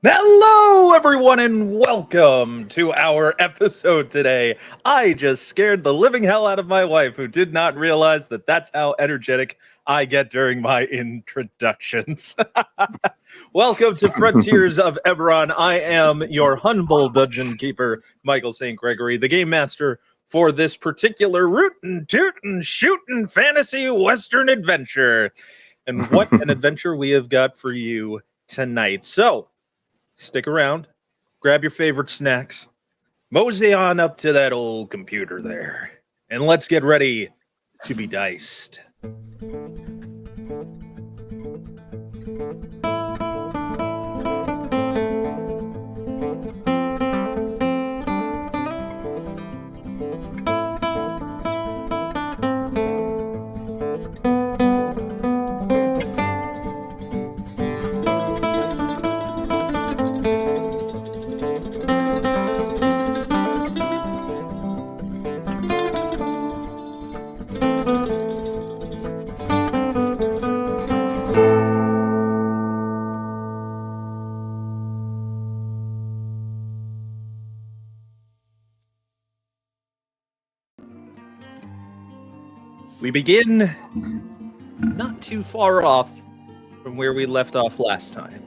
Hello, everyone, and welcome to our episode today. I just scared the living hell out of my wife, who did not realize that that's how energetic I get during my introductions. Welcome to Frontiers of Eberron. I am your humble dungeon keeper, Michael St. Gregory, the game master for this particular rootin', tootin', shootin' fantasy western adventure. And what an adventure we have got for you tonight. So, stick around, grab your favorite snacks, mosey on up to that old computer there, and let's get ready to be diced. We begin not too far off from where we left off last time.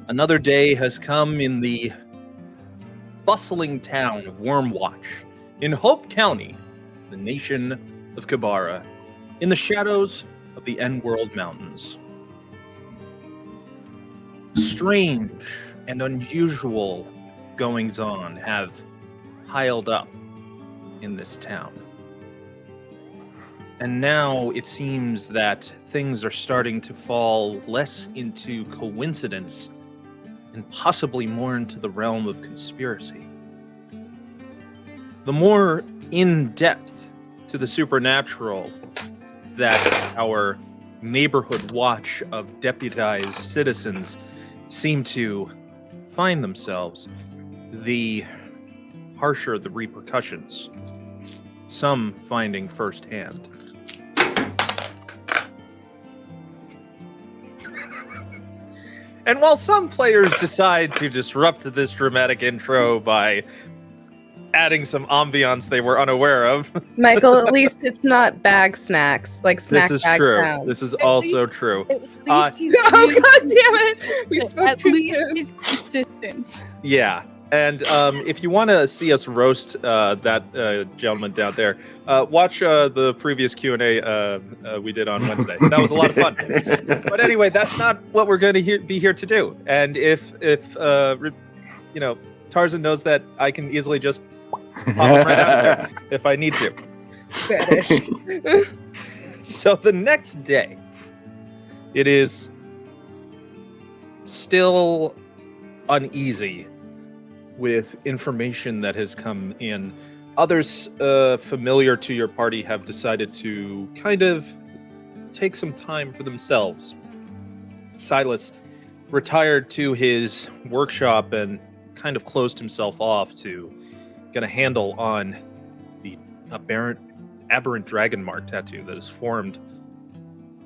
Another day has come in the bustling town of Wormwatch, in Hope County, the nation of Kabara, in the shadows of the End-World Mountains. Strange and unusual goings-on have piled up in this town. And now it seems that things are starting to fall less into coincidence and possibly more into the realm of conspiracy. The more in-depth to the supernatural that our neighborhood watch of deputized citizens seem to find themselves, the harsher the repercussions, some finding firsthand. And while some players decide to disrupt this dramatic intro by adding some ambiance they were unaware of, Michael, at least it's not bag snacks, like snack this is bag true. sounds. This is also true. At least he's Oh god damn it! We spoke at too least soon. he's consistent. Yeah. And if you want to see us roast that gentleman down there, watch the previous Q&A we did on Wednesday. That was a lot of fun. But anyway, that's not what we're going to be here to do. And if Tarzan knows that I can easily just pop him right out of there if I need to. Fetish. So the next day, it is still uneasy with information that has come in. Others familiar to your party have decided to kind of take some time for themselves. Silas retired to his workshop and kind of closed himself off to get a handle on the aberrant dragon mark tattoo that is formed,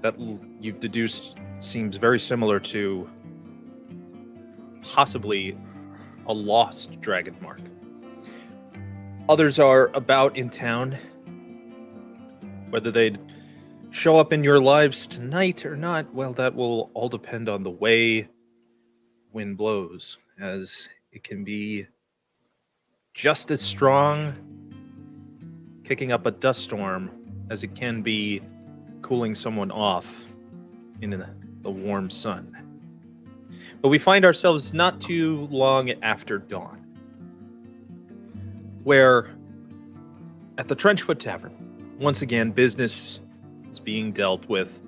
that you've deduced seems very similar to possibly a lost dragon mark. Others are about in town. Whether they'd show up in your lives tonight or not, well, that will all depend on the way wind blows, as it can be just as strong kicking up a dust storm as it can be cooling someone off in the warm sun. But we find ourselves not too long after dawn, where at the Trenchfoot Tavern, once again, business is being dealt with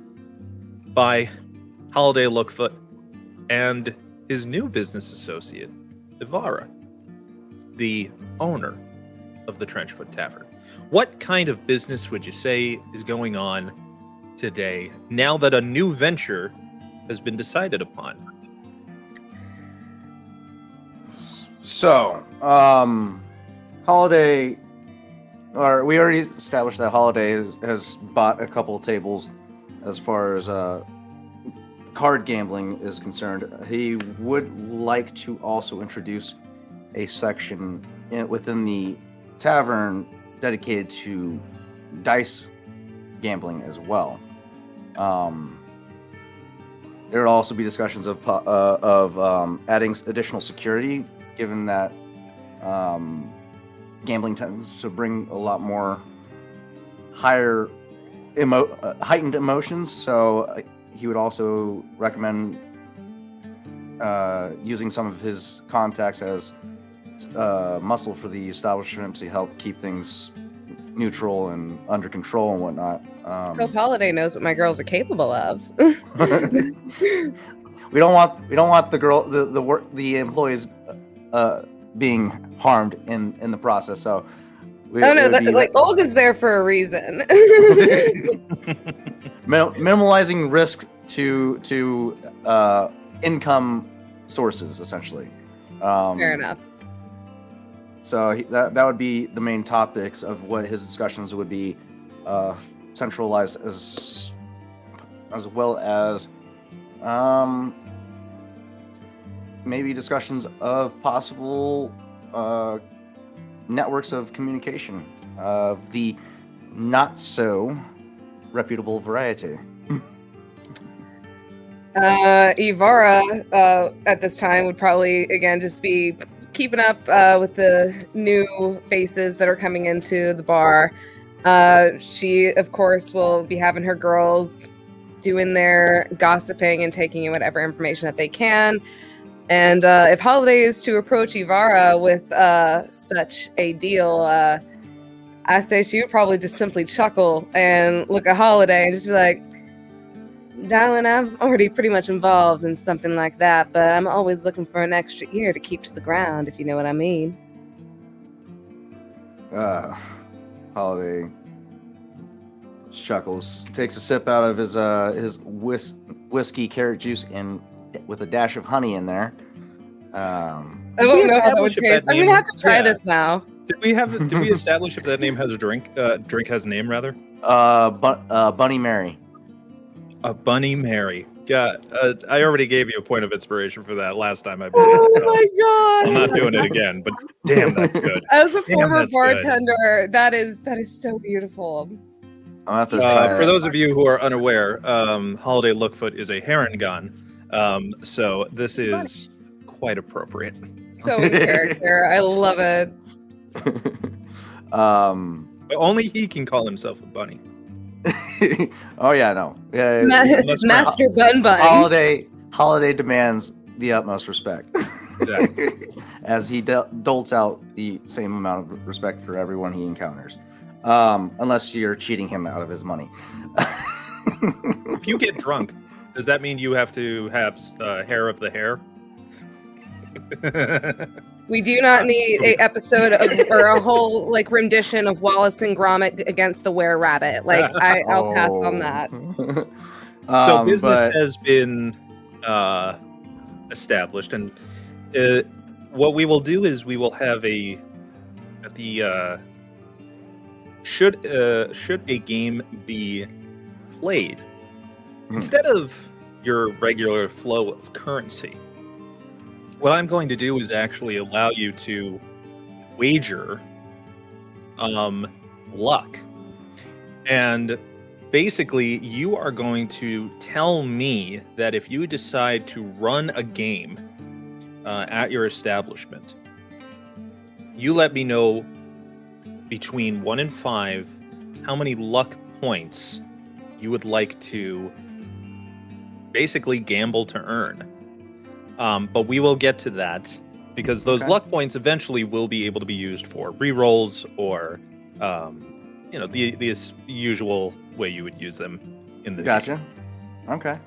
by Holiday Lookfoot and his new business associate, Ivara, the owner of the Trenchfoot Tavern. What kind of business would you say is going on today, now that a new venture has been decided upon? So, Holiday, or we already established that Holiday has bought a couple of tables as far as card gambling is concerned, he would like to also introduce a section within the tavern dedicated to dice gambling as well. There will also be discussions of adding additional security, given that gambling tends to bring a lot more heightened emotions. So he would also recommend using some of his contacts as muscle for the establishment to help keep things neutral and under control and whatnot. Hope Holiday knows what my girls are capable of. we don't want the employees being harmed in the process. So Olga's there for a reason. minimalizing risk to income sources, essentially. Fair enough. So that would be the main topics of what his discussions would be, centralized as well as maybe discussions of possible networks of communication of the not so reputable variety. Ivara at this time would probably again just be keeping up with the new faces that are coming into the bar. She, of course, will be having her girls doing their gossiping and taking in whatever information that they can. And if Holiday is to approach Ivara with such a deal, I say she would probably just simply chuckle and look at Holiday and just be like, "Darling, I'm already pretty much involved in something like that, but I'm always looking for an extra ear to keep to the ground, if you know what I mean." Holiday chuckles, takes a sip out of his whiskey carrot juice and with a dash of honey in there. I don't know how that would taste. I'm gonna have to try this now. Did we establish if that name has a drink? Drink has a name rather. Bunny Mary. A Bunny Mary. Yeah, I already gave you a point of inspiration for that last time. I my god! I'm not doing it again, but damn, that's good. As a former bartender, that is so beautiful. I'll have to try for those of you who are unaware, Holiday Lookfoot is a heron gun, so this is quite appropriate. So in character, I love it. But only he can call himself a bunny. Oh yeah, no. Yeah, Master Bun Bun. Holiday demands the utmost respect. Exactly. As he doles out the same amount of respect for everyone he encounters. Unless you're cheating him out of his money. If you get drunk, does that mean you have to have hair of the hair? We do not need a episode or a whole rendition of Wallace and Gromit against the were-rabbit. I'll pass on that. So business has been established, and what we will do is we will have should a game be played instead of your regular flow of currency. What I'm going to do is actually allow you to wager luck. And basically, you are going to tell me that if you decide to run a game at your establishment, you let me know between 1 and 5 how many luck points you would like to basically gamble to earn. But we will get to that because those luck points eventually will be able to be used for rerolls or, the usual way you would use them in the Gotcha. game. Okay.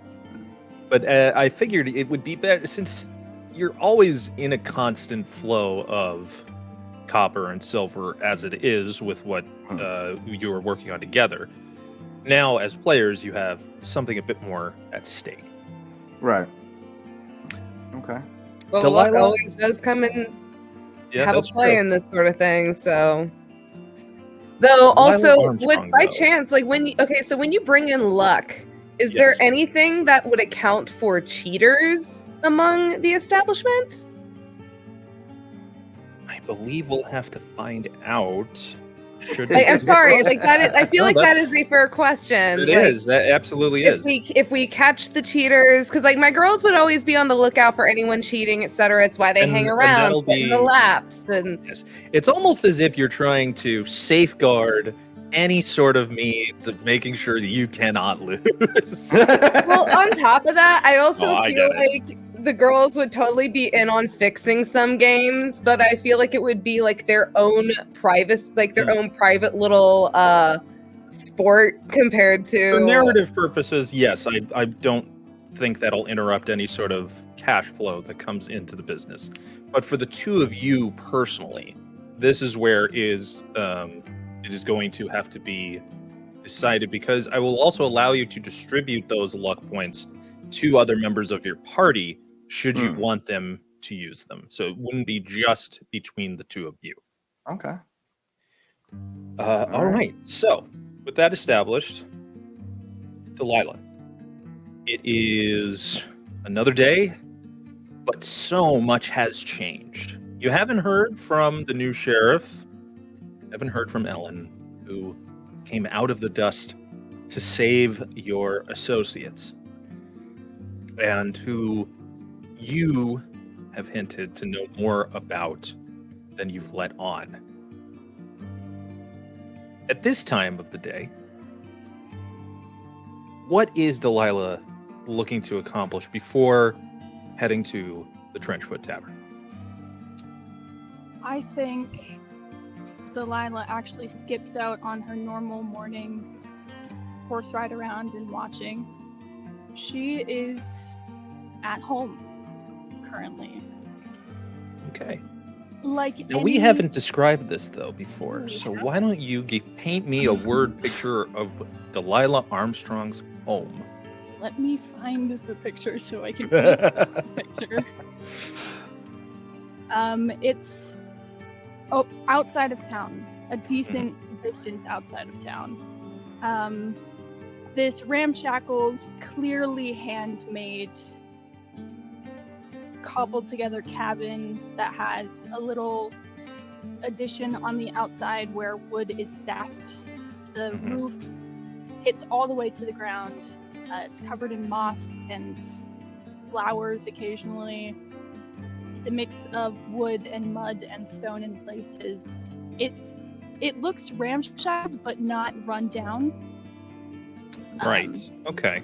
But I figured it would be better since you're always in a constant flow of copper and silver as it is with what you are working on together. Now, as players, you have something a bit more at stake. Right. Okay. Well, luck always does come in have a play in this sort of thing, so. Though also, would by chance, when you bring in luck, Is there Yes. anything that would account for cheaters among the establishment? I believe we'll have to find out. Should I'm sorry, like that is, I feel No, like that that's- is a fair question. It like, is. That absolutely if is. we catch the cheaters, because like my girls would always be on the lookout for anyone cheating, etc. It's why they hang And around, that'll sit in the be- laps, and Yes. It's almost as if you're trying to safeguard any sort of means of making sure that you cannot lose. well, on top of that, I also Oh, I feel get it. like the girls would totally be in on fixing some games, but I feel like it would be like their own private, like their own private little sport compared to For narrative purposes, yes, I don't think that'll interrupt any sort of cash flow that comes into the business. But for the two of you personally, this is where it is going to have to be decided, because I will also allow you to distribute those luck points to other members of your party should you want them to use them. So it wouldn't be just between the two of you. Okay. All right. So, with that established, Delilah, it is another day, but so much has changed. You haven't heard from the new sheriff, haven't heard from Ellen, who came out of the dust to save your associates, and who you have hinted to know more about than you've let on. At this time of the day, what is Delilah looking to accomplish before heading to the Trenchfoot Tavern? I think Delilah actually skips out on her normal morning horse ride around and watching. She is at home currently. Okay. Like Now, we haven't described this, though, before, so why don't you paint me a word picture of Delilah Armstrong's home? Let me find the picture so I can paint the picture. It's outside of town, a decent distance outside of town. This ramshackled, clearly handmade, cobbled together cabin that has a little addition on the outside where wood is stacked. The roof hits all the way to the ground. It's covered in moss and flowers occasionally. It's a mix of wood and mud and stone in places. It looks ramshackle but not run down. Right. Okay.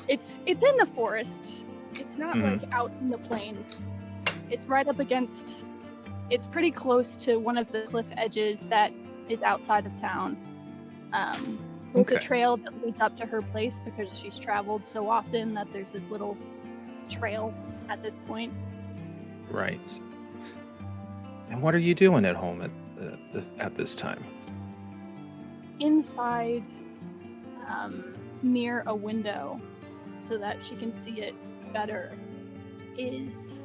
It's in the forest. It's not like out in the plains. It's right up against. It's pretty close to one of the cliff edges that is outside of town. There's a trail that leads up to her place because she's traveled so often that there's this little trail at this point. Right. And what are you doing at home at this time? Inside, near a window, so that she can see it better, is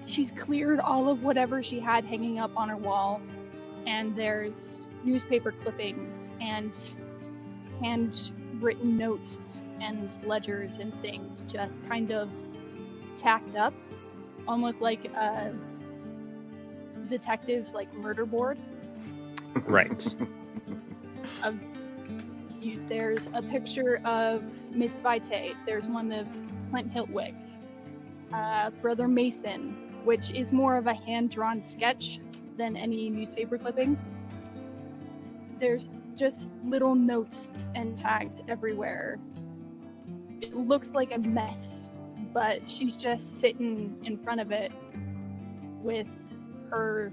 she's cleared all of whatever she had hanging up on her wall, and there's newspaper clippings and handwritten notes and ledgers and things just kind of tacked up, almost like a detective's like murder board. Right. There's a picture of Miss Vitae. There's one of Clint Hiltwick, Brother Mason, which is more of a hand-drawn sketch than any newspaper clipping. There's just little notes and tags everywhere. It looks like a mess, but she's just sitting in front of it with her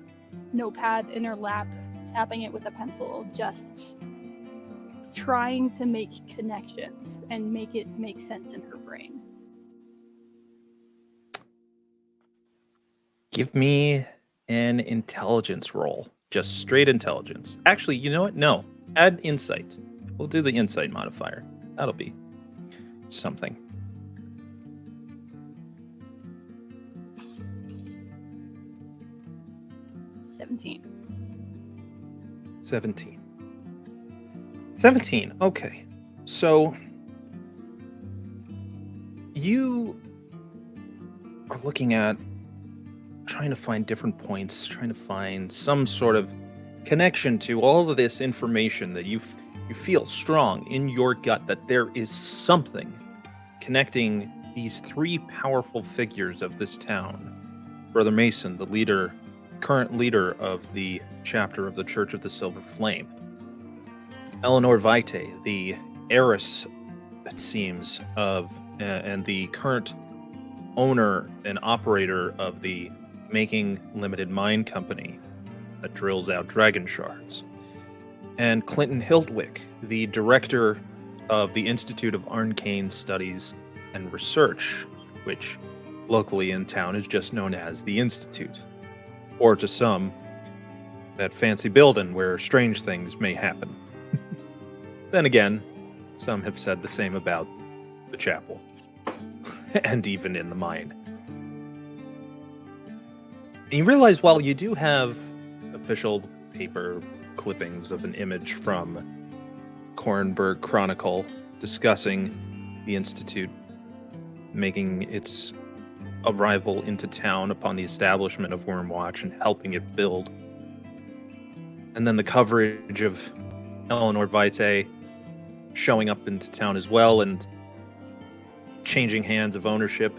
notepad in her lap, tapping it with a pencil, just trying to make connections and make it make sense in her brain. Give me an intelligence roll. Just straight intelligence. Actually, you know what? No. Add insight. We'll do the insight modifier. That'll be something. $17. 17. 17. Okay. So you are looking at trying to find different points, trying to find some sort of connection to all of this information that you feel strong in your gut that there is something connecting these three powerful figures of this town. Brother Mason, the leader, current leader of the chapter of the Church of the Silver Flame. Eleanor Vitae, the heiress, it seems, of and the current owner and operator of the Making Limited Mine Company that drills out dragon shards. And Clinton Hildwick, the director of the Institute of Arcane Studies and Research, which locally in town is just known as the Institute. Or to some, that fancy building where strange things may happen. Then again, some have said the same about the chapel, and even in the mine. And you realize while you do have official paper clippings of an image from Kornberg Chronicle discussing the Institute making its arrival into town upon the establishment of Wormwatch and helping it build, and then the coverage of Eleanor Vitae showing up into town as well and changing hands of ownership.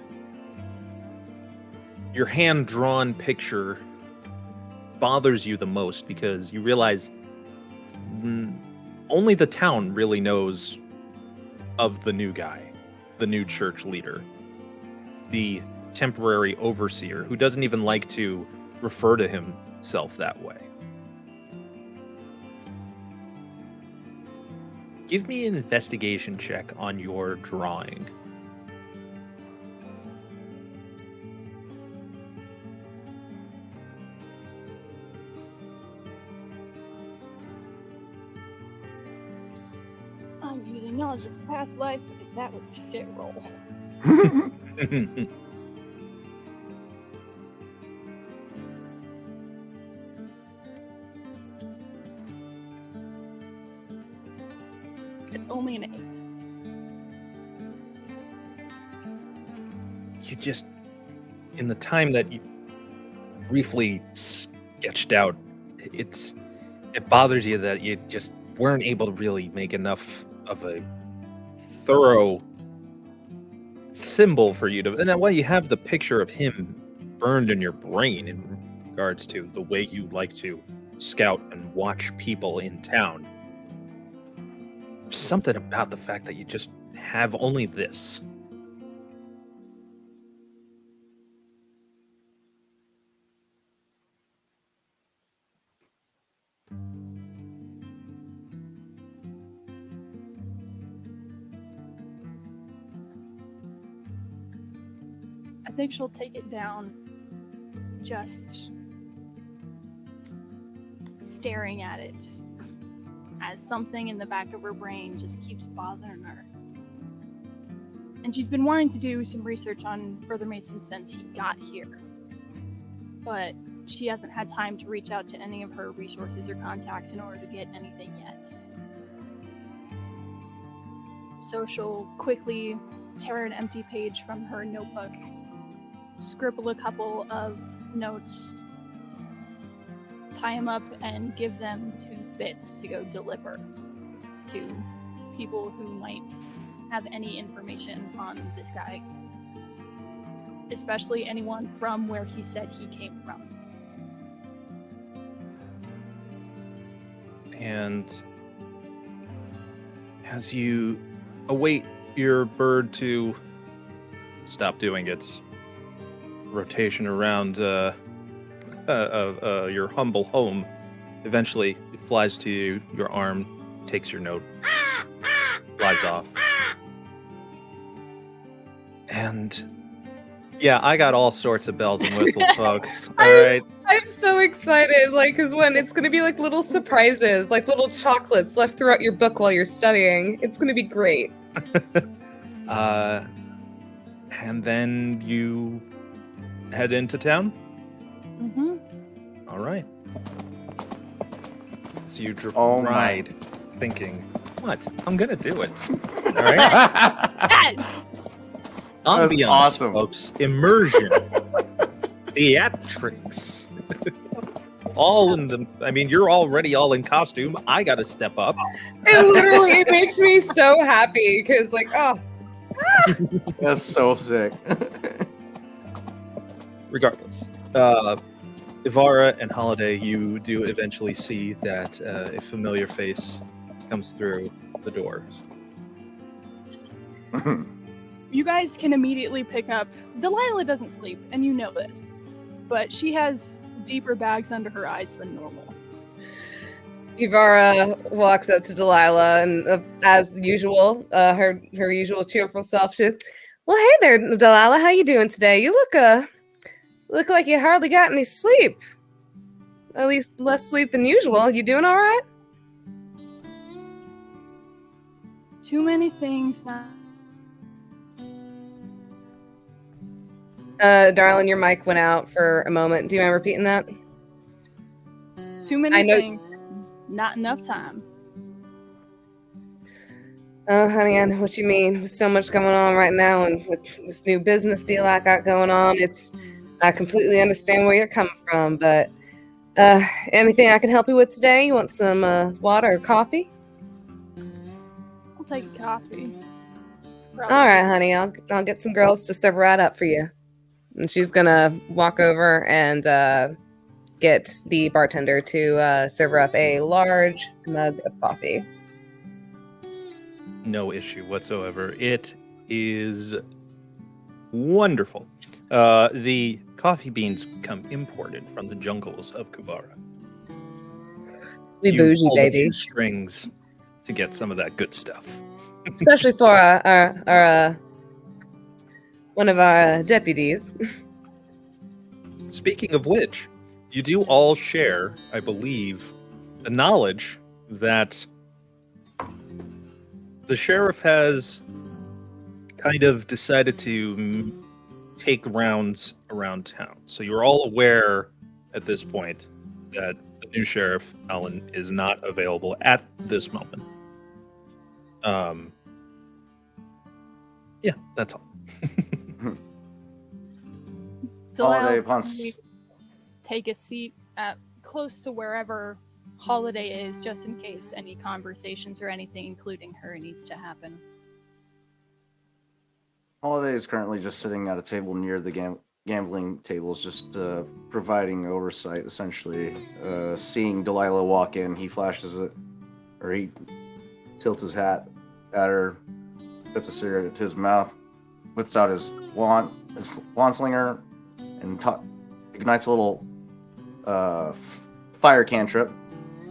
Your hand-drawn picture bothers you the most because you realize only the town really knows of the new guy, the new church leader, the temporary overseer who doesn't even like to refer to himself that way. Give me an investigation check on your drawing. I'm using knowledge of past life because that was a shit roll. It's only an 8. You just, in the time that you briefly sketched out, it bothers you that you just weren't able to really make enough of a thorough symbol for you to, and that way you have the picture of him burned in your brain in regards to the way you like to scout and watch people in town. Something about the fact that you just have only this. I think she'll take it down just staring at it as something in the back of her brain just keeps bothering her. And she's been wanting to do some research on Brother Mason since he got here. But she hasn't had time to reach out to any of her resources or contacts in order to get anything yet. So she'll quickly tear an empty page from her notebook, scribble a couple of notes, tie them up, and give them to Bits to go deliver to people who might have any information on this guy, especially anyone from where he said he came from. And as you await your bird to stop doing its rotation around your humble home, eventually it flies to you, your arm takes your note, flies off. And yeah, I got all sorts of bells and whistles, folks. All right. I'm so excited, like, because when it's going to be like little surprises, like little chocolates left throughout your book while you're studying. It's going to be great. And then you head into town? Mm-hmm. All right. So you Oh my. ride thinking, What? I'm gonna do it. All right. Yes! Ambiance, awesome. folks. Immersion. Theatrics. All in the. I mean, you're already all in costume. I got to step up. It makes me so happy because, like, oh, That's so sick. Regardless, Ivara and Holiday, you do eventually see that a familiar face comes through the doors. You guys can immediately pick up. Delilah doesn't sleep, and you know this, but she has deeper bags under her eyes than normal. Ivara walks up to Delilah and, as usual, her usual cheerful self. She's, well, hey there, Delilah. How you doing today? You look like you hardly got any sleep. At least less sleep than usual. You doing all right? Too many things now. Darling, your mic went out for a moment. Do you mind repeating that? Too many I know- things. Not enough time. Oh, honey, I know what you mean. With so much going on right now, and with this new business deal I got going on, I completely understand where you're coming from. But anything I can help you with today? You want some water or coffee? I'll take a coffee. All right, honey. I'll get some girls to serve right up for you. And she's gonna walk over and get the bartender to serve her up a large mug of coffee. No issue whatsoever. It is wonderful. The coffee beans come imported from the jungles of Kubara. We You bougie, pulled a baby. few strings to get some of that good stuff. Especially for our one of our deputies. Speaking of which, you do all share, I believe, the knowledge that the sheriff has kind of decided to take rounds around town. So you're all aware at this point that the new sheriff, Alan, is not available at this moment. Yeah, that's all. Holiday Delilah, upon we take a seat at close to wherever Holiday is, just in case any conversations or anything, including her, needs to happen. Holiday is currently just sitting at a table near the gambling tables, just providing oversight, essentially. Seeing Delilah walk in, he flashes it, or he tilts his hat at her, puts a cigarette to his mouth, whips out his wand slinger, and ignites a little fire cantrip,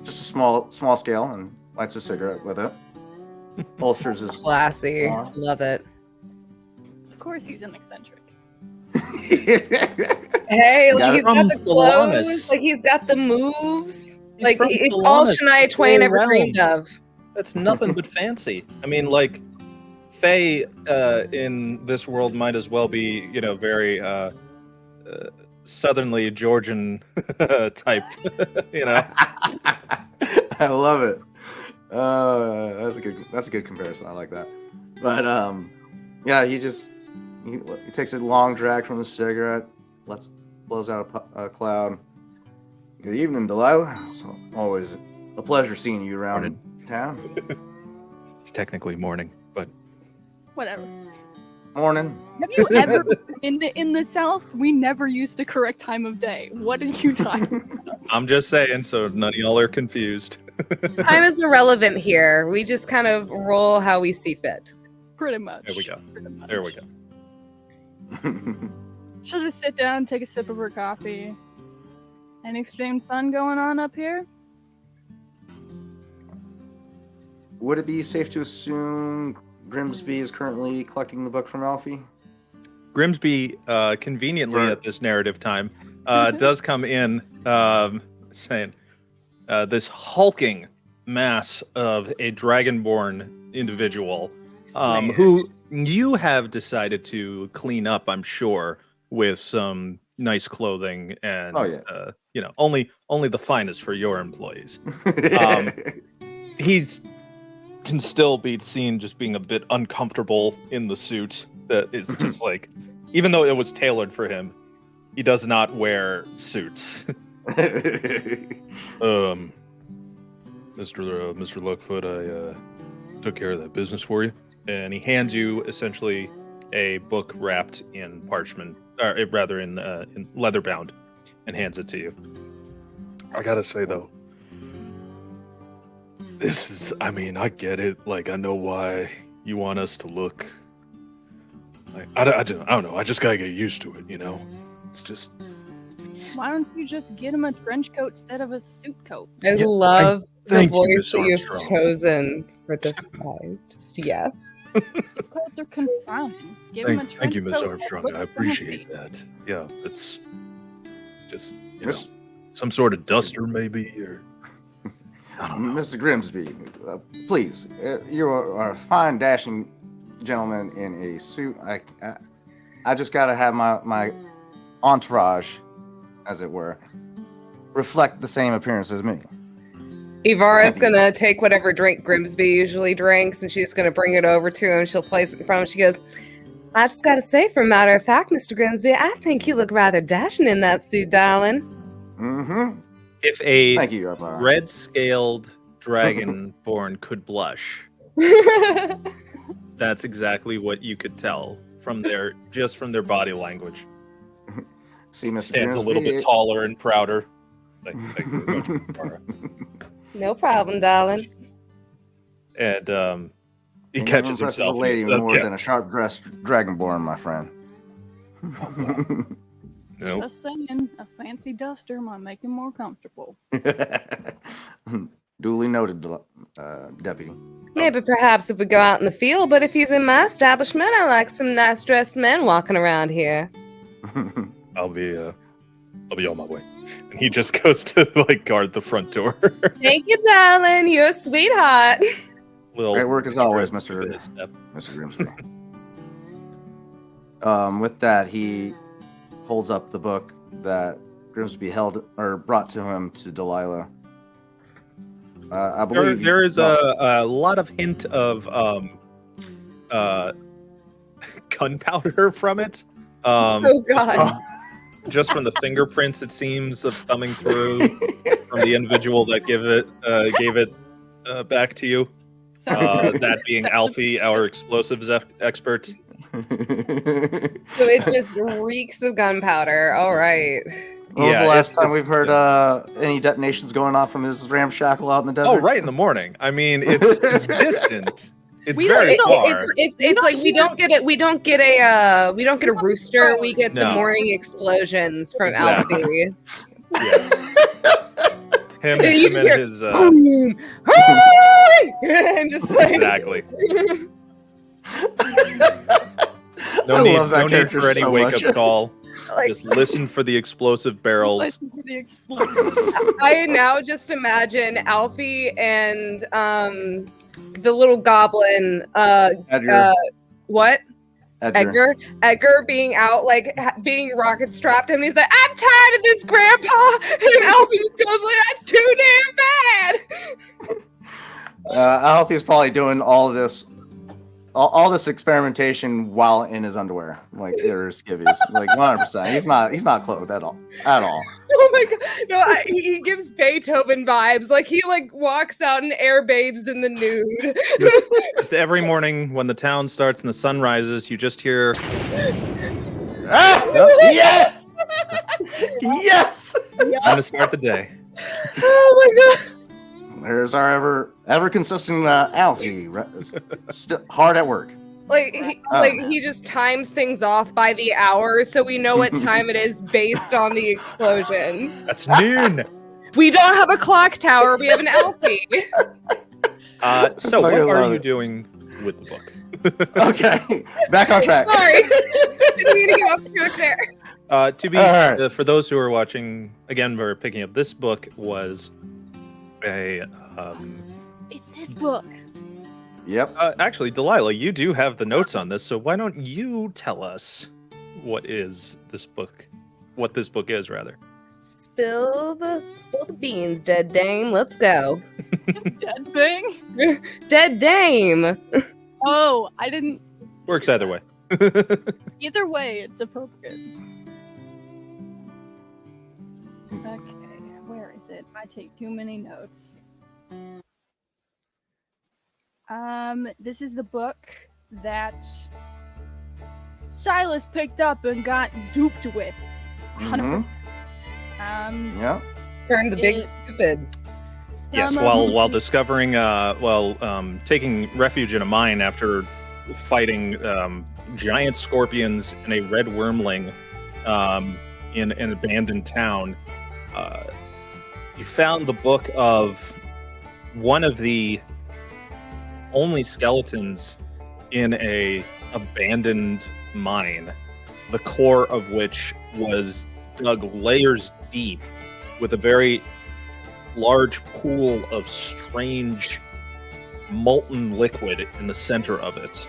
just a small scale, and lights a cigarette with it. Holsters his Classy. wand. Love it. Of course, he's an eccentric. Hey, Got like it. he's got From the Solanas. clothes, like he's got the moves. He's Like from it's all Solanas, Shania the Twain full ever dreamed realm. of. That's nothing but fancy. I mean, like, Faye in this world might as well be, very southernly Georgian type, I love it. That's a good comparison. I like that. But yeah, he takes a long drag from the cigarette, blows out a cloud. Good evening, Delilah. It's always a pleasure seeing you around town. It's technically morning, but Whatever. Morning. Have you ever in the South? We never use the correct time of day. What are you talking about? I'm just saying, so none of y'all are confused. Time is irrelevant here. We just kind of roll how we see fit. Pretty much. There we go. Pretty much. There we go. She'll just sit down, take a sip of her coffee. Anything fun going on up here? Would it be safe to assume Grimsby is currently collecting the book from Alfie? Grimsby, conveniently Right. at this narrative time, does come in saying, this hulking mass of a dragonborn individual who you have decided to clean up, I'm sure, with some nice clothing and, Oh, yeah. only the finest for your employees. He's can still be seen just being a bit uncomfortable in the suit. That is just like, even though it was tailored for him, he does not wear suits. Mr. Luckfoot, I took care of that business for you. And he hands you essentially a book wrapped in parchment, or rather in leather bound, and hands it to you. I gotta say though, this is, I mean, I get it. Like, I know why you want us to look. Like, I don't know. I just gotta get used to it, you know? It's just... Why don't you just get him a trench coat instead of a suit coat? I love the thank you, voice Miss that you've Armstrong. chosen for this guy. Just yes. Suit coats are confounding. Give him a trench Thank you, Miss coat. Armstrong. Looks I appreciate fancy. that. Yeah, it's just, you Miss- know, some sort of duster maybe, or... I don't know. Mr. Grimsby, please, you are a fine, dashing gentleman in a suit. I just got to have my entourage, as it were, reflect the same appearance as me. Ivara's gonna take whatever drink Grimsby usually drinks, and she's gonna bring it over to him. She'll place it in front of him. She goes, I just gotta say, for a matter of fact, Mr. Grimsby, I think you look rather dashing in that suit, darling. Mm-hmm. If a Thank you, Eberron. red-scaled dragonborn could blush, that's exactly what you could tell from their body language. See, Mr. Stands a little Grimsby, bit taller and prouder. Thank you very much, Mara. No problem, darling. And he He catches impresses himself. a lady and he says, more "Yeah, than a sharp-dressed dragonborn, my friend. no, Just saying, a fancy duster might make him more comfortable. Duly noted, Deputy. Maybe perhaps if we go out in the field, but if he's in my establishment, I like some nice dressed men walking around here. I'll be on my way." And he just goes to like guard the front door. Thank you, darling. You're a sweetheart. Little Great work as always, extra in his step. Mr. Grimsby. With that, he holds up the book that Grimsby held or brought to him to Delilah. I believe There is a lot of hint of gunpowder from it. Oh, God. Just from the fingerprints, it seems, of coming through from the individual that gave it back to you. That being Alfie, our explosives expert. So it just reeks of gunpowder. All right. When was Yeah, the last it's- time we've heard any detonations going off from his ramshackle out in the desert? Oh, right in the morning. I mean, it's distant. It's We very don't- far. It's like we don't get a rooster. We get the No. morning explosions from Exactly. Alfie. Yeah. Him You and just hear, his Boom! Hey! And just like exactly. I No need, love that no need character for any so wake much. up call. like Just listen for the explosive barrels. Listen to the explosions. I now just imagine Alfie and the little goblin Edgar. what? Edgar. Edgar being out, like being rocket strapped, and he's like, "I'm tired of this, Grandpa." And Alfie just goes like, "That's too damn bad." Alfie's probably doing all this experimentation while in his underwear, like or skivvies, like 100%. He's not clothed at all. Oh my god! No, he gives Beethoven vibes. Like he like walks out and air bathes in the nude. Just every morning when the town starts and the sun rises, you just hear Yes, yes. time to start the day. Oh my god! There's our ever consistent Alfie, still hard at work. Like he just times things off by the hour, so we know what time it is based on the explosions. That's noon. We don't have a clock tower. We have an Alfie. So what Fucking are love you it. doing with the book? Okay, back on track. Sorry, didn't mean to get off track there. To be All right. for those who are watching, again, we're picking up. This book was a. It's his book. Yep. Actually, Delilah, you do have the notes on this, so why don't you tell us what is this book? What this book is, rather. Spill the beans, dead dame. Let's go. Dead thing? Dead dame. Oh, I didn't. Works either way. Either way, it's appropriate. Okay, where is it? I take too many notes. This is the book that Silas picked up and got duped with. 100%. Yeah. Turn the big It- stupid. Yes, Some of while the- discovering, taking refuge in a mine after fighting giant scorpions and a red wormling in an abandoned town, you found the book of one of the only skeletons in a abandoned mine, the core of which was dug layers deep with a very large pool of strange molten liquid in the center of it.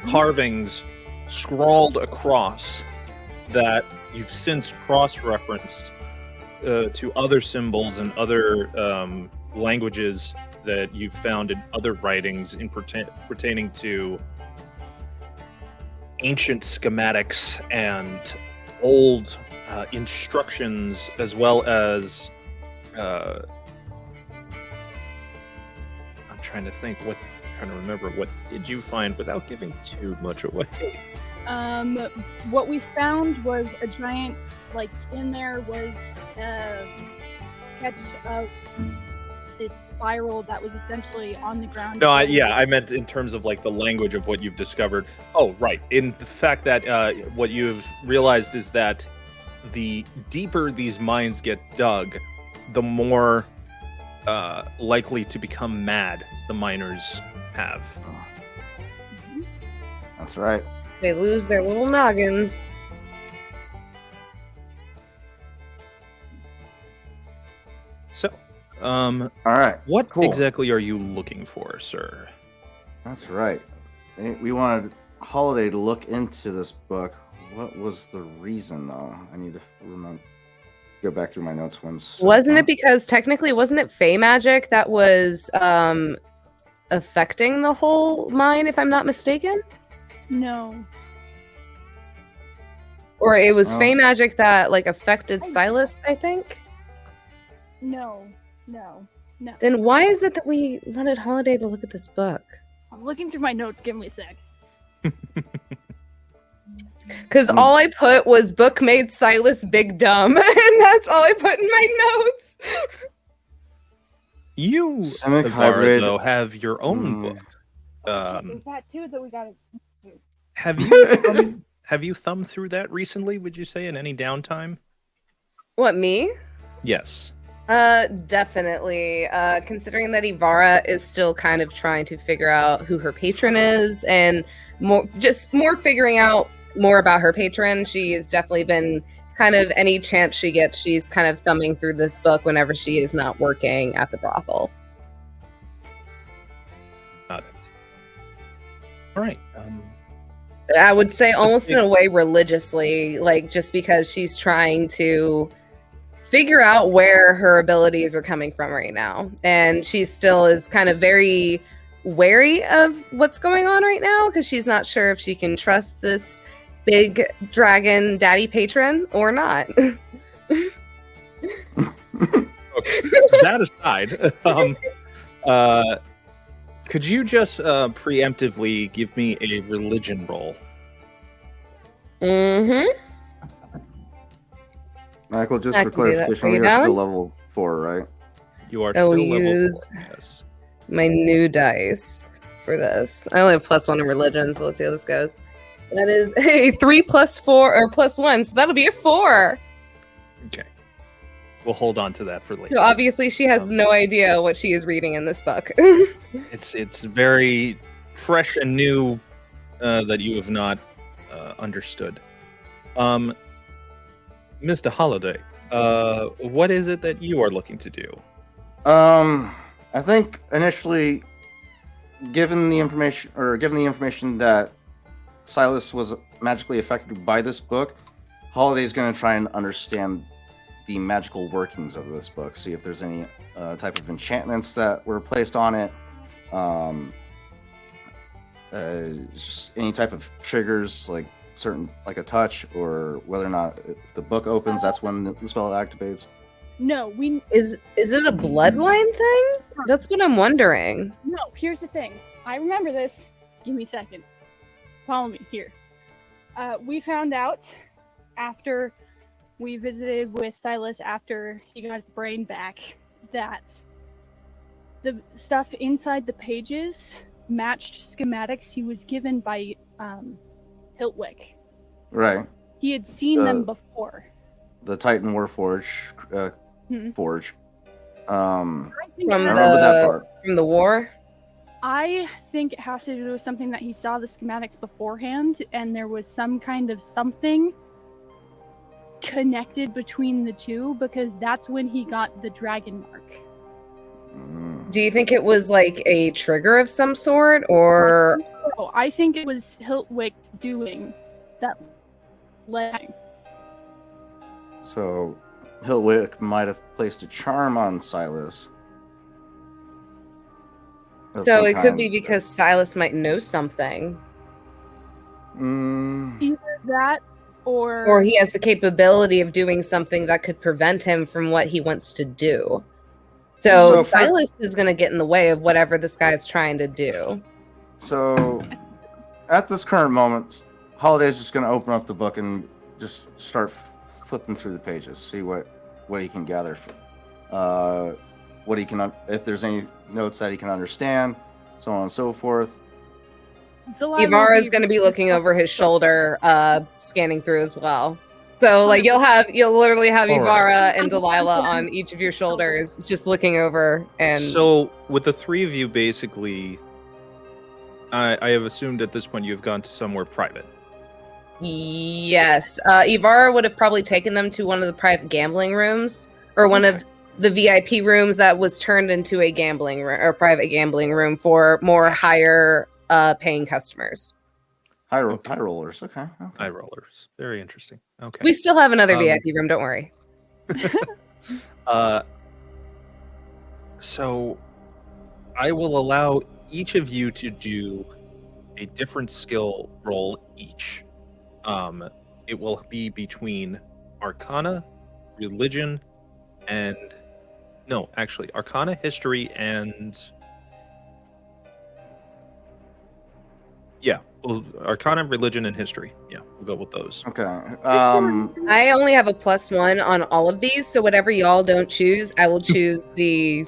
Carvings scrawled across that you've since cross-referenced to other symbols and other languages that you've found in other writings in pertaining to ancient schematics and old instructions, as well as I'm trying to remember what did you find without giving too much away. What we found was a giant, like, in there was a sketch of this spiral that was essentially on the ground. No, I meant in terms of like the language of what you've discovered. Oh, right. In the fact that what you've realized is that the deeper these mines get dug, the more likely to become mad the miners have. That's right. They lose their little noggins. So, All right. what Cool. exactly are you looking for, sir? That's right. We wanted Holiday to look into this book. What was the reason, though? I need to go back through my notes once. Wasn't it because technically, wasn't it Fey magic that was affecting the whole mine, if I'm not mistaken? No. Or it was Oh. Fey magic that like affected Silas, I think? No. Then why is it that we wanted Holiday to look at this book? I'm looking through my notes. Give me a sec. Because all I put was book made Silas big dumb, and that's all I put in my notes. You, Semic Ivara, hybrid. though, have your own book. There's that too that we gotta. Have you thumbed through that recently, would you say, in any downtime? What, me? Yes. Definitely. Considering that Ivara is still kind of trying to figure out who her patron is and more figuring out more about her patron. She has definitely been kind of any chance she gets, she's kind of thumbing through this book whenever she is not working at the brothel. Got it. All right. I would say almost in a way religiously, like just because she's trying to figure out where her abilities are coming from right now. And she still is kind of very wary of what's going on right now because she's not sure if she can trust this big dragon daddy patron or not. Okay. That aside, could you just preemptively give me a religion roll? Mm-hmm. Michael, just I for can do that for clarification, you, we are still Don. level 4, right? You are I will still level use 4. Yes. my new dice for this. I only have +1 in religion, so let's see how this goes. That is a 3 + 4 or +1, so that'll be a 4. Okay. We'll hold on to that for later. So obviously she has no idea what she is reading in this book. It's very fresh and new that you have not understood. Mr. Holiday, what is it that you are looking to do? I think initially, given the information that Silas was magically affected by this book, Holiday's going to try and understand the magical workings of this book. See if there's any type of enchantments that were placed on it. Just any type of triggers, like a touch, or whether or not if the book opens, that's when the spell activates. No, Is it a bloodline thing? That's what I'm wondering. No, here's the thing. I remember this. Give me a second. Follow me here. We found out after we visited with Silas after he got his brain back that the stuff inside the pages matched schematics he was given by Hiltwick. Right. He had seen them before. The Titan Warforge forge. I remember that part. From the war? I think it has to do with something that he saw the schematics beforehand, and there was some kind of something connected between the two, because that's when he got the dragon mark. Do you think it was like a trigger of some sort, or? I think it was Hiltwick's doing that led. So, Hiltwick might have placed a charm on Silas. So it could be because Silas might know something. Either that, or he has the capability of doing something that could prevent him from what he wants to do. So Silas is going to get in the way of whatever this guy is trying to do. So, at this current moment, Holiday's just going to open up the book and just start flipping through the pages, see what he can gather. What he can, if there's any notes that he can understand, so on and so forth. Ibarra is going to be looking over his shoulder, scanning through as well. So, like, you'll literally have Ibarra and Delilah on each of your shoulders, just looking over. And so, with the three of you, basically, I have assumed at this point you've gone to somewhere private. Yes, Ibarra would have probably taken them to one of the private gambling rooms, or one of the VIP rooms that was turned into a gambling room or private gambling room for more higher paying customers. High rollers. Okay. High rollers. Very interesting. Okay. We still have another VIP room. Don't worry. So I will allow each of you to do a different skill roll each. It will be between Arcana, Religion, and Arcana, History, and Arcana, Religion, and History. Yeah, we'll go with those. Okay. I only have a +1 on all of these, so whatever y'all don't choose, I will choose the.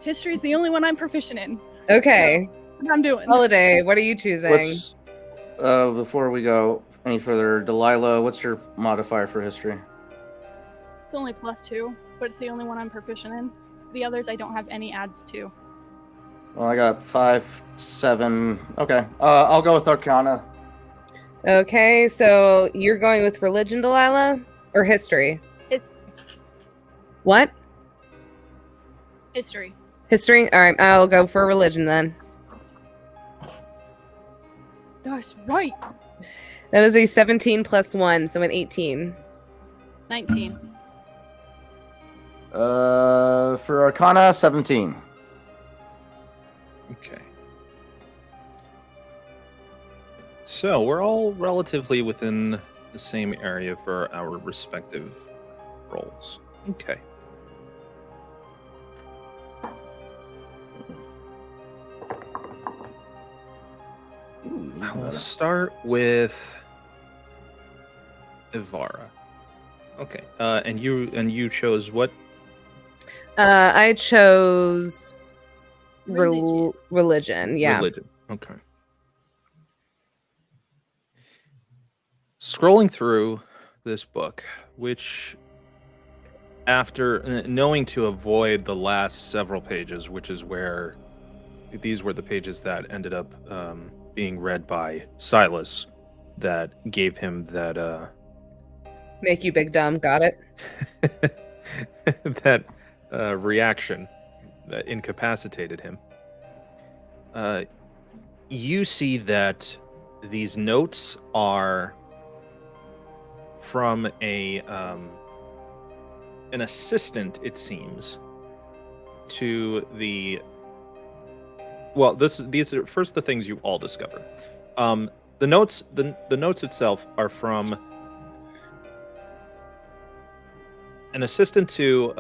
History is the only one I'm proficient in. Okay. So, what I'm doing. Holiday, what are you choosing? Before we go any further, Delilah, what's your modifier for History? It's only +2, but it's the only one I'm proficient in. The others I don't have any adds to. Well, I got 5, 7. Okay, I'll go with Arcana. Okay, so you're going with Religion, Delilah, or History? What? History. History? All right, I'll go for Religion then. That's right. That is a 17 +1, so an 18. 19. For Arcana, 17. Okay. So we're all relatively within the same area for our respective roles. Okay. We'll start with Ivara. Okay. And you chose what? I chose religion. Yeah. Religion. Okay. Scrolling through this book, which, after knowing to avoid the last several pages, which is where these were the pages that ended up being read by Silas, that gave him that make you big dumb. Got it. that reaction that incapacitated him. You see that these notes are from an assistant, it seems, to the. Well, these are first the things you all discover. The notes itself are from an assistant to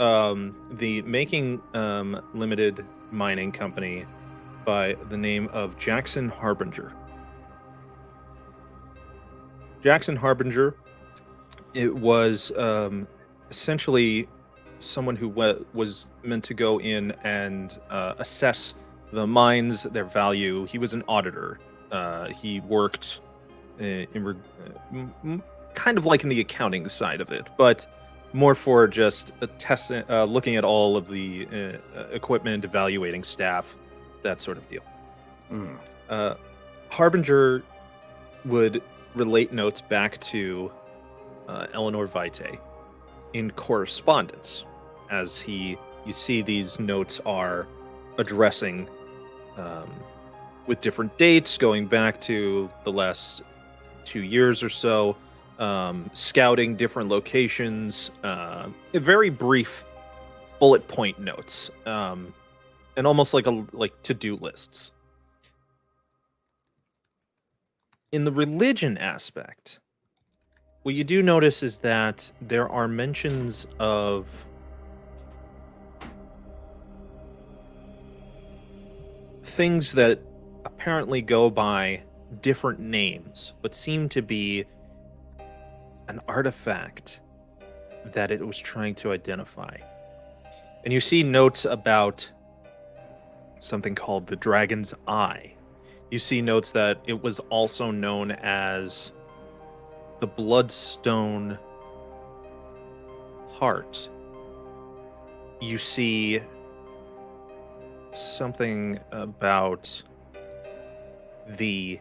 the Making Limited mining company by the name of Jackson Harbinger. Jackson Harbinger, it was essentially someone who was meant to go in and assess the mines, their value. He was an auditor. He worked kind of like in the accounting side of it, but more for just testing, looking at all of the equipment, evaluating staff, that sort of deal. Harbinger would relate notes back to Eleanor Vitae in correspondence, as you see these notes are addressing with different dates going back to the last 2 years or so, scouting different locations, very brief bullet point notes, and almost like to-do lists. In the religion aspect, what you do notice is that there are mentions of things that apparently go by different names, but seem to be an artifact that it was trying to identify. And you see notes about something called the Dragon's Eye. You see notes that it was also known as the Bloodstone Heart. You see something about the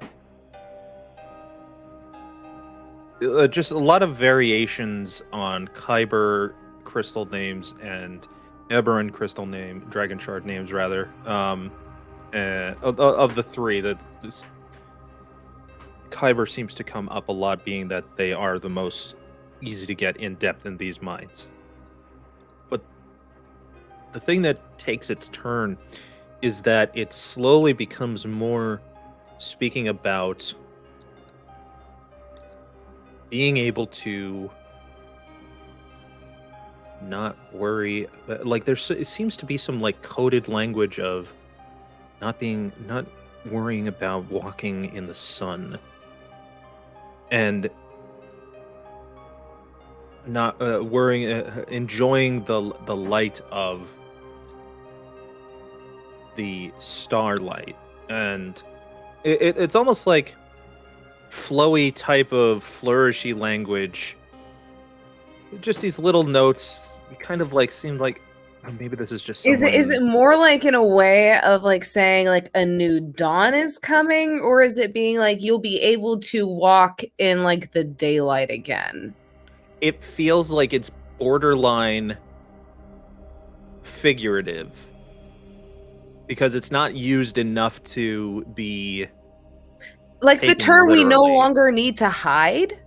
just a lot of variations on Kyber crystal names and Eberron crystal name, Dragon Shard names rather. Of the three, that Kyber seems to come up a lot, being that they are the most easy to get in depth in these mines. But the thing that takes its turn is that it slowly becomes more speaking about being able to not worry. Like it seems to be some like coded language of not worrying about walking in the sun, and not worrying, enjoying the light of the starlight. And it's almost like flowy type of flourishy language. Just these little notes kind of like seem like maybe this is just Is it more like in a way of like saying like a new dawn is coming, or is it being like you'll be able to walk in like the daylight again? It feels like it's borderline figurative, because it's not used enough to be like the term literally. We no longer need to hide.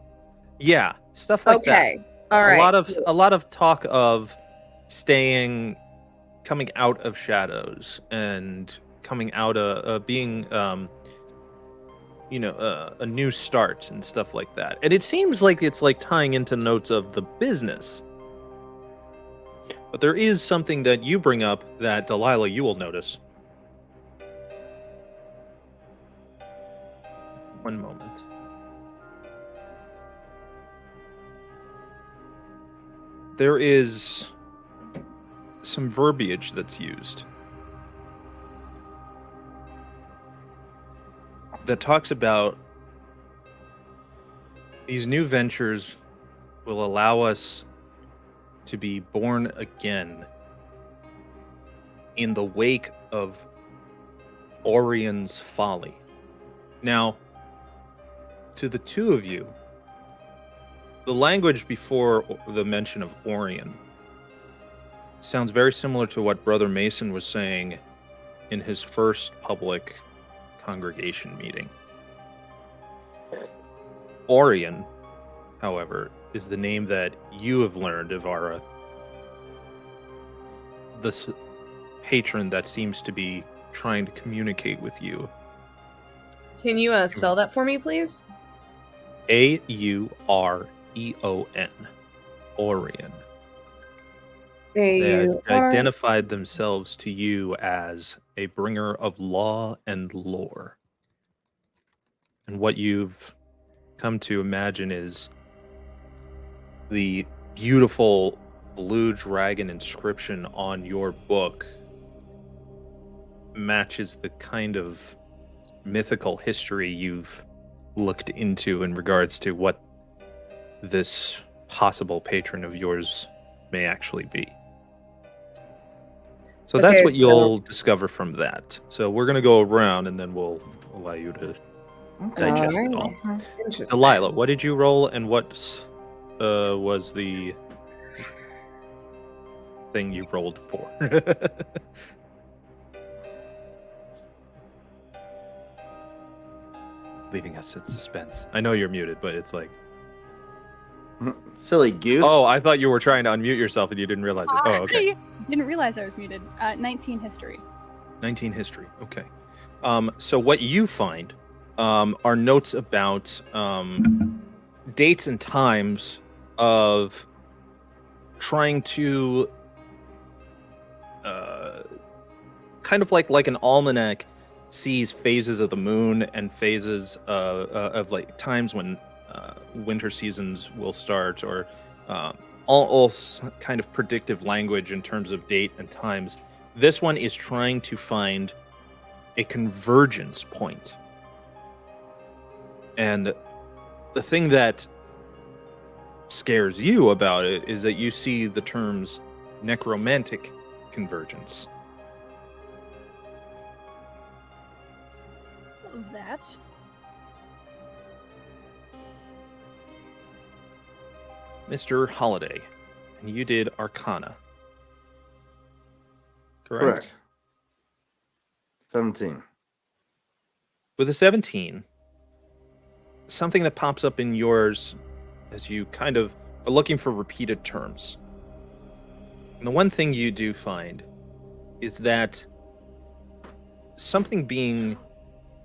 Yeah, stuff like that. Okay, all right. A lot of talk of coming out of shadows and coming out being a new start and stuff like that. And it seems like it's like tying into notes of the business. But there is something that you bring up that, Delilah, you will notice. One moment. There is some verbiage that's used that talks about these new ventures will allow us to be born again in the wake of Orion's folly. Now, to the two of you, the language before the mention of Orion sounds very similar to what Brother Mason was saying in his first public congregation meeting. Orion, however, is the name that you have learned, Ivara, this patron that seems to be trying to communicate with you. Can you spell that for me, please? Aureon. Orion. They have identified themselves to you as a bringer of law and lore. And what you've come to imagine is the beautiful blue dragon inscription on your book matches the kind of mythical history you've looked into in regards to what this possible patron of yours may actually be. So that's what you'll discover from that. So we're going to go around and then we'll allow you to digest it all. Interesting. Delilah, what did you roll and what was the thing you rolled for? Leaving us in suspense. I know you're muted, but it's like... Silly goose. Oh, I thought you were trying to unmute yourself and you didn't realize it. Oh, okay. I didn't realize I was muted. 19 history. 19 history. Okay. So what you find are notes about dates and times of trying to kind of like an almanac sees phases of the moon and phases of like times when winter seasons will start, or all kind of predictive language in terms of date and times. This one is trying to find a convergence point. And the thing that scares you about it is that you see the terms necromantic convergence. That. Mr. Holiday, and you did Arcana. Correct? 17. With a 17, something that pops up in yours as you kind of are looking for repeated terms. And the one thing you do find is that something being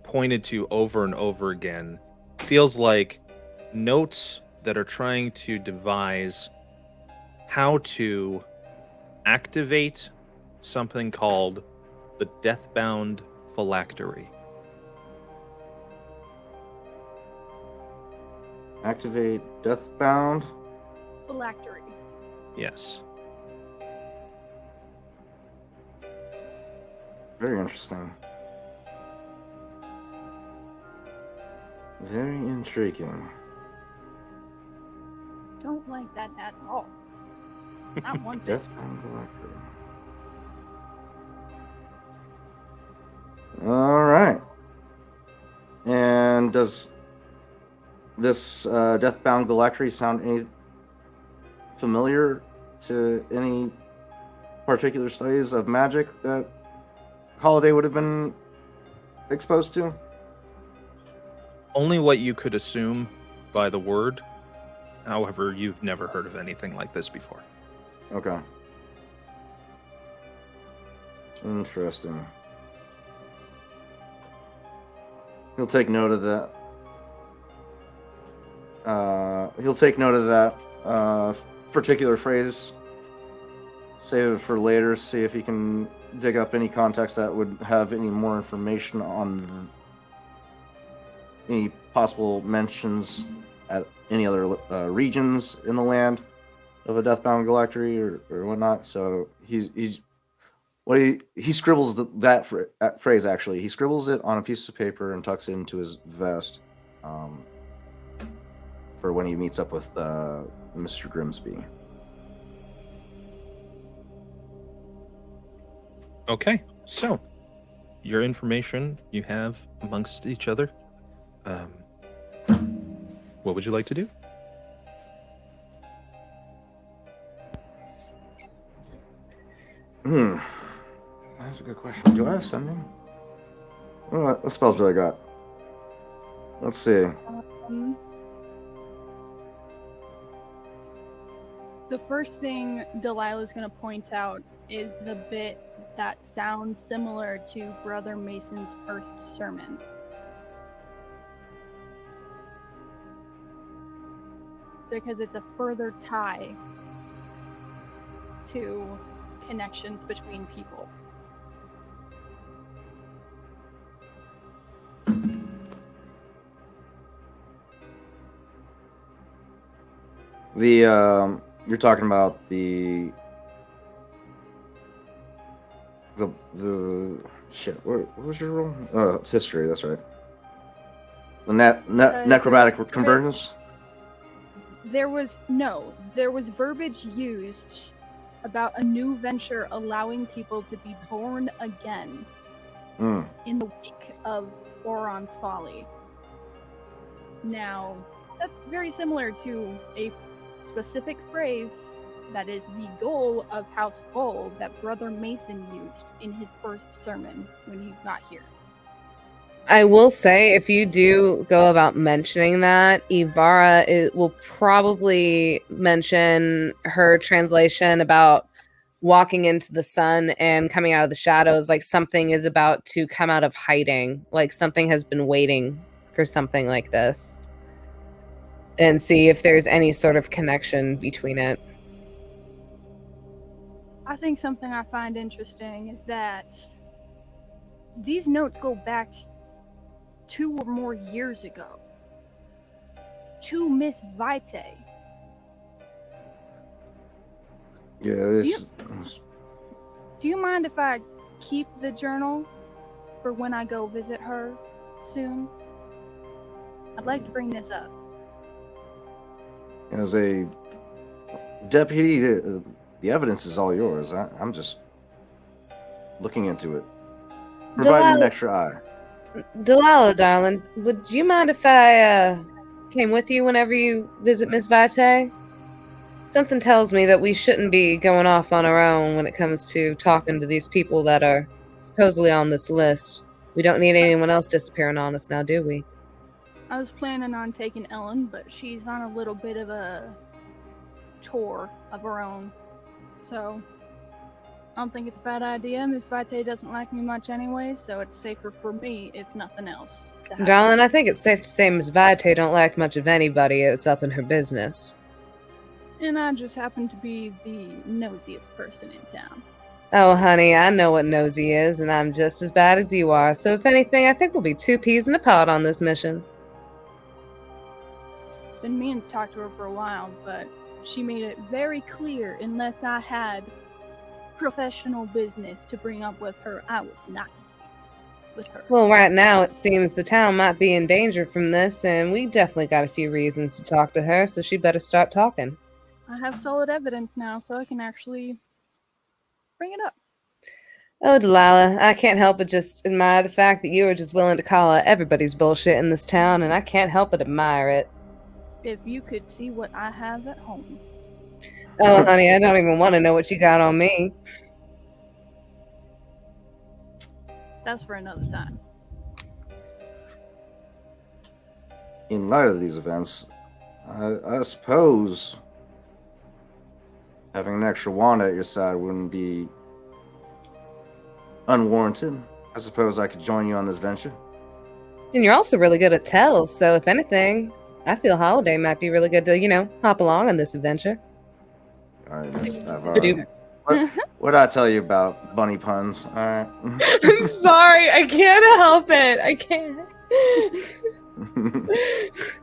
pointed to over and over again feels like notes that are trying to devise how to activate something called the Deathbound Phylactery. Activate Deathbound Phylactery. Yes. Very interesting. Very intriguing. Don't like that at all. Not one bit. Deathbound Phylactery. All right. And does this Deathbound Phylactery sound any familiar to any particular studies of magic that Holiday would have been exposed to? Only what you could assume by the word. However, you've never heard of anything like this before. Okay. Interesting. He'll take note of that. He'll take note of that particular phrase. Save it for later. See if he can dig up any context that would have any more information on any possible mentions at any other regions in the land of a Deathbound Phylactery or whatnot. So he scribbles that phrase. Actually, he scribbles it on a piece of paper and tucks it into his vest for when he meets up with Mr. Grimsby. Okay, so your information you have amongst each other. What would you like to do? That's a good question. Do I have sending? What spells do I got? Let's see. The first thing Delilah's going to point out is the bit that sounds similar to Brother Mason's first sermon. Because it's a further tie to connections between people. You're talking about the shit. What was your role? It's history. That's right. The necromantic convergence. There was verbiage used about a new venture allowing people to be born again in the wake of Oron's folly. Now, that's very similar to a specific phrase that is the goal of House Gold that Brother Mason used in his first sermon when he got here. I will say, if you do go about mentioning that, Ivara will probably mention her translation about walking into the sun and coming out of the shadows, like something is about to come out of hiding, like something has been waiting for something like this, and see if there's any sort of connection between it. I think something I find interesting is that these notes go back 2 or more years ago to Miss Vitae. Yeah, Do you mind if I keep the journal for when I go visit her soon? I'd like to bring this up. As a deputy, the evidence is all yours. I'm just looking into it, providing an extra eye. Delilah, darling, would you mind if I came with you whenever you visit Miss Vitae? Something tells me that we shouldn't be going off on our own when it comes to talking to these people that are supposedly on this list. We don't need anyone else disappearing on us now, do we? I was planning on taking Ellen, but she's on a little bit of a tour of her own. So, I don't think it's a bad idea. Miss Vitae doesn't like me much anyway, so it's safer for me, if nothing else. Darling, I think it's safe to say Miss Vitae don't like much of anybody that's up in her business. And I just happen to be the nosiest person in town. Oh, honey, I know what nosy is, and I'm just as bad as you are. So if anything, I think we'll be 2 peas in a pod on this mission. Been meaning to talk to her for a while, but she made it very clear unless I had professional business to bring up with her, I was not to speak with her. Well, right now it seems the town might be in danger from this, and we definitely got a few reasons to talk to her, so she better start talking. I have solid evidence now, so I can actually bring it up. Oh, Delilah, I can't help but just admire the fact that you are just willing to call out everybody's bullshit in this town, and I can't help but admire it. If you could see what I have at home. Oh, honey, I don't even want to know what you got on me. That's for another time. In light of these events, I suppose having an extra wand at your side wouldn't be unwarranted. I suppose I could join you on this venture. And you're also really good at tells, so if anything, I feel Holiday might be really good to, hop along on this adventure. All right, Miss Eberron. What did I tell you about bunny puns? All right. I'm sorry, I can't help it. I can't.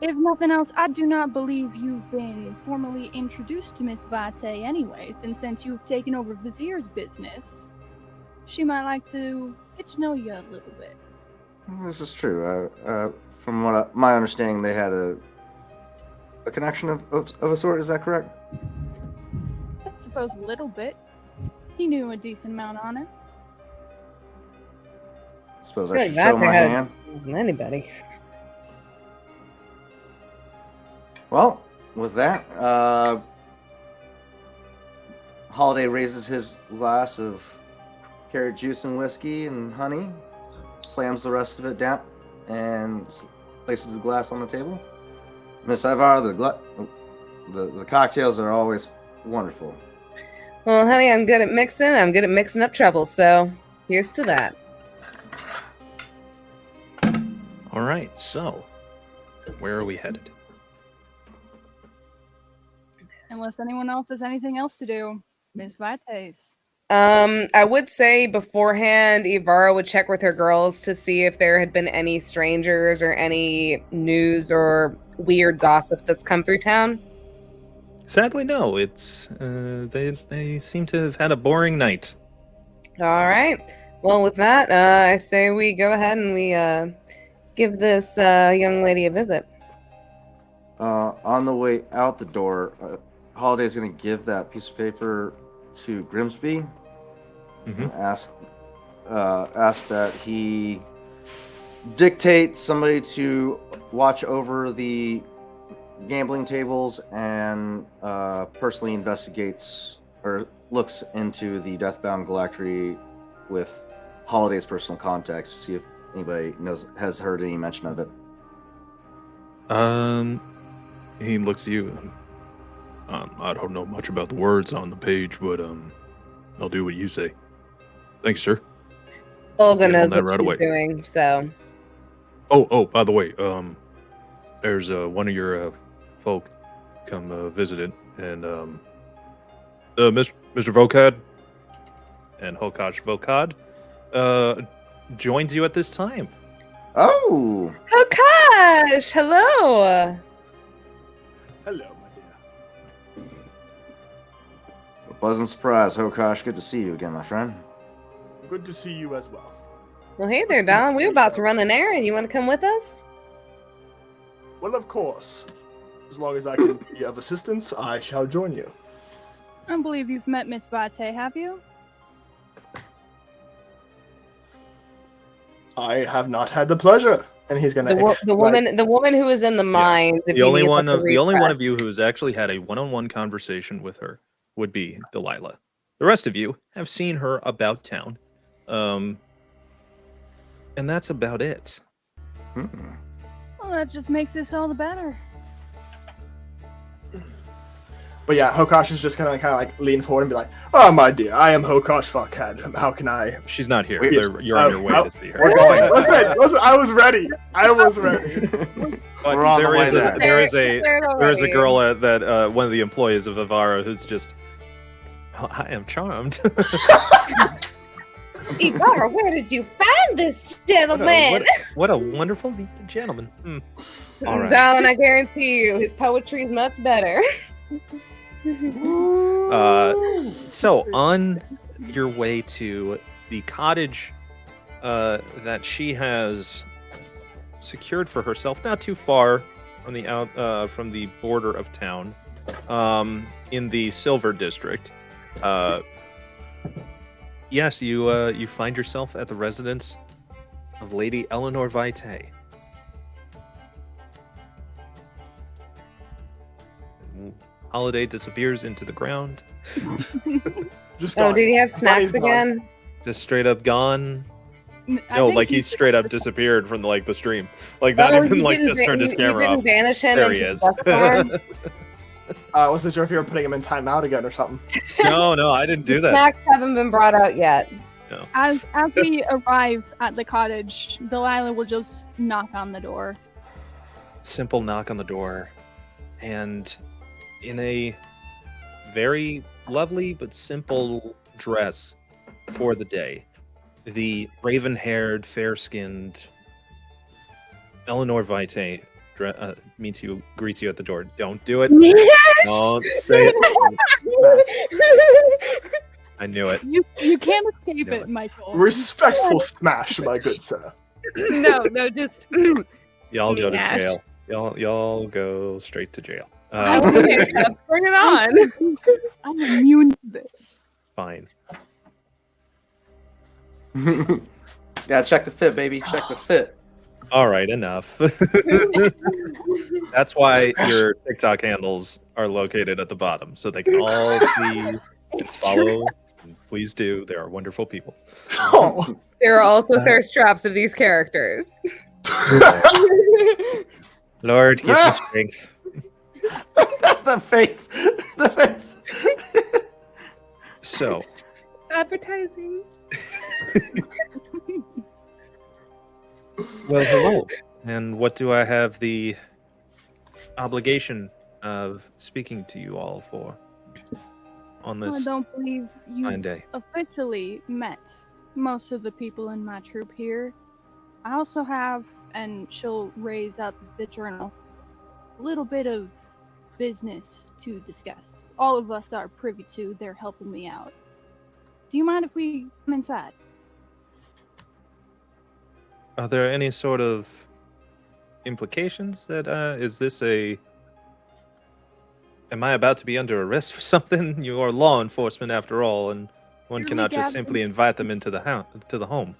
If nothing else, I do not believe you've been formally introduced to Miss Vitae anyways, and since you've taken over Vizier's business, she might like to get to know you a little bit. This is true. From what my understanding, they had a connection of a sort. Is that correct? I suppose a little bit. He knew a decent amount on her. Suppose I should show my hand. Anybody. Well, with that, Holiday raises his glass of carrot juice and whiskey and honey, slams the rest of it down, and places the glass on the table. Miss Ivar, the cocktails are always wonderful. Well, honey, I'm good at mixing. I'm good at mixing up trouble, so here's to that. All right, so where are we headed? Unless anyone else has anything else to do. Miss Vites. I would say beforehand, Ivara would check with her girls to see if there had been any strangers or any news or weird gossip that's come through town. Sadly, no. It's they seem to have had a boring night. All right. Well, with that, I say we go ahead and we give this young lady a visit. On the way out the door, Holiday's going to give that piece of paper to Grimsby and ask that he dictate somebody to watch over the gambling tables and personally investigates or looks into the Deathbound Galactry with Holiday's personal contacts to see if anybody has heard any mention of it. He looks at you. I don't know much about the words on the page, but I'll do what you say. Thanks, sir. Olga Get on knows that what right she's away. doing, so. Oh, by the way, there's one of your folk come visit it, and Mr. Vokad and Hokash Vokad joins you at this time. Oh! Oh, gosh! Hello! Hello, my dear. A pleasant surprise, Hokash. Good to see you again, my friend. Good to see you as well. Well, hey there, darling. We're about to run an errand. You want to come with us? Well, of course. As long as I can be of assistance, I shall join you. I believe you've met Miss Vite, have you? I have not had the pleasure. And he's gonna The woman who was in the mines. If The you only need one like a of the only one refresh. of you who's actually had a one-on-one conversation with her would be Delilah. The rest of you have seen her about town, and that's about it. Well, that just makes this all the better. But yeah, Hokash is just gonna like lean forward and be like, "Oh, my dear, I am Hokash Fuckhead. How can I?" She's not here. Wait, You're on your way to see her. We're going. Listen, I was ready. I was ready. But We're on the way there. there is They're a already- girl that one of the employees of Avara who's just, I am charmed. Ivara, where did you find this gentleman? what a wonderful gentleman. All right. Darling, I guarantee you, his poetry is much better. So on your way to the cottage that she has secured for herself, not too far from the border of town, in the Silver District. Yes, you find yourself at the residence of Lady Eleanor Vite. Holiday disappears into the ground. Just Oh, gone. did he have snacks Buddy's gone. again? Just straight up gone. I No, think like he he's- straight up disappeared from the stream. Like not Oh, even he like didn't just ba- turned his he camera didn't off. banish him There he into is. the death form? I wasn't sure if you were putting him in timeout again or something. No, I didn't do that. Snacks haven't been brought out yet. As we arrive at the cottage, Delilah will just knock on the door. Simple knock on the door, and in a very lovely but simple dress for the day, the raven-haired, fair-skinned Eleanor Vite greets you at the door. Don't do it. Don't say it. I knew it. You can't escape No. it, Michael. Respectful smash, my good sir. no, just Y'all go to Smash. jail. Y'all go straight to jail. okay, bring it on. I'm immune to this. Fine. Yeah, check the fit, baby. Check the fit. All right, enough. That's why your TikTok handles are located at the bottom, so they can all see and follow. And please do. They are wonderful people. Oh. There are also thirst traps of these characters. Lord, give me strength. The face. So, Advertising. well, hello. And what do I have the obligation of speaking to you all for on I this don't believe you fine day? officially met most of the people in my troop here. I also have, and she'll raise up the journal, a little bit of business to discuss. All of us are privy to. They're helping me out. Do you mind if we come inside? Are there any sort of implications that is this a am I about to be under arrest for something? You are law enforcement after all, and one Purely cannot just gathering- simply invite them into the home.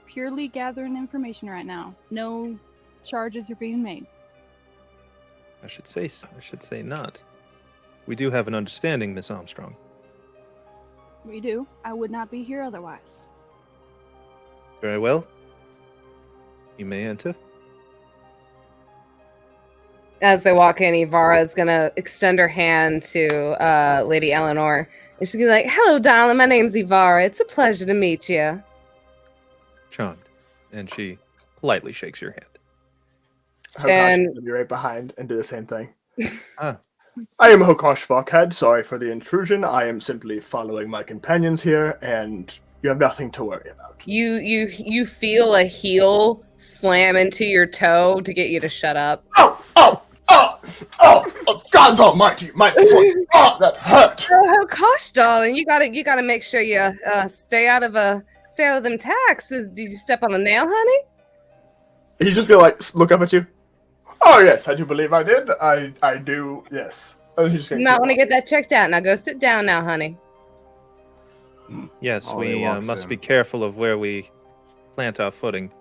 Purely gathering information right now. No charges are being made. I should say not. We do have an understanding, Miss Armstrong. We do. I would not be here otherwise. Very well. You may enter. As they walk in, Ivara is gonna extend her hand to Lady Eleanor, and she's gonna be like, "Hello, darling. My name's Ivara. It's a pleasure to meet you." Charmed. And she politely shakes your hand. Hokosh And- is gonna be right behind and do the same thing. Ah. I am Hokosh Fuckhead. Sorry for the intrusion. I am simply following my companions here, and you have nothing to worry about. You feel a heel slam into your toe to get you to shut up. Oh, God's almighty, my foot. Oh, that hurt. Oh, gosh, darling, you gotta make sure you stay out of them taxes. Did you step on a nail, honey? He's just gonna look up at you. Oh yes, I do believe I did. I do. Yes. And he's just You gonna might keep want to walking. get that checked out. Now go sit down now, honey. Yes, Holiday we walks must in. be careful of where we plant our footing.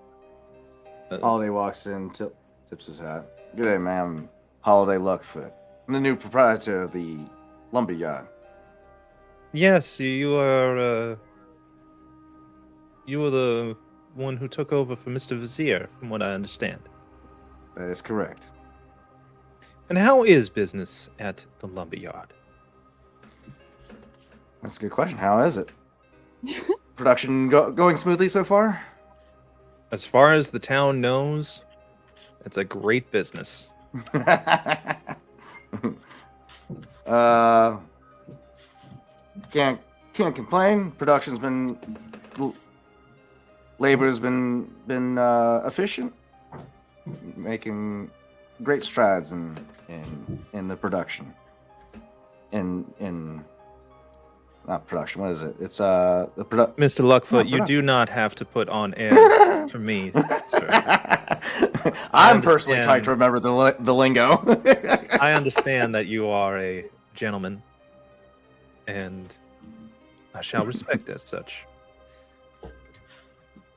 Holiday walks in, tips his hat. Good day, ma'am. Holiday Luckfoot. I'm the new proprietor of the lumber yard. Yes, you are the one who took over for Mr. Vizier, from what I understand. That is correct. And how is business at the lumber yard? That's a good question. How is it? Production going smoothly so far? As far as the town knows, it's a great business. Can't complain. Production's been, labor's been efficient, making great strides in the production. In not production. What is it? It's the Mr. Luckfoot, No, you do production. not have to put on airs for me, sir. I'm personally understand. trying to remember the lingo. I understand that you are a gentleman, and I shall respect as such.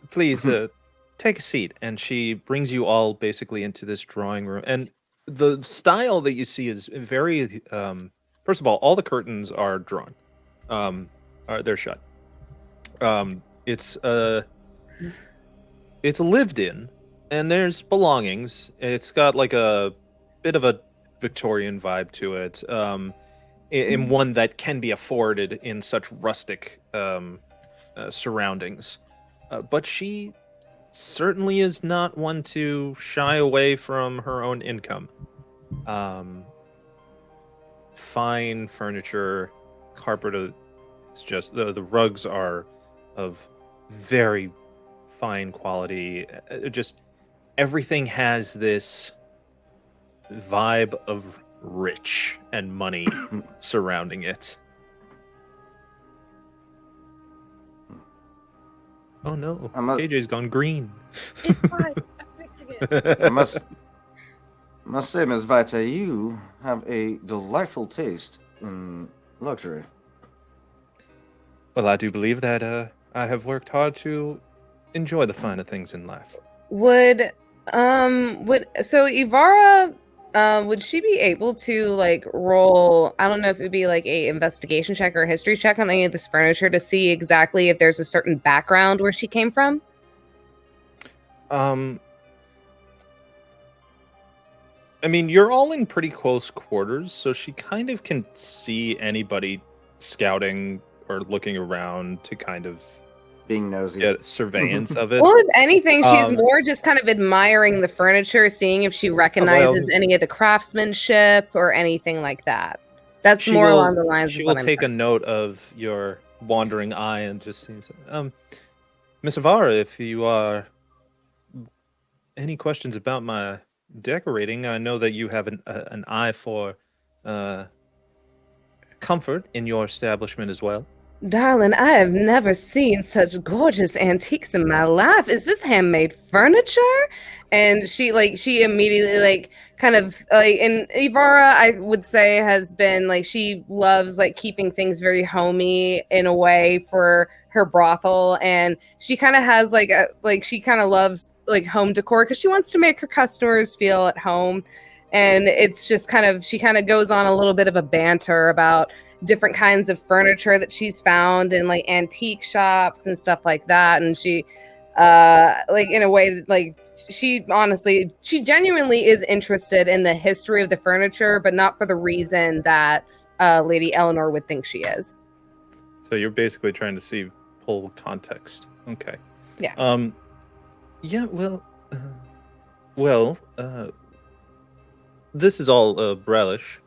Please take a seat. And she brings you all basically into this drawing room. And the style that you see is very. First of all the curtains are drawn. They're shut. It's lived in, and there's belongings. It's got like a bit of a Victorian vibe to it, in one that can be afforded in such rustic surroundings. But she certainly is not one to shy away from her own income. Fine furniture, carpet. It's just the rugs are of very fine quality. Just everything has this vibe of rich and money surrounding it. Oh no, KJ's gone green. It's fine. I'm fixing it. I must say, Ms. Vita, you have a delightful taste in luxury. Well, I do believe that I have worked hard to enjoy the finer things in life. Would Ivara would she be able to like roll, I don't know if it would be like a investigation check or a history check on any of this furniture to see exactly if there's a certain background where she came from? I mean, you're all in pretty close quarters, so she kind of can see anybody scouting or looking around to kind of Being nosy. get surveillance of it. Well, if anything, she's Um, more just kind of admiring the furniture, seeing if she recognizes any of the craftsmanship or anything like that. That's She more will- along the lines She of will what I'm take a note of your wandering eye and just seems, Miss Avara, if you are any questions about my decorating, I know that you have an eye for comfort in your establishment as well. Darling, I have never seen such gorgeous antiques in my life. Is this handmade furniture? And she immediately kind of and Ivara, I would say, has been she loves keeping things very homey in a way for her brothel, and she kind of has she kind of loves home decor because she wants to make her customers feel at home. And it's just she kind of goes on a little bit of a banter about different kinds of furniture that she's found in antique shops and stuff like that. And she in a way she genuinely is interested in the history of the furniture, but not for the reason that Lady Eleanor would think she is. So you're basically trying to pull context. Okay. Yeah. Yeah. Well. This is all Brellish.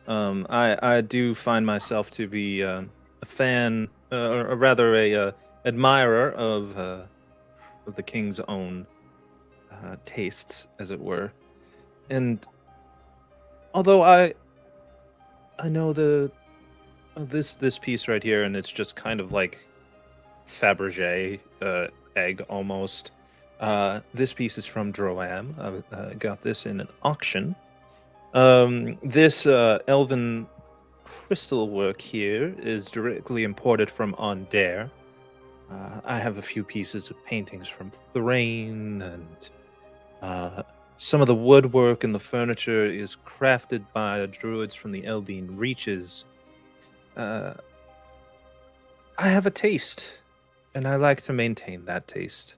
I do find myself to be a fan, or rather a admirer of the king's own tastes, as it were. And although I know this piece right here, and it's just kind of like Fabergé egg almost. This piece is from Droam. I got this in an auction. This elven crystal work here is directly imported from Onder. I have a few pieces of paintings from Thrain, and some of the woodwork and the furniture is crafted by druids from the Eldine Reaches. I have a taste, and I like to maintain that taste.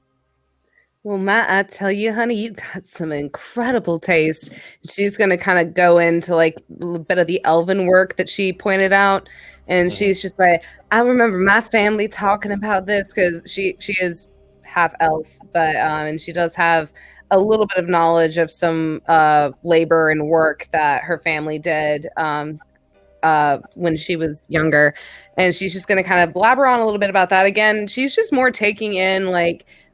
Well, Matt, I tell you, honey, you got some incredible taste. She's going to kind of go into a little bit of the elven work that she pointed out. And she's just like, I remember my family talking about this because she is half elf, but and she does have a little bit of knowledge of some labor and work that her family did when she was younger. And she's just going to kind of blabber on a little bit about that. Again, she's just more taking in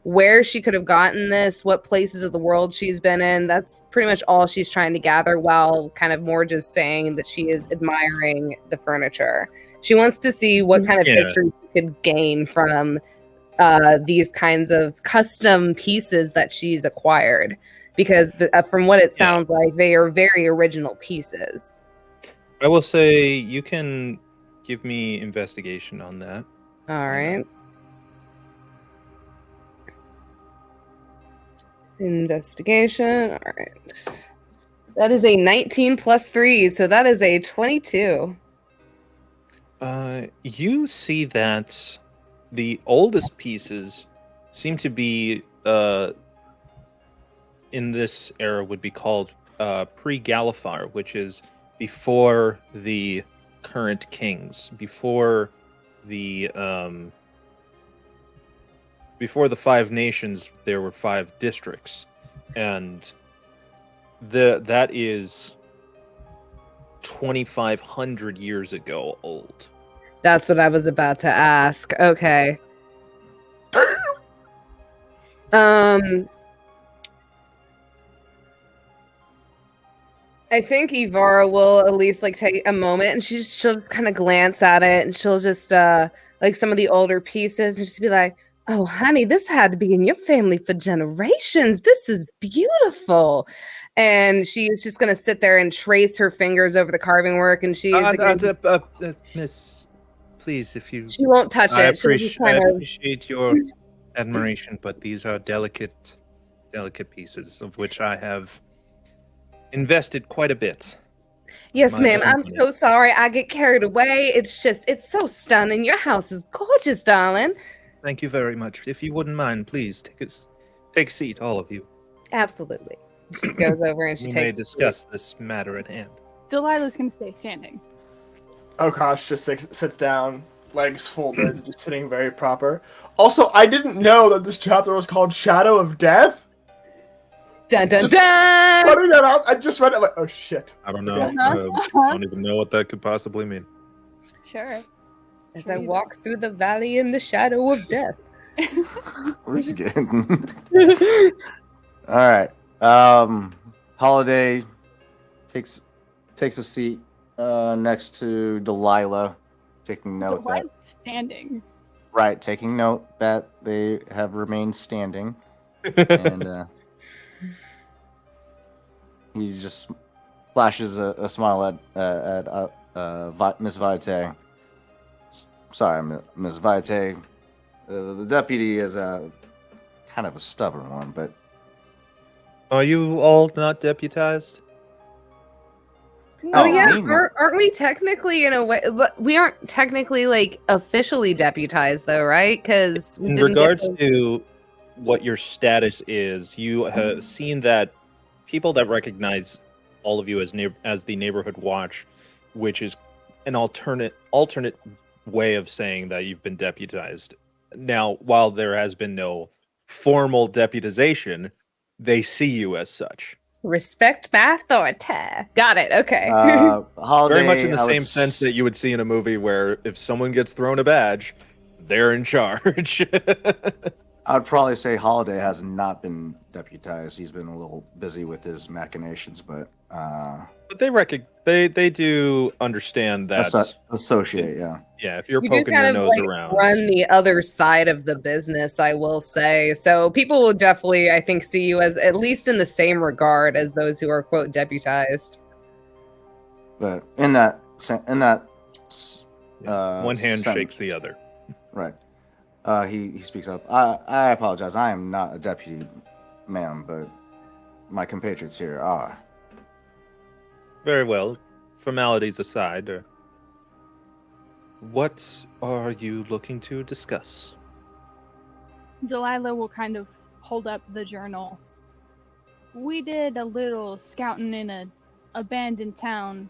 where she could have gotten this, what places of the world she's been in. That's pretty much all she's trying to gather, while kind of more just saying that she is admiring the furniture. She wants to see what kind of history she could gain from these kinds of custom pieces that she's acquired, because from what it sounds like, they are very original pieces. I will say you can give me investigation on that. All right. Investigation. All right. That is a 19 plus 3, so that is a 22. You see that the oldest pieces seem to be in this era would be called pre-Galifar, which is before the current kings, before the Five Nations. There were 5 districts, and that is 2,500 years ago old. That's what I was about to ask. Okay. I think Ivara will at least take a moment, and she'll kind of glance at it, and she'll just some of the older pieces, and just be like, "Oh, honey, this had to be in your family for generations. This is beautiful." And she's just gonna sit there and trace her fingers over the carving work, and Miss, please, if you... She won't touch I it. appreciate your admiration, but these are delicate pieces of which I have invested quite a bit. Yes, ma'am. I'm so sorry. I get carried away. It's so stunning. Your house is gorgeous, darling. Thank you very much. If you wouldn't mind, please take a seat, all of you. Absolutely. She goes over and she we takes. may discuss this matter at hand. Delilah's gonna stay standing. Okash just sits down, legs folded, just sitting very proper. Also, I didn't know that this chapter was called Shadow of Death. Dun dun Just dun! Putting that out, I just read it like, oh shit. I don't know. Uh-huh. I don't even know what that could possibly mean. Sure. As I walk through the valley in the shadow of death. We're just getting. All right. Holiday takes a seat next to Delilah, taking note Delight standing. taking note that they have remained standing, and he just flashes a smile at Miss Vitae. Sorry, Miss Vitae. The deputy is kind of a stubborn one, but Are you all not deputized? Oh, Oh, yeah, me? aren't we technically in a way? But we aren't technically like officially deputized, though, right? Because In regards to what your status is, you have seen that people that recognize all of you as the neighborhood watch, which is an alternate way of saying that you've been deputized. Now, while there has been no formal deputization, they see you as such. respect my authority. Got it. Okay. Holiday, Very much in the I would same sense that you would see in a movie where if someone gets thrown a badge, they're in charge. I would probably say Holiday has not been deputized. He's been a little busy with his machinations, but But they do understand that. associate, yeah. Yeah, if you're You do poking kind your of nose like around. run the other side of the business, I will say. So people will definitely, I think, see you as at least in the same regard as those who are quote deputized. But in that One hand sentence, shakes the other. right. He speaks up. I apologize. I am not a deputy, ma'am, but my compatriots here are. Very well. Formalities aside, what are you looking to discuss? Delilah will kind of hold up the journal. We did a little scouting in an abandoned town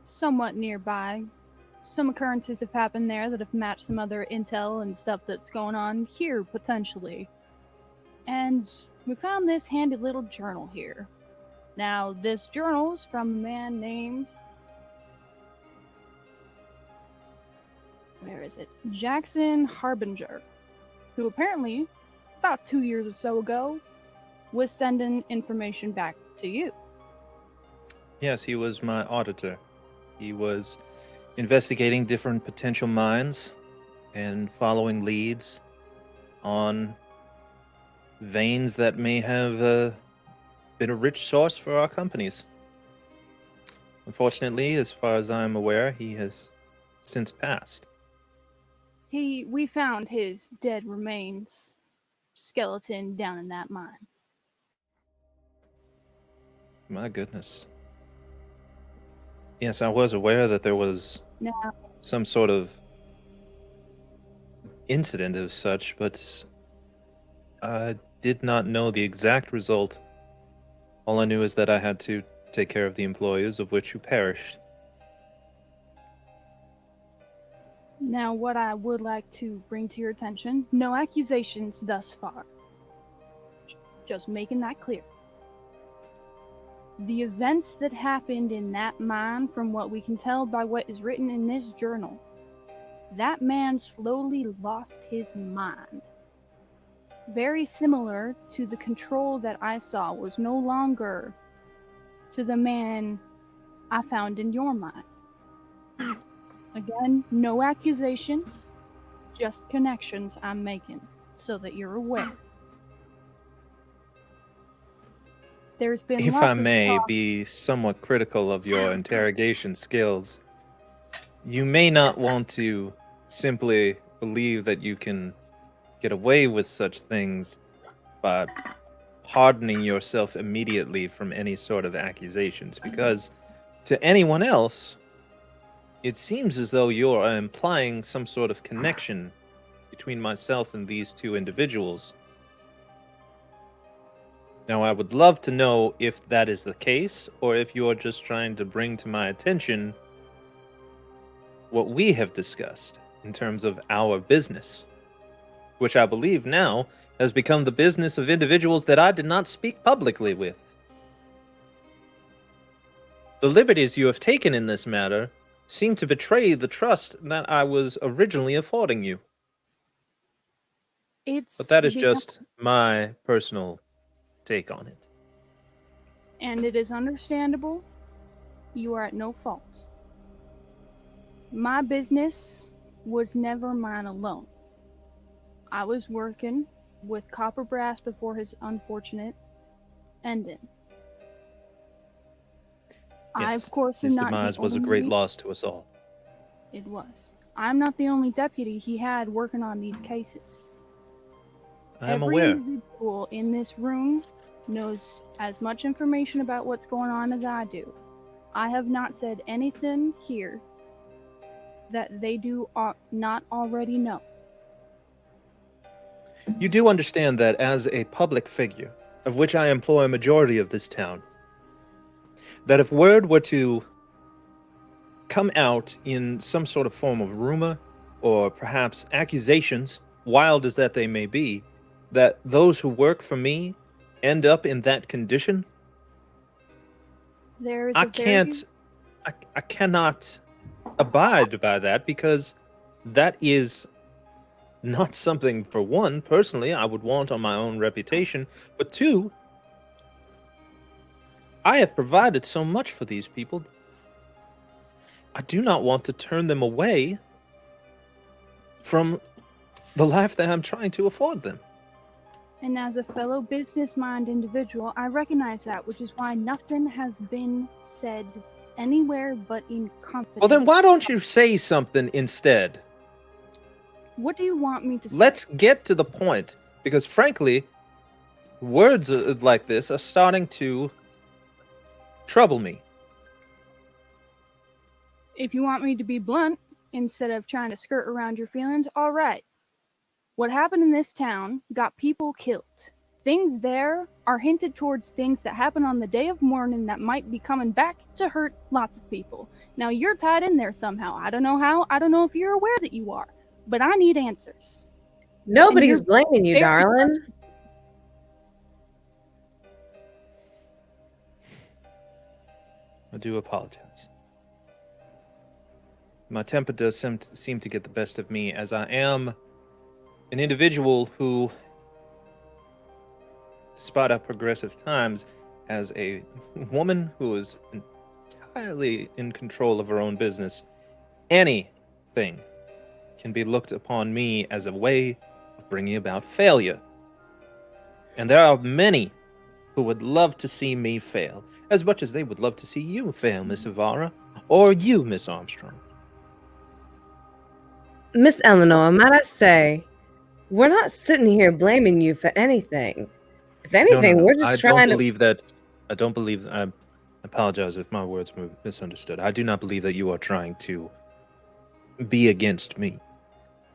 somewhat nearby. Some occurrences have happened there that have matched some other intel and stuff that's going on here, potentially. And we found this handy little journal here. Now, this journal is from a man named... where is it? Jackson Harbinger, who apparently, about 2 years or so ago, was sending information back to you. Yes, he was my auditor. He was investigating different potential mines and following leads on veins that may have been a rich source for our companies. Unfortunately, as far as I'm aware, he has since passed. We found his dead remains skeleton down in that mine. My goodness. Yes, I was aware that there was Now, some sort of incident of such, but I did not know the exact result. All I knew is that I had to take care of the employees, of which who perished. Now, what I would like to bring to your attention, no accusations thus far. Just making that clear. The events that happened in that mine, from what we can tell by what is written in this journal, that man slowly lost his mind. Very similar to the control that I saw was no longer to the man I found in your mine. Again, no accusations, just connections I'm making, so that you're aware. There's been If lots I of may talk. be somewhat critical of your interrogation skills, you may not want to simply believe that you can get away with such things by pardoning yourself immediately from any sort of accusations, because to anyone else, it seems as though you're implying some sort of connection between myself and these two individuals. Now, I would love to know if that is the case, or if you are just trying to bring to my attention what we have discussed. in terms of our business, which I believe now has become the business of individuals that I did not speak publicly with. The liberties you have taken in this matter seem to betray the trust that I was originally affording you. But that is just my personal take on it. And it is understandable. You are at no fault. My business was never mine alone. I was working with Copper Brass before his unfortunate ending. I, Yes, of course, am his not demise the was a only... great loss to us all. It was. I'm not the only deputy he had working on these cases. I am Every aware. individual in this room knows as much information about what's going on as I do. I have not said anything here that they do not already know. You do understand that as a public figure, of which I employ a majority of this town, that if word were to come out in some sort of form of rumor or perhaps accusations, wild as that they may be, that those who work for me end up in that condition, I cannot abide by that, because that is not something, for one, personally, I would want on my own reputation, but two, I have provided so much for these people. I do not want to turn them away from the life that I'm trying to afford them. And as a fellow business-minded individual, I recognize that, which is why nothing has been said anywhere but in confidence. Well, then why don't you say something instead? What do you want me to say? Let's get to the point, because frankly, words like this are starting to trouble me. If you want me to be blunt, instead of trying to skirt around your feelings, all right. What happened in this town got people killed. Things there are hinted towards things that happen on the day of mourning that might be coming back to hurt lots of people. Now, you're tied in there somehow. I don't know how. I don't know if you're aware that you are. But I need answers. Nobody's blaming you, darling. I do apologize. My temper does seem to get the best of me, as I am an individual who, despite our progressive times, as a woman who is entirely in control of her own business, anything can be looked upon me as a way of bringing about failure. And there are many who would love to see me fail, as much as they would love to see you fail, Miss Ivara, or you, Miss Armstrong. Miss Eleanor, might I say, we're not sitting here blaming you for anything. If anything, No. we're just trying to... I don't believe... I apologize if my words were misunderstood. I do not believe that you are trying to be against me.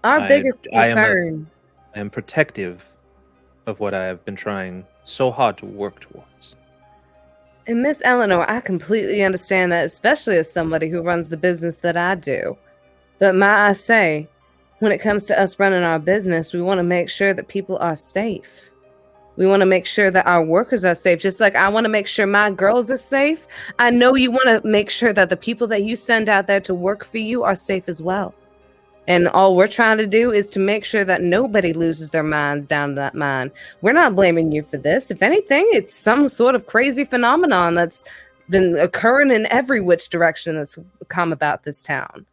Our biggest concern... I am protective of what I have been trying so hard to work towards. And Miss Eleanor, I completely understand that, especially as somebody who runs the business that I do. But might I say, when it comes to us running our business, we want to make sure that people are safe. We want to make sure that our workers are safe. Just like I want to make sure my girls are safe, I know you want to make sure that the people that you send out there to work for you are safe as well. And all we're trying to do is to make sure that nobody loses their minds down that mine. We're not blaming you for this. If anything, it's some sort of crazy phenomenon that's been occurring in every which direction that's come about this town.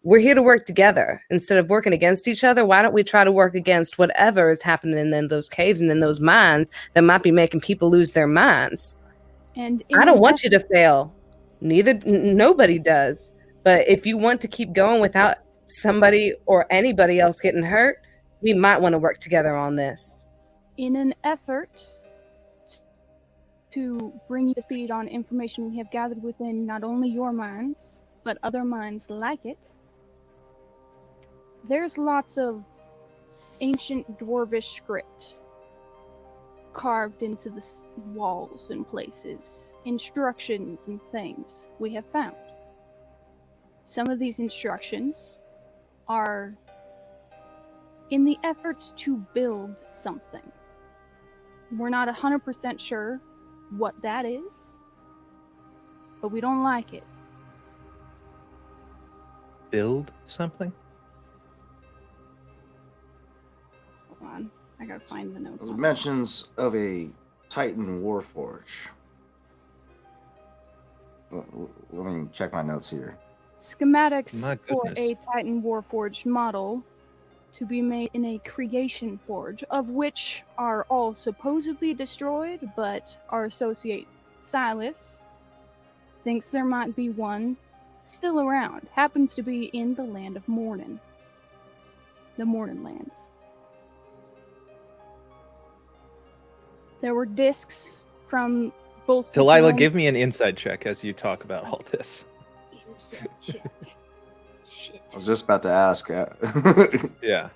We're here to work together. Instead of working against each other, why don't we try to work against whatever is happening in those caves and in those mines that might be making people lose their minds? And I don't want you to fail. Nobody does. But if you want to keep going without somebody or anybody else getting hurt, we might want to work together on this. In an effort to bring you to speed on information we have gathered within not only your minds, but other minds like it, there's lots of ancient dwarvish script carved into the walls and places, instructions and things we have found. Some of these instructions are in the efforts to build something. We're not 100% sure what that is, but we don't like it. Build something? Hold on, I gotta find the notes. It on mentions of a Titan Warforge. Let me check my notes here. Schematics My for goodness. a Titan Warforged model to be made in a creation forge, of which are all supposedly destroyed, but our associate Silas thinks there might be one still around. Happens to be in the land of Mornin. The Mornin lands. There were discs from both... the Delilah, realm- give me an inside check as you talk about all this. Inside check. Shit. I was just about to ask. Yeah.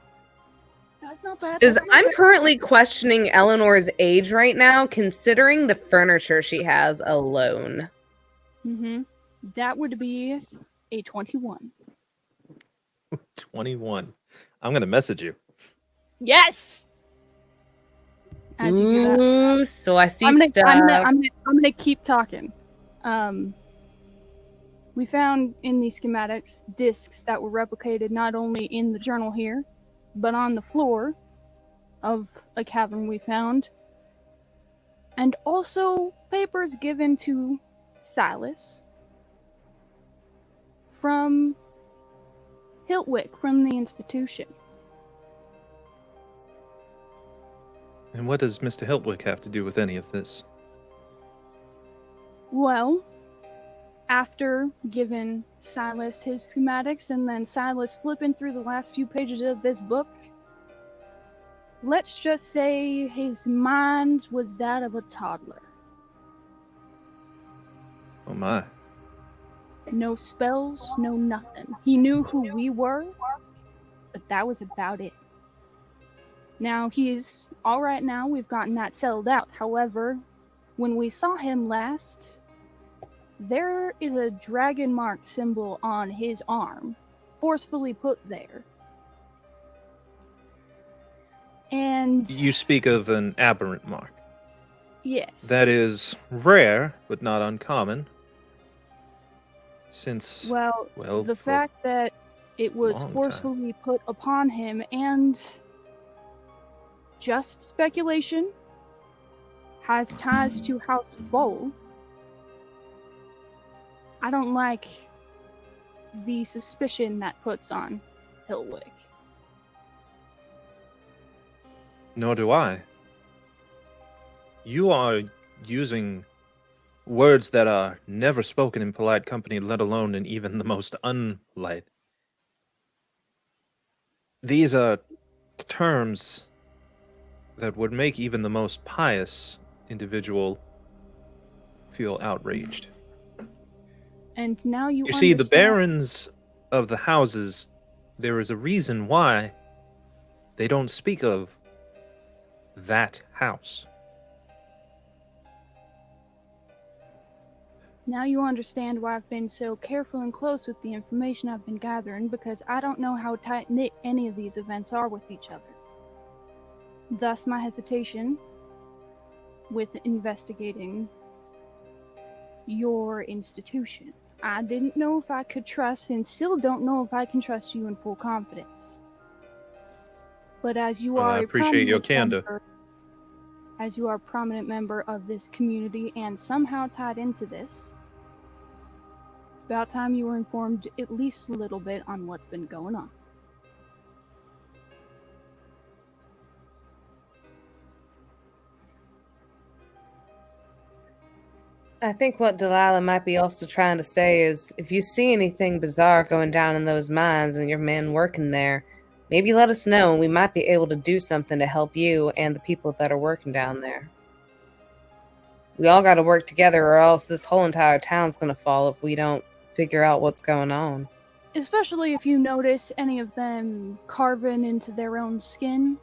That's not bad. Is That's not I'm bad. currently questioning Eleanor's age right now, considering the furniture she has alone. That would be a 21. 21. I'm going to message you. Yes. As you do that, Ooh, so I see I'm stuff. gonna keep talking. We found in the schematics discs that were replicated not only in the journal here, but on the floor of a cavern we found, and also papers given to Silas from Hiltwick, from the institution. And what does Mr. Hiltwick have to do with any of this? Well, after giving Silas his schematics and then Silas flipping through the last few pages of this book, let's just say his mind was that of a toddler. Oh my. No spells, no nothing. He knew who we were, but that was about it. Now, he's all right now. We've gotten that settled out. However, when we saw him last, there is a dragon mark symbol on his arm, forcefully put there. And You speak of an aberrant mark. yes. That is rare, but not uncommon. Since, Well, the for fact that it was long time. forcefully put upon him, and just speculation, has ties to House Bowl. I don't like the suspicion that puts on Hiltwick. Nor do I. You are using words that are never spoken in polite company, let alone in even the most unlight. These are terms that would make even the most pious individual feel outraged. And now you See, the understand- barons of the houses, there is a reason why they don't speak of that house. Now you understand why I've been so careful and close with the information I've been gathering, because I don't know how tight-knit any of these events are with each other. Thus my hesitation with investigating your institution. I didn't know if I could trust, and still don't know if I can trust you in full confidence. But as you Well, are I a appreciate your prominent candor. as you are a prominent member of this community and somehow tied into this, it's about time you were informed at least a little bit on what's been going on. I think what Delilah might be also trying to say is, if you see anything bizarre going down in those mines and your men working there, maybe let us know and we might be able to do something to help you and the people that are working down there. We all got to work together, or else this whole entire town's going to fall if we don't figure out what's going on. Especially if you notice any of them carving into their own skin.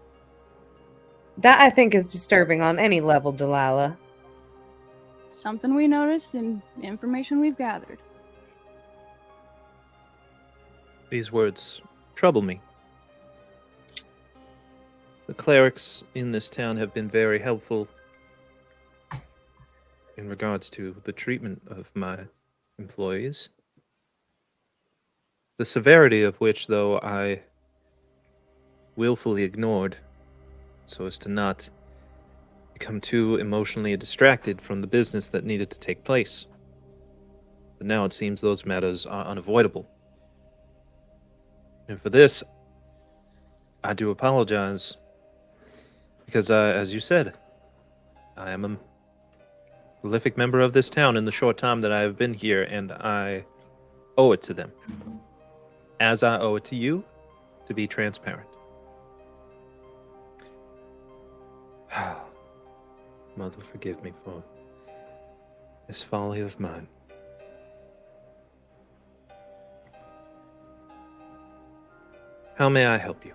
That, I think, is disturbing on any level, Delilah. Something we noticed and information we've gathered. These words trouble me. The clerics in this town have been very helpful in regards to the treatment of my employees. The severity of which, though, I willfully ignored so as to not become too emotionally distracted from the business that needed to take place. But now it seems those matters are unavoidable. And for this, I do apologize. Because, as you said, I am a prolific member of this town in the short time that I have been here, and I owe it to them. As I owe it to you, to be transparent. Mother, forgive me for this folly of mine. How may I help you?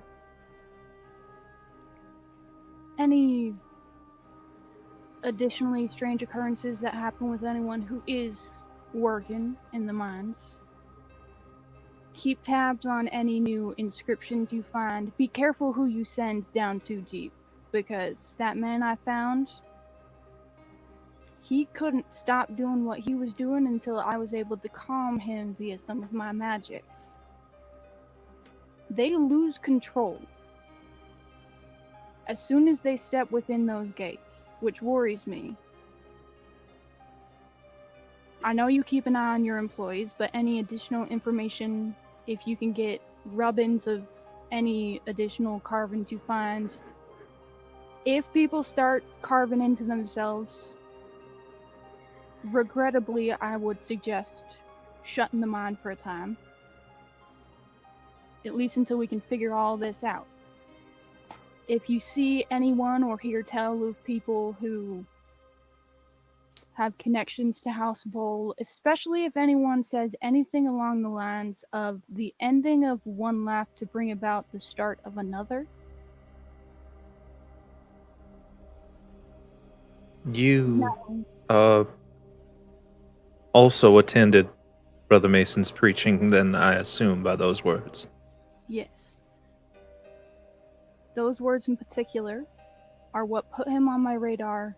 Any additionally strange occurrences that happen with anyone who is working in the mines? Keep tabs on any new inscriptions you find. Be careful who you send down too deep, because that man I found, he couldn't stop doing what he was doing until I was able to calm him via some of my magics. They lose control as soon as they step within those gates, which worries me. I know you keep an eye on your employees, but any additional information, if you can get rub-ins of any additional carvings you find, if people start carving into themselves, regrettably, I would suggest shutting the mine for a time. At least until we can figure all this out. If you see anyone or hear tell of people who have connections to House Bowl, especially if anyone says anything along the lines of the ending of one laugh to bring about the start of another. You also attended Brother Mason's preaching, then, I assume, by those words. Yes. Those words in particular are what put him on my radar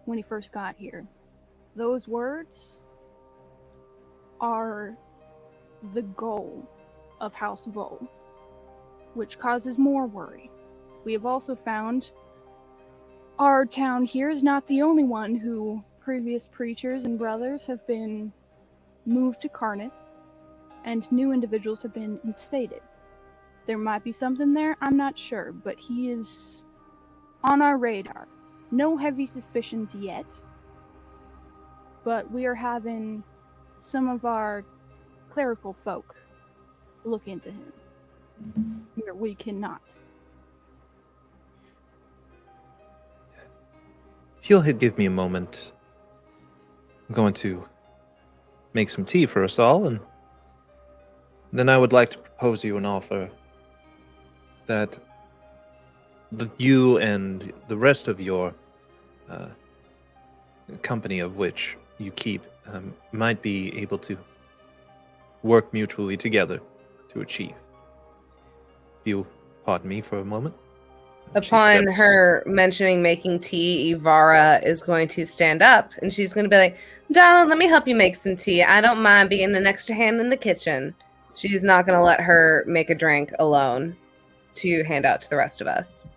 when he first got here. Those words are the goal of House Vol, which causes more worry. We have also found our town here is not the only one who previous preachers and brothers have been moved to Carneth, and new individuals have been instated. There might be something there, I'm not sure, but he is on our radar. No heavy suspicions yet, but we are having some of our clerical folk look into him. Where we cannot. If you'll give me a moment, I'm going to make some tea for us all, and then I would like to propose you an offer that you and the rest of your company of which you keep might be able to work mutually together to achieve. You pardon me for a moment? Upon her mentioning making tea, Ivara is going to stand up and she's going to be like, "Darling, let me help you make some tea. I don't mind being an extra hand in the kitchen." She's not going to let her make a drink alone to hand out to the rest of us.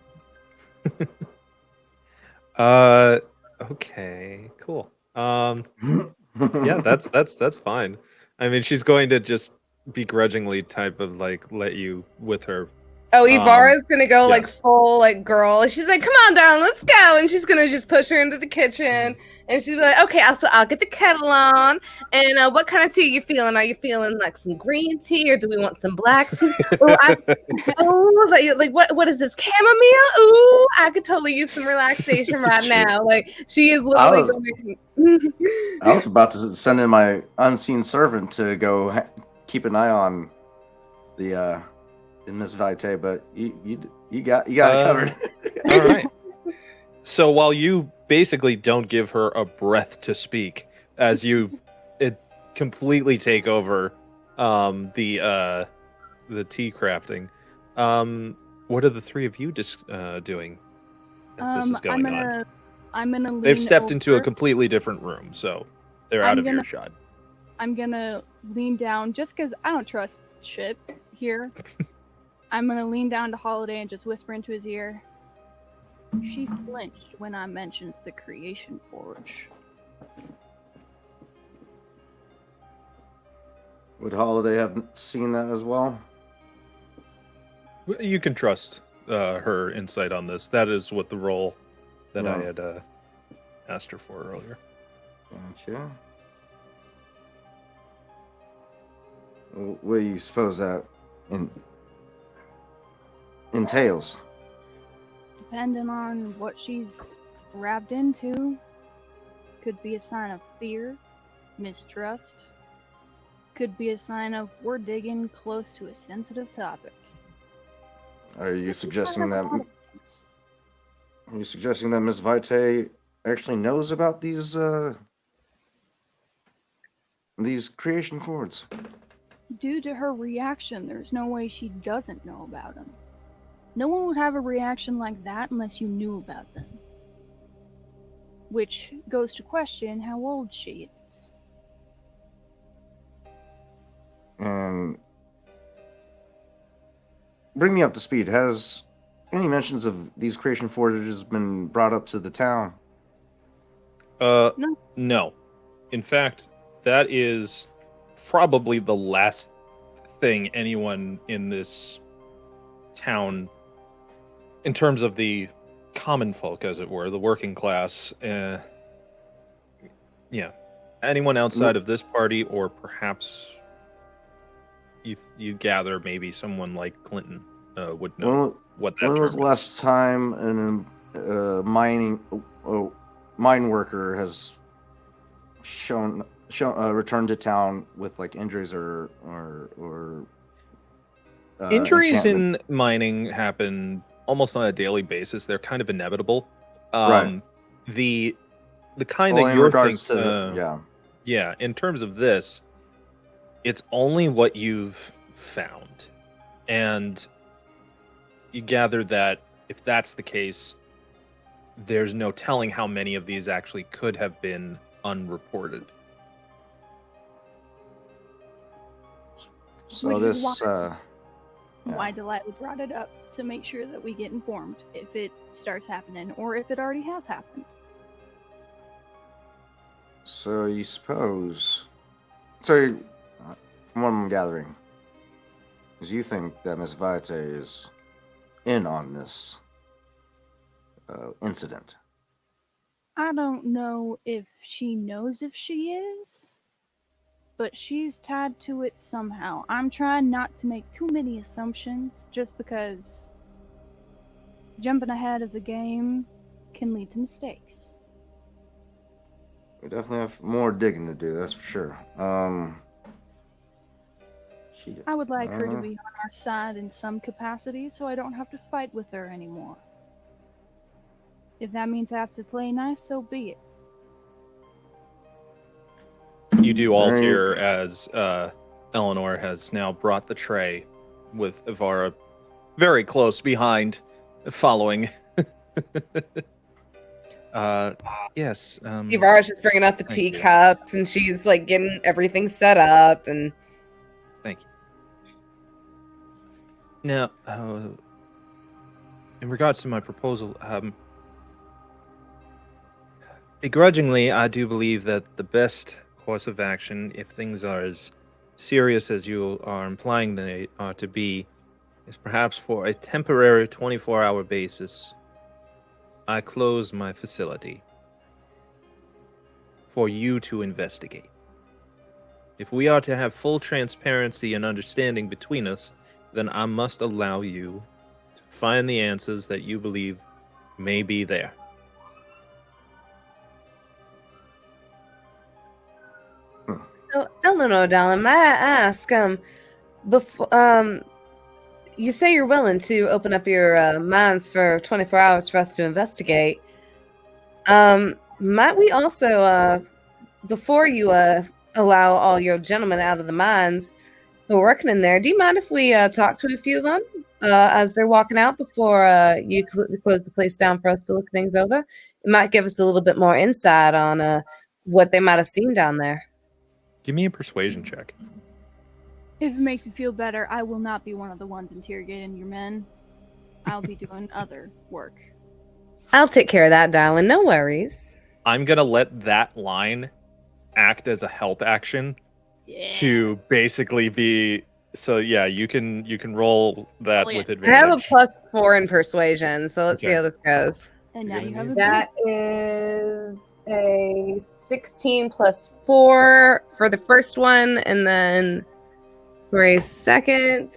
Okay, cool. Yeah, that's fine. I mean, she's going to just begrudgingly type of like let you with her. Oh, Ivara's gonna go like yes. full like girl. She's like, "Come on, darling, let's go!" And she's gonna just push her into the kitchen, and she's like, "Okay, I'll get the kettle on. And what kind of tea are you feeling? Are you feeling like some green tea, or do we want some black tea? What is this, chamomile? Ooh, I could totally use some relaxation right now." Like she is literally. I was about to send in my unseen servant to go keep an eye on the Miss Vitae, but you got it covered. All right. So while you basically don't give her a breath to speak, as you completely take over the the tea crafting. What are the three of you doing as this is going on? I'm gonna lean They've stepped into a over. completely different room, so they're out of earshot. I'm gonna lean down just because I don't trust shit here. I'm gonna lean down to Holiday and just whisper into his ear. She flinched when I mentioned the Creation Forge. Would Holiday have seen that as well? You can trust her insight on this. That is what the role that I had asked her for earlier. Gotcha. What do you suppose that entails? Depending on what she's wrapped into, could be a sign of fear, mistrust, could be a sign of we're digging close to a sensitive topic. Are you suggesting that? Are you suggesting that Miss Vitae actually knows about these creation fords? Due to her reaction, there's no way she doesn't know about them. No one would have a reaction like that unless you knew about them. Which goes to question how old she is. And bring me up to speed. Has any mentions of these creation forges been brought up to the town? No. In fact, that is probably the last thing anyone in this town, in terms of the common folk, as it were, the working class, anyone outside of this party, or perhaps you gather maybe someone like Clinton would know what that term is. When was the last time a mine worker has returned to town with like injuries or injuries enchantment? in mining happen almost on a daily basis. They're kind of inevitable. Right. The kind that in you're regards thinking, yeah. In terms of this, it's only what you've found, and you gather that if that's the case, there's no telling how many of these actually could have been unreported. So this, why Delightly brought it up, to make sure that we get informed if it starts happening or if it already has happened. So you suppose, from what I'm gathering, is you think that Miss Vitae is in on this incident? I don't know if she knows if she is, but she's tied to it somehow. I'm trying not to make too many assumptions, just because jumping ahead of the game can lead to mistakes. We definitely have more digging to do, that's for sure. I would like her to be on our side in some capacity, so I don't have to fight with her anymore. If that means I have to play nice, so be it. You do all hear as Eleanor has now brought the tray with Ivara very close behind, following. Yes. Ivara's just bringing out the teacups, and she's like getting everything set up. And thank you. Now, in regards to my proposal, begrudgingly, I do believe that the best course of action, if things are as serious as you are implying they are to be, is perhaps for a temporary 24-hour basis, I close my facility for you to investigate. If we are to have full transparency and understanding between us, then I must allow you to find the answers that you believe may be there. So, Eleanor, darling, may I ask, before, you say you're willing to open up your minds for 24 hours for us to investigate. Might we also, before you allow all your gentlemen out of the mines, We're working in there. Do you mind if we talk to a few of them as they're walking out before you close the place down for us to look things over? It might give us a little bit more insight on what they might have seen down there. Give me a persuasion check. If it makes you feel better, I will not be one of the ones interrogating your men. I'll be doing other work. I'll take care of that, darling. No worries. I'm gonna let that line act as a help action Yeah. to basically be. So yeah, you can roll that Oh, yeah. with I advantage. have a +4 in persuasion, so let's see Okay. how this goes. And now you have a That is a 16 plus 4 for the first one, and then for a second,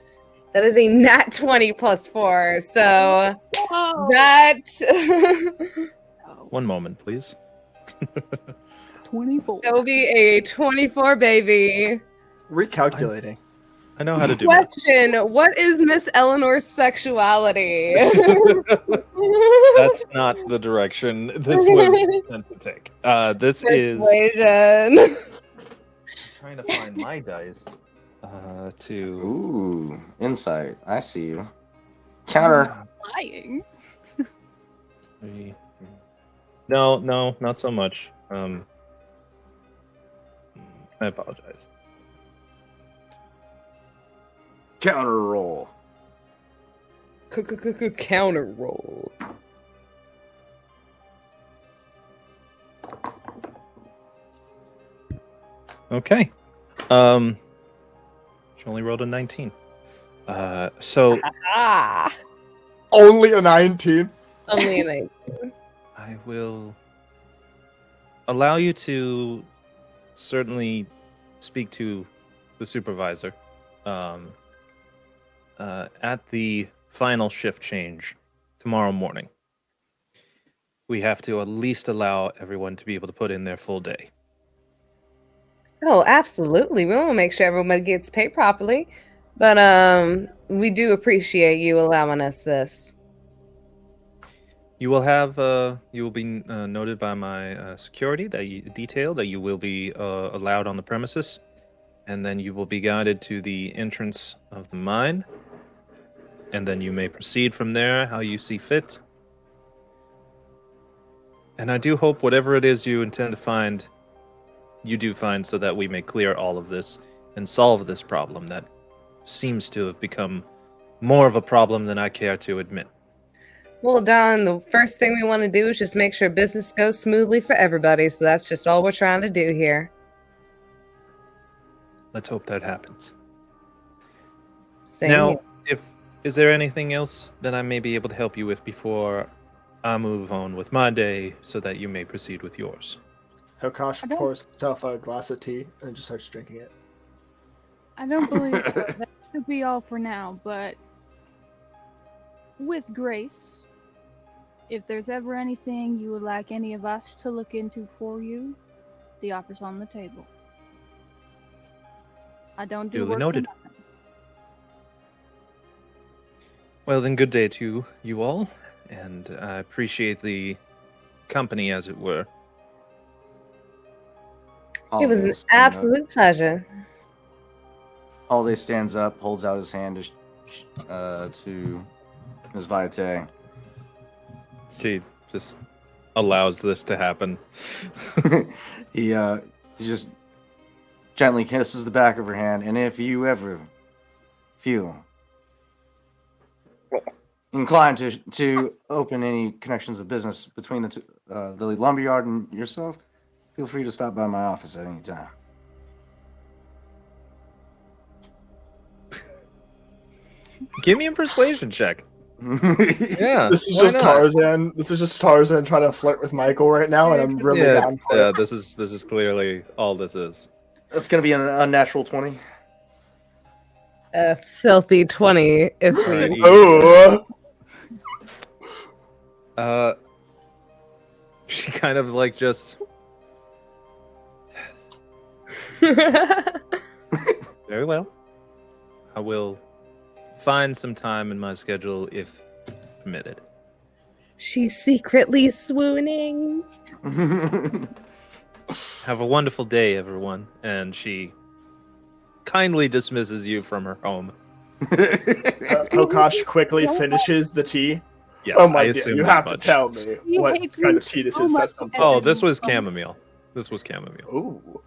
that is a nat 20 plus 4. So Whoa! that One moment, please. 24. will be a 24, baby. Recalculating. I know how to do that. Question: what is Miss Eleanor's sexuality? That's not the direction this was meant to take. This is Persuasion. trying to find my dice. To Ooh, insight. I see you. Counter. Lying. three. No, not so much. I apologize. Counter roll. Counter roll. Okay. She only rolled a 19. So Ah, Only a 19. only a 9. I will allow you to certainly speak to the supervisor at the final shift change tomorrow morning. We have to at least allow everyone to be able to put in their full day. Oh, absolutely. We want to make sure everyone gets paid properly. But we do appreciate you allowing us this. You will have you will be noted by my security detail that you will be allowed on the premises, and then you will be guided to the entrance of the mine, and then you may proceed from there how you see fit. And I do hope whatever it is you intend to find, you do find, so that we may clear all of this and solve this problem that seems to have become more of a problem than I care to admit. Well, Don, the first thing we want to do is just make sure business goes smoothly for everybody. So that's just all we're trying to do here. Let's hope that happens. Same Now, here. is there anything else that I may be able to help you with before I move on with my day so that you may proceed with yours? Hokosh I don't- pours himself a glass of tea and just starts drinking it. I don't believe so. That should be all for now, but with grace, if there's ever anything you would like any of us to look into for you, the offer's on the table. I don't do Duly work for noted. nothing. Well, then, good day to you all, and I appreciate the company, as it were. It was an Holiday stand up. absolute pleasure. Holiday stands up, holds out his hand to Ms. Vitae. She just allows this to happen. he just gently kisses the back of her hand, and if you ever feel inclined to open any connections of business between the lumberyard and yourself, feel free to stop by my office at any time. Give me a persuasion check. Yeah. This is why just not? Tarzan. This is just Tarzan trying to flirt with Michael right now, and I'm really down for Yeah, it. this is clearly all this is. That's going to be an unnatural 20. A filthy 20, if All right, we. you- Oh, she kind of like just very well. I will find some time in my schedule if permitted. She's secretly swooning. Have a wonderful day, everyone. And she kindly dismisses you from her home. Hokosh quickly finishes the tea. Yes, Oh my I dear, assume you that have much. to tell me He what hates kind me of tea this so is. much. That's some- Oh, this was chamomile. This was chamomile. Ooh.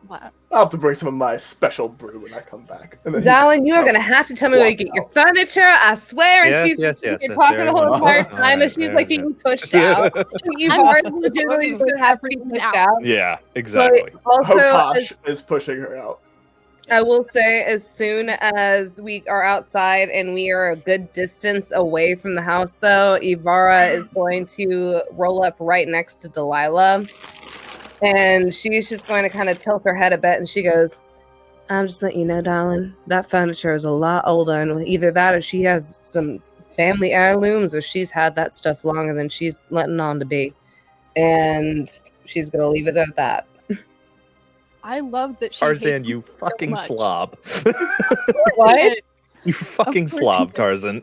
Wow. I'll have to bring some of my special brew when I come back. And then he- Darling, you are gonna have to tell me where you get your furniture. I swear. And Yes, she's yes, been yes, that's talking very the whole entire wonderful. time, and she's like being pushed out. You I'm are legitimately just gonna have to be pushed out. Yeah, exactly. But also, Hokosh is pushing her out. I will say, as soon as we are outside and we are a good distance away from the house, though, Ivara is going to roll up right next to Delilah. And she's just going to kind of tilt her head a bit. And she goes, I'm just letting you know, darling, that furniture is a lot older. And either that or she has some family heirlooms or she's had that stuff longer than she's letting on to be. And she's going to leave it at that. I love that she Tarzan, hates you me so fucking much. slob. What? You fucking Of course slob, you Tarzan.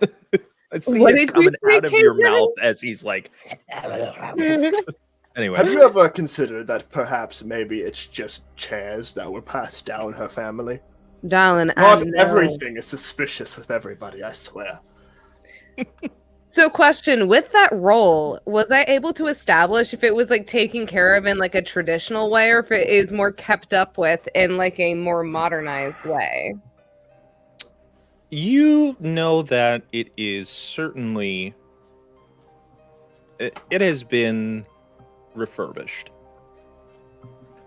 I see What it did you coming say, out of your Kingdom? mouth as he's like. Anyway. Have you ever considered that perhaps maybe it's just chairs that were passed down her family? Darling, I Not know. everything is suspicious with everybody, I swear. So, question, with that role, was I able to establish if it was like taken care of in like a traditional way or if it is more kept up with in like a more modernized way? You know that it is certainly. It has been refurbished.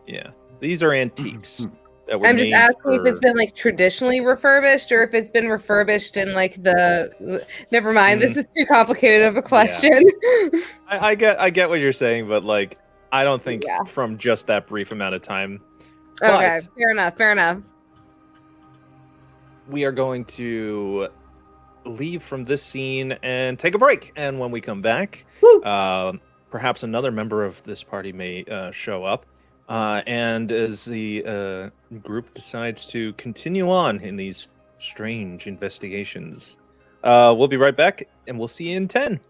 Yeah. These are antiques that were I'm just made asking if it's for- been like traditionally refurbished or if it's been refurbished in like the. Never mind, this is too complicated of a question. I get what you're saying, but like I don't think Yeah. from just that brief amount of time. Okay, But fair enough, fair enough. we are going to leave from this scene and take a break. And when we come back, perhaps another member of this party may show up. And as the group decides to continue on in these strange investigations, we'll be right back and we'll see you in 10.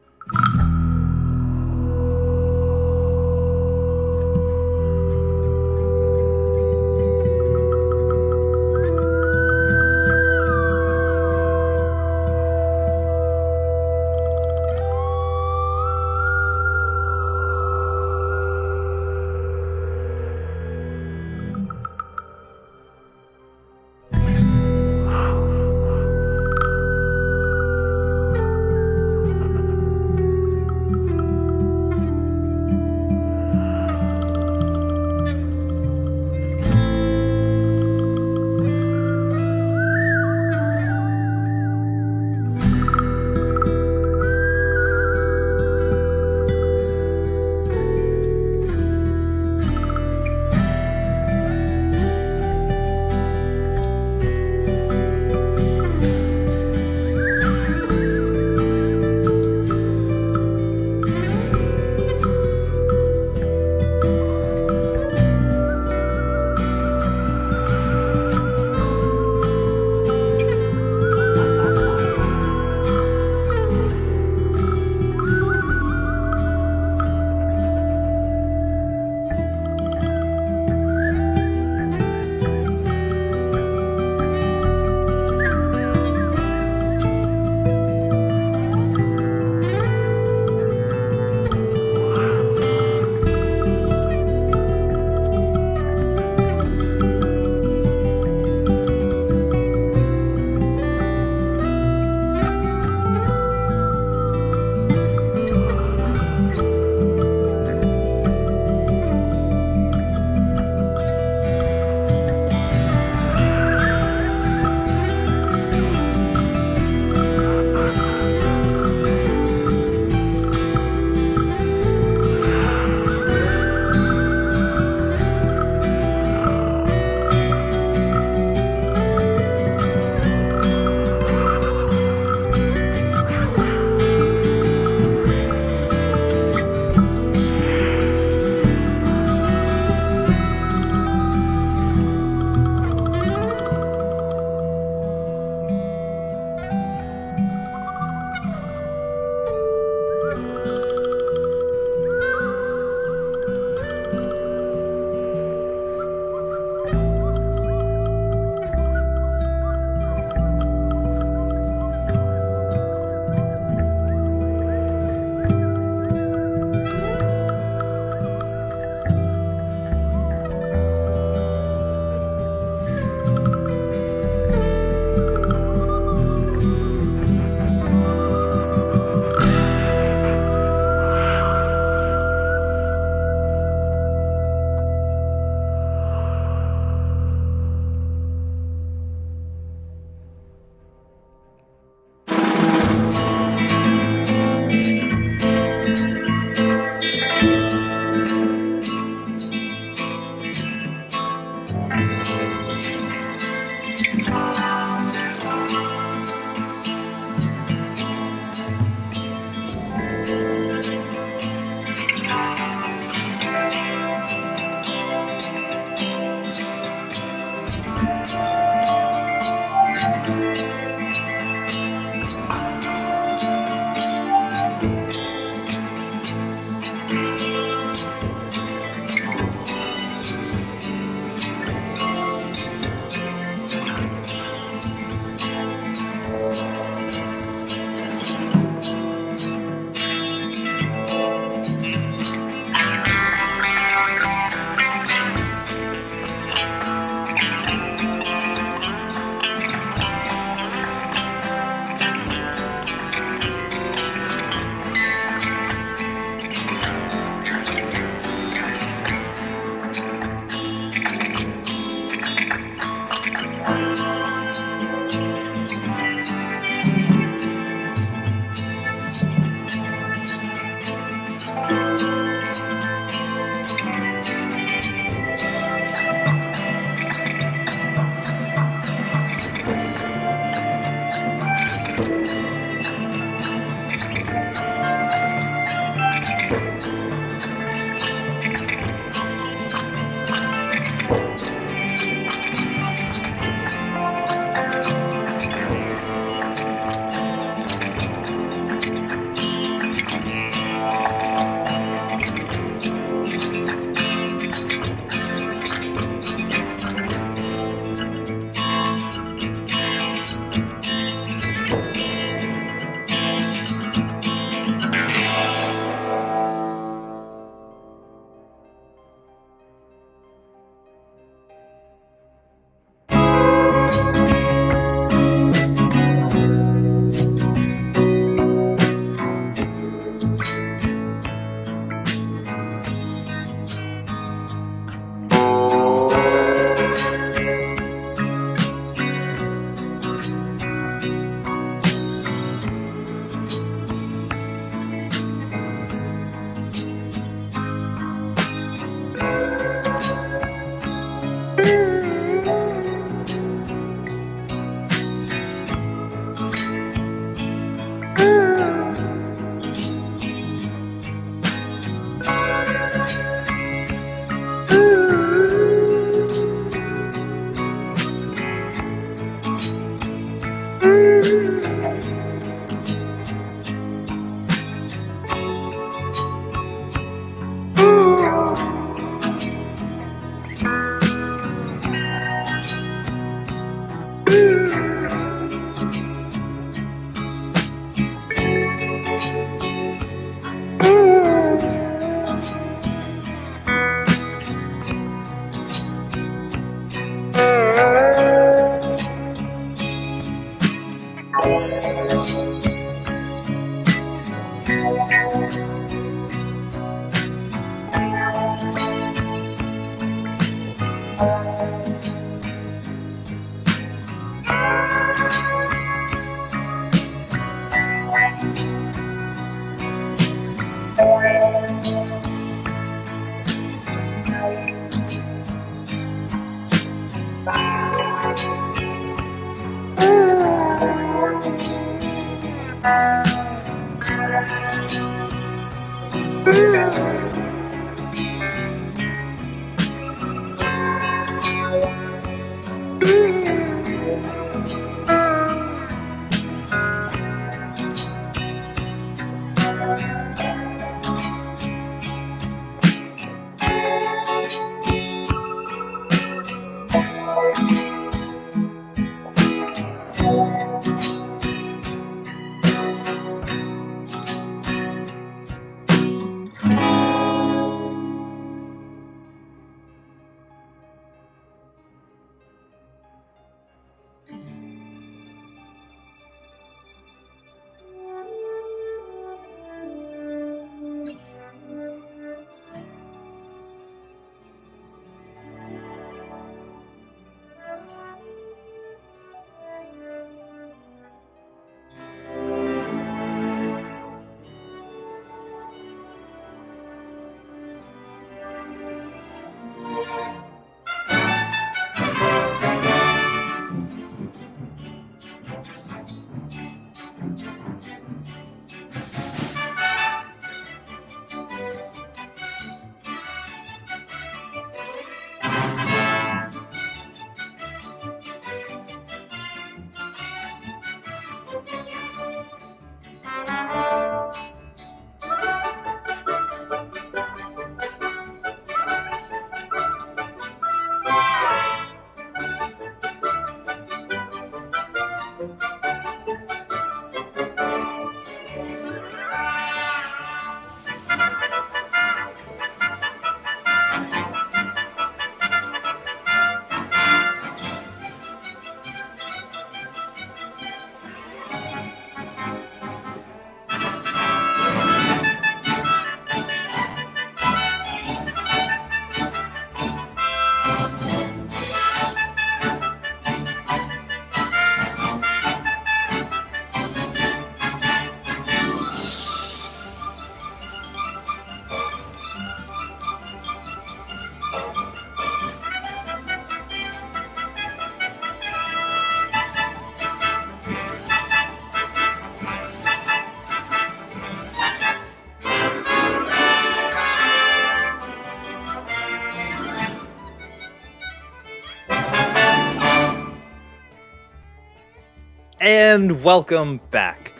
And welcome back.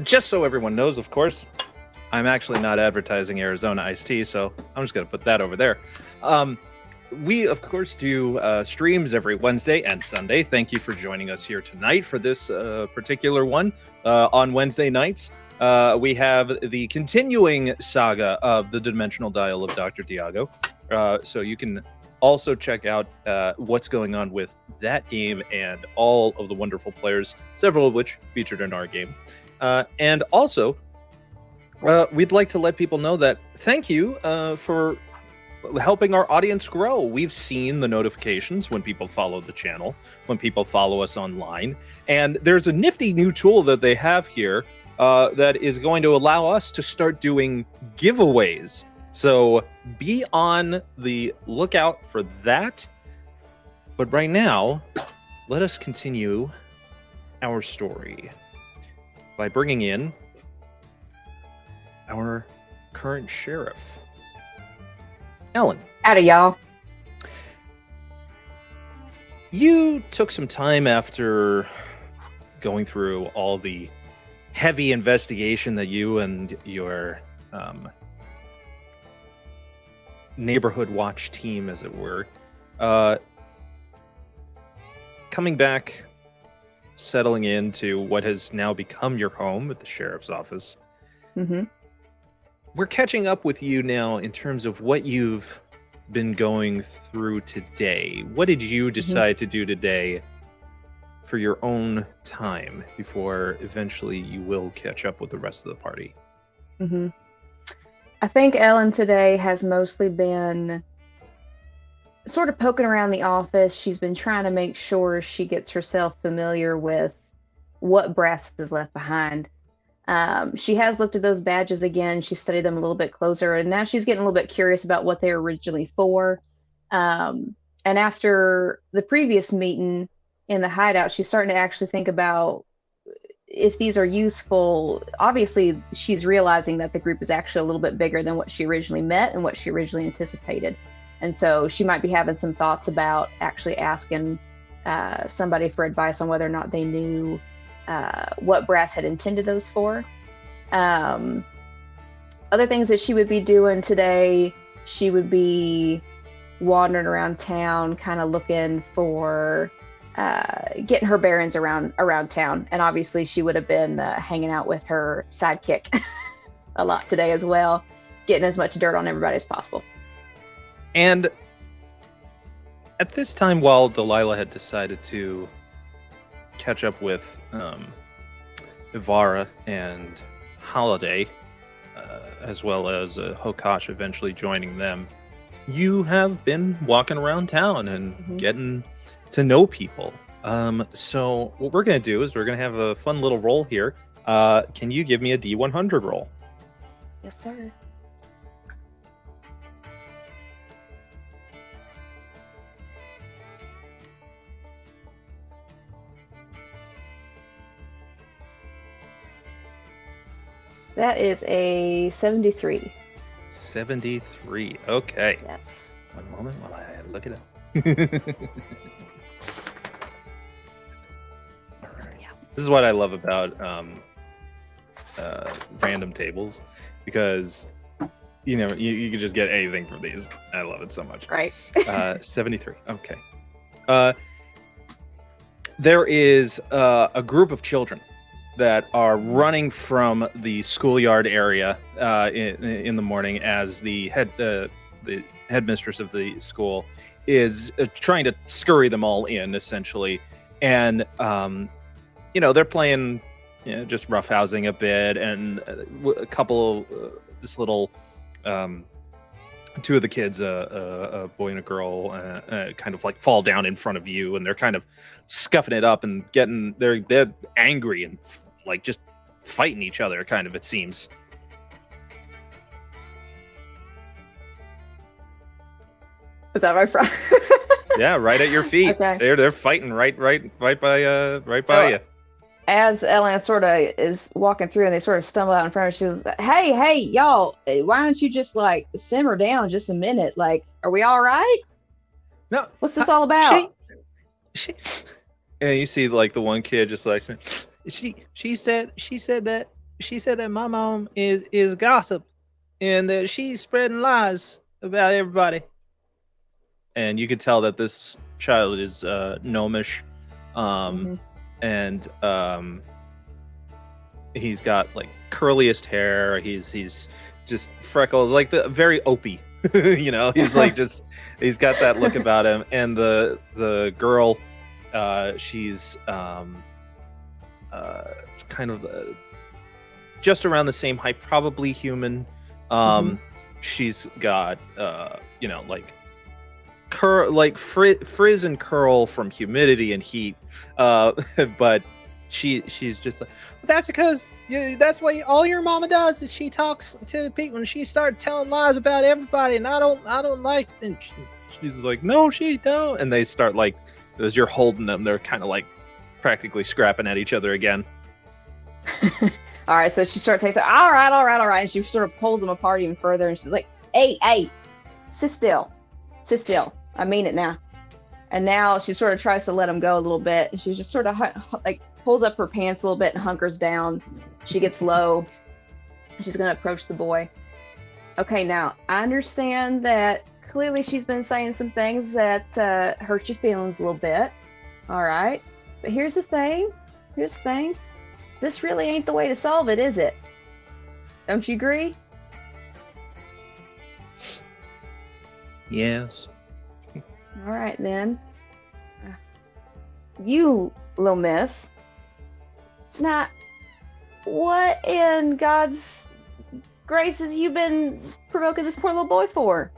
Just so everyone knows, of course, I'm actually not advertising Arizona iced tea, so I'm just going to put that over there. We, of course, do streams every Wednesday and Sunday. Thank you for joining us here tonight for this particular one. On Wednesday nights, we have the continuing saga of the Dimensional Dial of Dr. Diago. So you can also check out what's going on with that game and all of the wonderful players, several of which featured in our game. And also, we'd like to let people know that thank you for helping our audience grow. We've seen the notifications when people follow the channel, when people follow us online. And there's a nifty new tool that they have here that is going to allow us to start doing giveaways. So be on the lookout for that. But right now, let us continue our story by bringing in our current sheriff, Ellen. Howdy, y'all. You took some time after going through all the heavy investigation that you and your neighborhood watch team, as it were, coming back, settling into what has now become your home at the sheriff's office. Mm-hmm. We're catching up with you now in terms of what you've been going through today. What did you decide to do today for your own time before eventually you will catch up with the rest of the party. Mm-hmm. I think Ellen today has mostly been sort of poking around the office. She's been trying to make sure she gets herself familiar with what Brass has left behind. She has looked at those badges again. She studied them a little bit closer, and now she's getting a little bit curious about what they were originally for. And after the previous meeting in the hideout, she's starting to actually think about if these are useful. Obviously, she's realizing that the group is actually a little bit bigger than what she originally met and what she originally anticipated. And so she might be having some thoughts about actually asking somebody for advice on whether or not they knew what Brass had intended those for. Other things that she would be doing today, she would be wandering around town, kind of looking for getting her bearings around town. And obviously she would have been hanging out with her sidekick a lot today as well, getting as much dirt on everybody as possible. And at this time, while Delilah had decided to catch up with Ivara and Holiday, as well as Hokash eventually joining them, you have been walking around town and getting to know people. So what we're going to do is we're going to have a fun little roll here. Can you give me a D100 roll? Yes, sir. That is a 73. 73. Okay. Yes. One moment while I look it up. All right. Yeah. This is what I love about random tables, because you know you can just get anything from these. I love it so much. Right. 73. Okay. There is a group of children that are running from the schoolyard area in the morning, as the headmistress of the school is trying to scurry them all in, essentially. And they're playing, just roughhousing a bit, and a couple this little two of the kids, a boy and a girl, kind of like fall down in front of you, and they're kind of scuffing it up and they're angry and like just fighting each other, kind of, it seems. Is that my friend? Yeah, right at your feet. Okay. They're fighting right by you. As Ellen sort of is walking through and they sort of stumble out in front of her, she was like, hey, y'all, why don't you just like simmer down just a minute? Like, are we all right? No. What's this all about? She and you see like the one kid just like saying, she said that my mom is gossip and that she's spreading lies about everybody. And you can tell that this child is gnomish. And he's got like curliest hair. He's just freckles, like the very Opie. He's like he's got that look about him. And the girl, she's kind of just around the same height, probably human. She's got frizz and curl from humidity and heat, but she's just like, that's because that's what all your mama does, is she talks to people and she starts telling lies about everybody, and I don't like. And she's like, no, she don't. And they start like, as you're holding them, they're kind of like practically scrapping at each other again. All right, so she starts saying, all right, and she sort of pulls them apart even further, and she's like, hey, sit still. I mean it now. And now she sort of tries to let him go a little bit, and she just sort of like pulls up her pants a little bit and hunkers down. She gets low. She's going to approach the boy. Okay, now I understand that clearly she's been saying some things that hurt your feelings a little bit. All right, but here's the thing. This really ain't the way to solve it, is it? Don't you agree? Yes. All right, then. You little miss. Now, what in God's graces you been provoking this poor little boy for?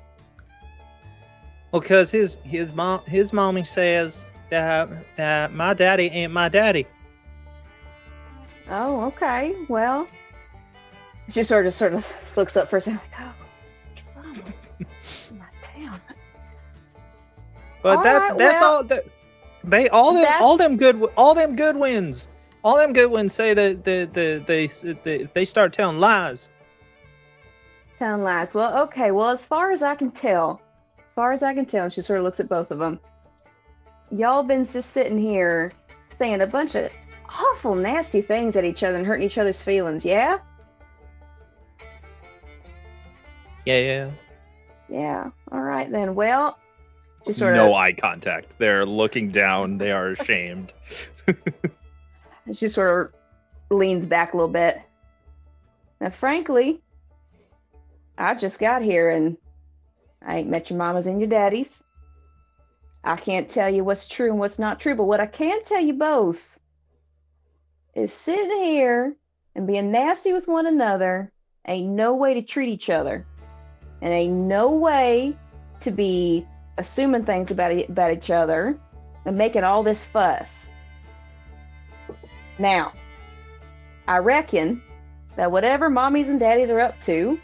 Well, cause his mommy says that my daddy ain't my daddy. Oh, okay. Well, she sort of looks up for a second, like, oh, drama. Damn. But All that's right, well, all that they all them good wins. All them good ones say that they start telling lies. Telling lies. Well, okay. Well, as far as I can tell, and she sort of looks at both of them. Y'all been just sitting here saying a bunch of awful, nasty things at each other and hurting each other's feelings. Yeah. Yeah. Yeah. All right then. Well, she sort No of eye contact. They're looking down. They are ashamed. she sort of leans back a little bit. Now, frankly, I just got here and I ain't met your mamas and your daddies. I can't tell you what's true and what's not true, but what I can tell you both is sitting here and being nasty with one another ain't no way to treat each other. And ain't no way to be assuming things about each other and making all this fuss. Now, I reckon that whatever mommies and daddies are up to,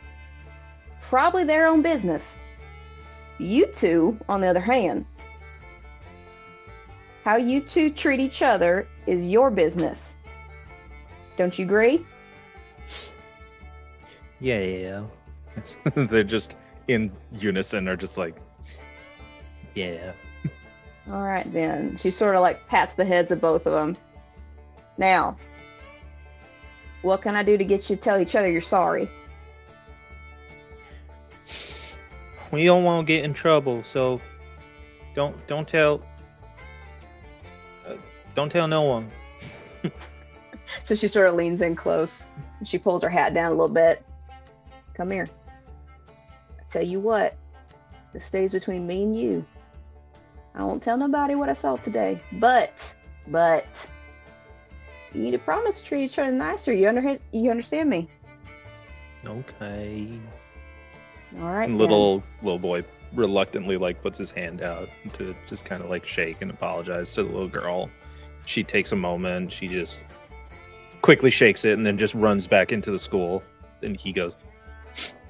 probably their own business. You two, on the other hand, how you two treat each other is your business. Don't you agree? Yeah. They're just in unison, or just like, yeah. All right, then. She sort of like pats the heads of both of them. Now, what can I do to get you to tell each other you're sorry? We don't want to get in trouble, so don't tell no one. So she sort of leans in close. And she pulls her hat down a little bit. Come here. I tell you what, this stays between me and you. I won't tell nobody what I saw today. But you need to promise to treat each other nicer. You understand me? Okay. All right. And little boy reluctantly like puts his hand out to just kind of like shake and apologize to the little girl. She takes a moment. She just quickly shakes it and then just runs back into the school. And he goes,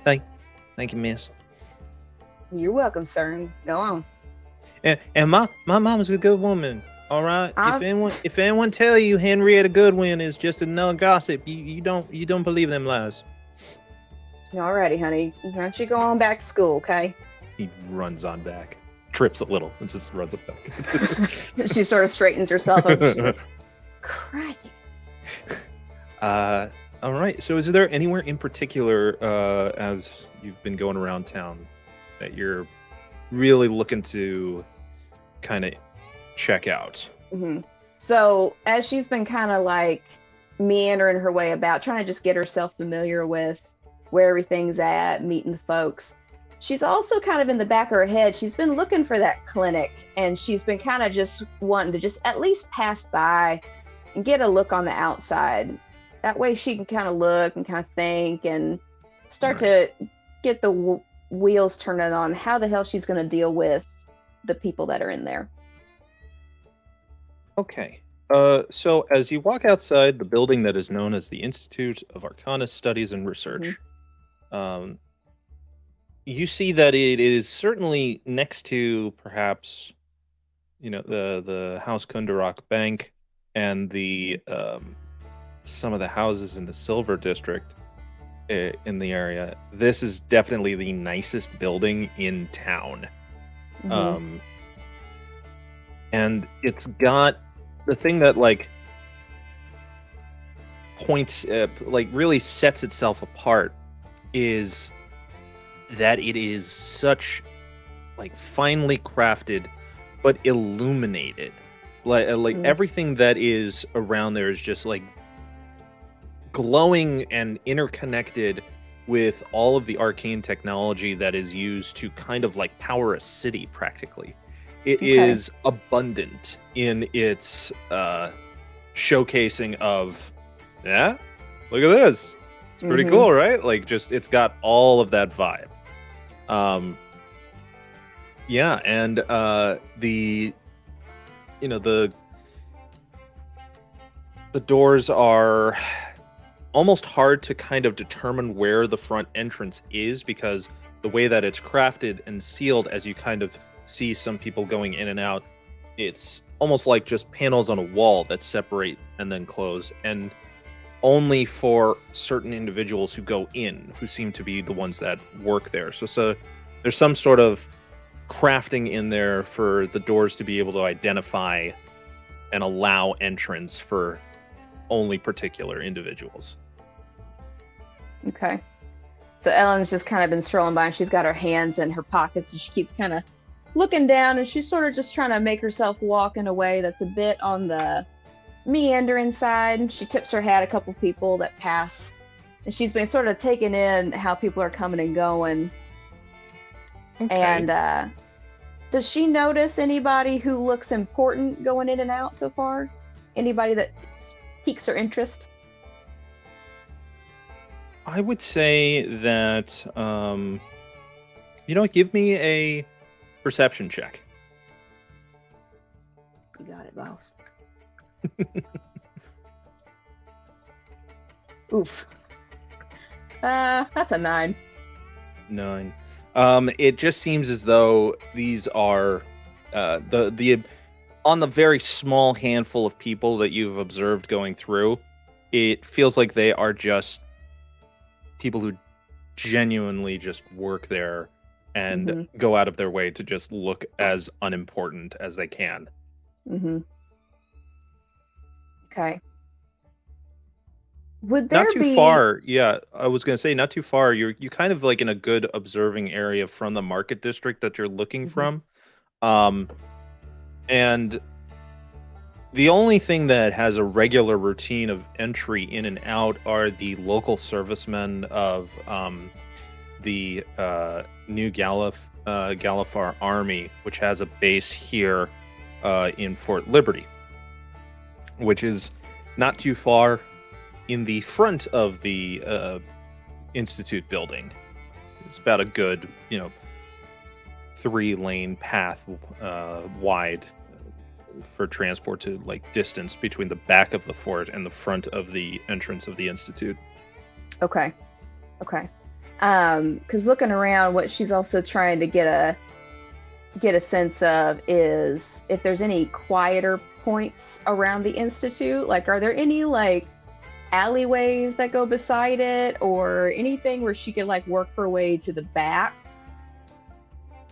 Thank you, miss. You're welcome, sir. Go on. And my mom's a good woman. All right. If anyone tell you Henrietta Goodwin is just another gossip, you don't believe them lies. Alrighty, honey. Why don't you go on back to school, okay? He runs on back, trips a little, and just runs up back. She sort of straightens herself up. She goes, crikey. All right. So, is there anywhere in particular, as you've been going around town, that you're really looking to kind of check out? Mm-hmm. So, as she's been kind of like meandering her way about, trying to just get herself familiar with where everything's at, meeting the folks, she's also kind of in the back of her head, she's been looking for that clinic, and she's been kind of just wanting to just at least pass by and get a look on the outside. That way she can kind of look and kind of think and start to get the wheels turning on how the hell she's going to deal with the people that are in there. Okay. So as you walk outside the building that is known as the Institute of Arcana Studies and Research, you see that it is certainly next to perhaps, the House Kundarak Bank and the some of the houses in the Silver District in the area. This is definitely the nicest building in town. And it's got the thing that points really sets itself apart is that it is such finely crafted but illuminated. Everything that is around there is just glowing and interconnected with all of the arcane technology that is used to kind of power a city practically. It is abundant in its showcasing of, yeah, look at this. It's pretty cool, right? Like, just it's got all of that vibe. Yeah, and the doors are almost hard to kind of determine where the front entrance is, because the way that it's crafted and sealed, as you kind of see some people going in and out, it's almost like just panels on a wall that separate and then close, and only for certain individuals who go in, who seem to be the ones that work there. So there's some sort of crafting in there for the doors to be able to identify and allow entrance for only particular individuals. Okay. So Ellen's just kind of been strolling by, and she's got her hands in her pockets, and she keeps kind of looking down, and she's sort of just trying to make herself walk in a way that's a bit on the meandering side. She tips her hat at a couple people that pass, and she's been sort of taking in how people are coming and going. Okay. And does she notice anybody who looks important going in and out so far? Anybody that piques her interest? I would say that, give me a perception check. You got it, boss. Oof. That's a 9. 9. It just seems as though these are the on the very small handful of people that you've observed going through, it feels like they are just people who genuinely just work there and go out of their way to just look as unimportant as they can. Okay. Would there not too far? Yeah, I was gonna say not too far. You kind of like in a good observing area from the market district that you're looking from, and the only thing that has a regular routine of entry in and out are the local servicemen of the New Galifar Army, which has a base here in Fort Liberty, which is not too far in the front of the Institute building. It's about a good, 3-lane path wide for transport to distance between the back of the fort and the front of the entrance of the Institute. Okay. Because looking around, what she's also trying to get a sense of is if there's any quieter points around the Institute. Like, are there any alleyways that go beside it, or anything where she could work her way to the back?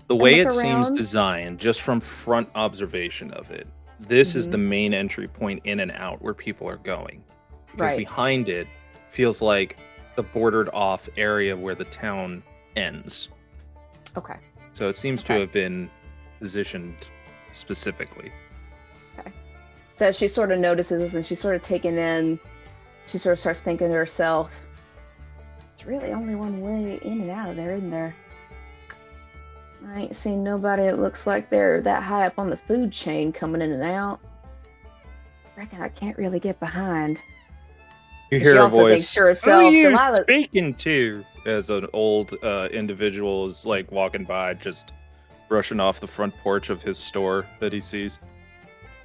The way it seems designed, just from front observation of it, this is the main entry point in and out where people are going. Because behind it feels like the bordered off area where the town ends. Okay. So it seems to have been positioned specifically. Okay. So she sort of notices this, and she's sort of taken in, she sort of starts thinking to herself, it's really only one way in and out of there, isn't there? I ain't seen nobody that looks like they're that high up on the food chain coming in and out. Reckon I can't really get behind. You hear a voice. Thinks to herself, who are you speaking to? As an old individual is walking by, just brushing off the front porch of his store that he sees.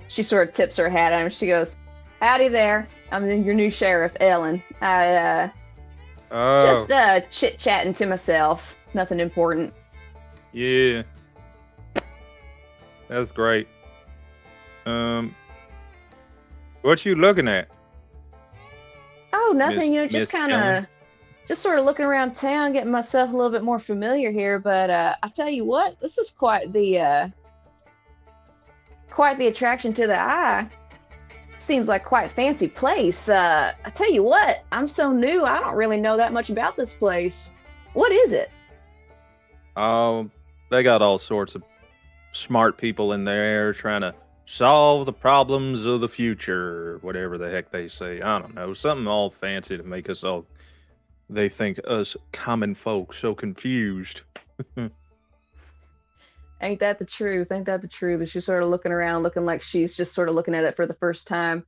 She sort of tips her hat at him. She goes, "Howdy there. I'm your new sheriff, Ellen. I just chit-chatting to myself. Nothing important." Yeah. That's great. What you looking at? Oh, nothing. Just kind of, just sort of looking around town, getting myself a little bit more familiar here. But I tell you what, this is quite the attraction to the eye. Seems like quite a fancy place. I tell you what, I'm so new, I don't really know that much about this place. What is it? They got all sorts of smart people in there trying to solve the problems of the future, whatever the heck they say. I don't know, something all fancy to make us all, they think us common folk so confused. Ain't that the truth? Ain't that the truth? And she's sort of looking around, looking like she's just sort of looking at it for the first time.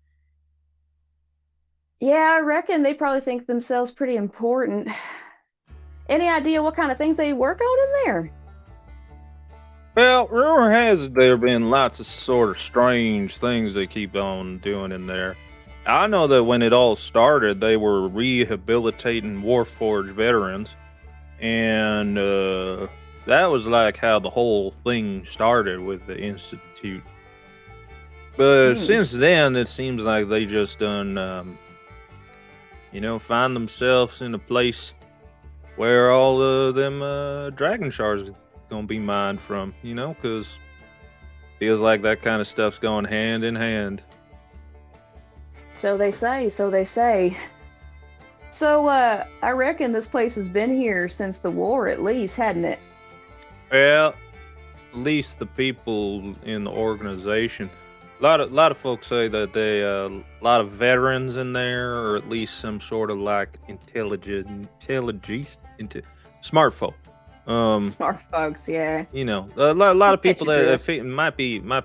Yeah, I reckon they probably think themselves pretty important. Any idea what kind of things they work on in there? Well, rumor has it there been lots of sort of strange things they keep on doing in there. I know that when it all started, they were rehabilitating Warforged veterans, and that was like how the whole thing started with the Institute. But since then, it seems like they just done, find themselves in a place where all of them dragon shards gonna be mined from, because feels like that kind of stuff's going hand in hand. So they say, so they say. So, I reckon this place has been here since the war, at least, hadn't it? Well, at least the people in the organization. A lot of folks say that they a lot of veterans in there, or at least some sort of like smart folk. Smart folks, yeah. A lot of people Get you, that might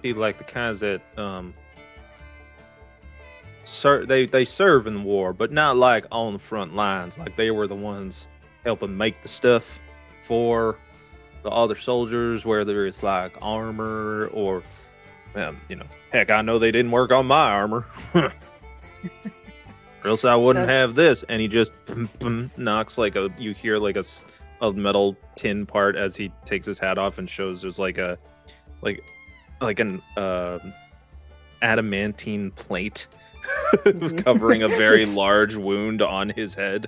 be like the kinds that they serve in the war, but not like on the front lines. Like they were the ones helping make the stuff for the other soldiers, whether it's like armor or, heck, I know they didn't work on my armor, or else I wouldn't have this. And he just knocks you hear like a metal tin part as he takes his hat off and shows there's like an adamantine plate covering a very large wound on his head.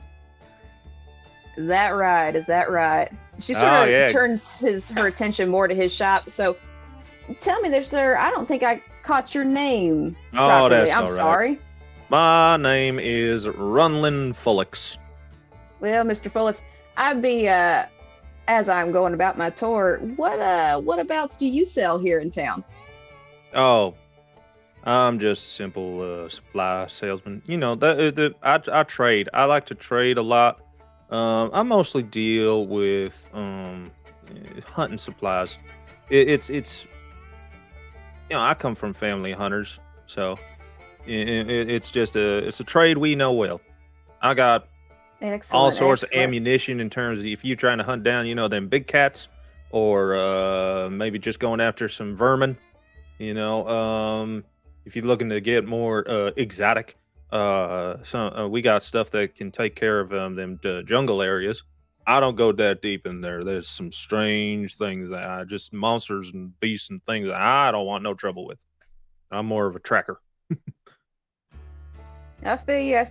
Is that right? Is that right? She sort of turns her attention more to his shop. So, tell me there, sir, I don't think I caught your name properly. I'm sorry. My name is Runlin Fullix. Well, Mr. Fullix, I'd be, as I'm going about my tour, what abouts do you sell here in town? Oh, I'm just a simple supply salesman. I trade. I like to trade a lot. I mostly deal with hunting supplies. It's I come from family hunters, so it's just a trade we know well. I got all sorts of ammunition in terms of if you're trying to hunt down, them big cats, or maybe just going after some vermin. If you're looking to get more exotic, we got stuff that can take care of them jungle areas. I don't go that deep in there. There's some strange things that just monsters and beasts and things that I don't want no trouble with. I'm more of a tracker. I feel you.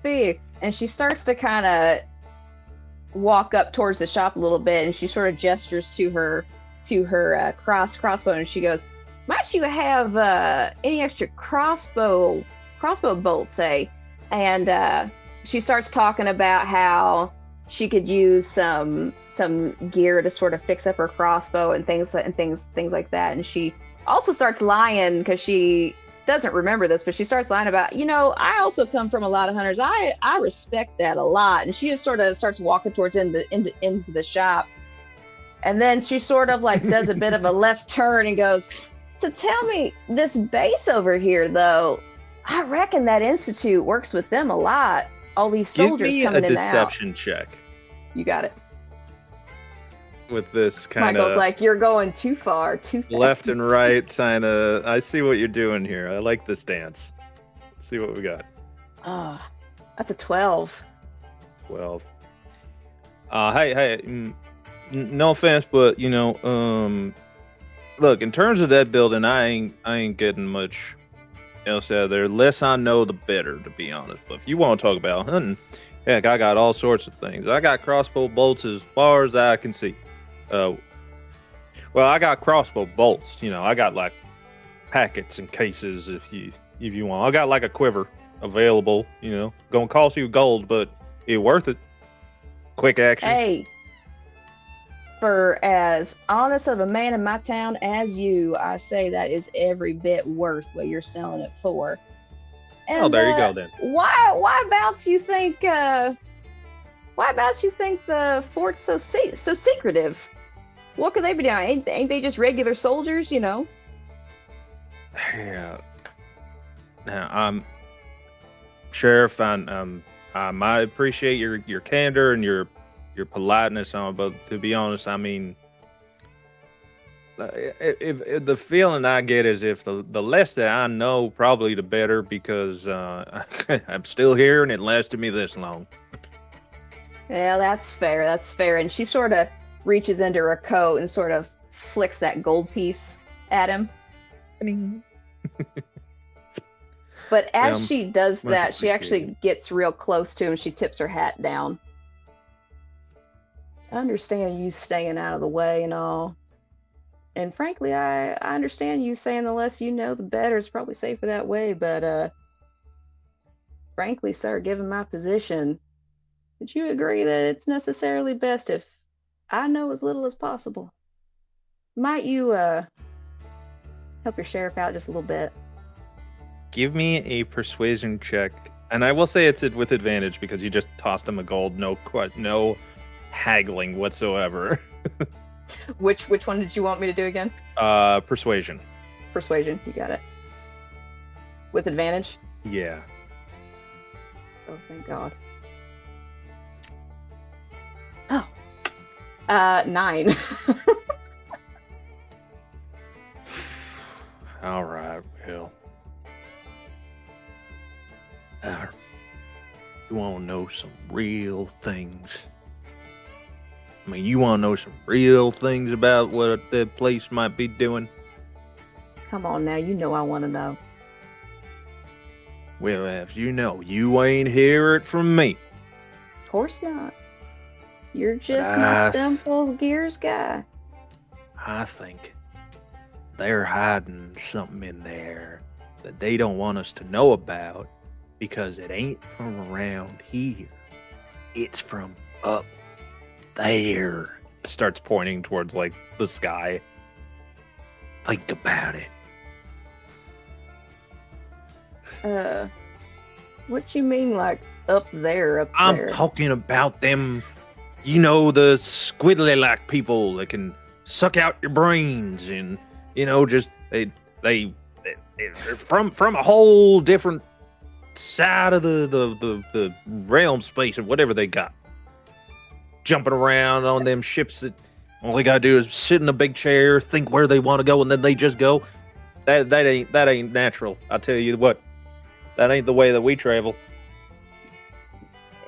And she starts to kind of walk up towards the shop a little bit, and she sort of gestures to her crossbow, and she goes, "Might you have any extra crossbow bolts, eh?" And she starts talking about how she could use some gear to sort of fix up her crossbow and things like that. And she also starts lying because she doesn't remember this, but she starts lying about, I also come from a lot of hunters. I respect that a lot. And she just sort of starts walking towards into the shop, and then she sort of like does a bit of a left turn and goes, "So tell me, this base over here, though, I reckon that Institute works with them a lot. All these soldiers coming in and out." Give me a deception check. You got it. With this kind Michael's like, "You're going too far, too fast." Left and right, kind of. I see what you're doing here. I like this dance. Let's see what we got. That's a 12. 12. Hey, no offense, but look, in terms of that building, I ain't getting much else out of there. The less I know, the better, to be honest. But if you want to talk about hunting, heck, I got all sorts of things. I got crossbow bolts as far as I can see. Well, I got crossbow bolts. I got like packets and cases if you want. I got like a quiver available. Gonna cost you gold, but it's worth it. Quick action. Hey, for as honest of a man in my town as you, I say that is every bit worth what you're selling it for. And, there you go then. Why abouts you think the fort's so secretive? What could they be doing? Ain't they just regular soldiers, you know? Yeah. Now, Sheriff, I might appreciate your candor and your politeness on, but to be honest, I mean, if the feeling I get is if the less that I know, probably the better, because I'm still here and it lasted me this long. Yeah, that's fair. That's fair. And she sort of reaches into her coat and sort of flicks that gold piece at him. But as she does that, she actually gets real close to him. She tips her hat down. I understand you staying out of the way and all. And frankly, I understand you saying the less you know, the better. It's probably safer that way. But frankly, sir, given my position, would you agree that it's necessarily best if I know as little as possible? Might you help your sheriff out just a little bit? Give me a persuasion check, and I will say it's with advantage because you just tossed him a gold. No haggling whatsoever. Which one did you want me to do again? Persuasion. Persuasion, you got it. With advantage? Yeah. Oh, thank God. Oh. 9. All right, well. You want to know some real things? I mean, you want to know some real things about what the police might be doing? Come on now, you know I want to know. Well, if you know, you ain't hear it from me. Of course not. You're just my simple gears guy. I think they're hiding something in there that they don't want us to know about because it ain't from around here. It's from up there. Starts pointing towards like the sky. Think about it. What you mean like up there, I'm talking about them, you know, the squiddly like people that can suck out your brains and, you know, just they're from a whole different side of the realm space or whatever they got. Jumping around on them ships that all they gotta do is sit in a big chair, think where they want to go, and then they just go. That ain't natural. I tell you what, that ain't the way that we travel.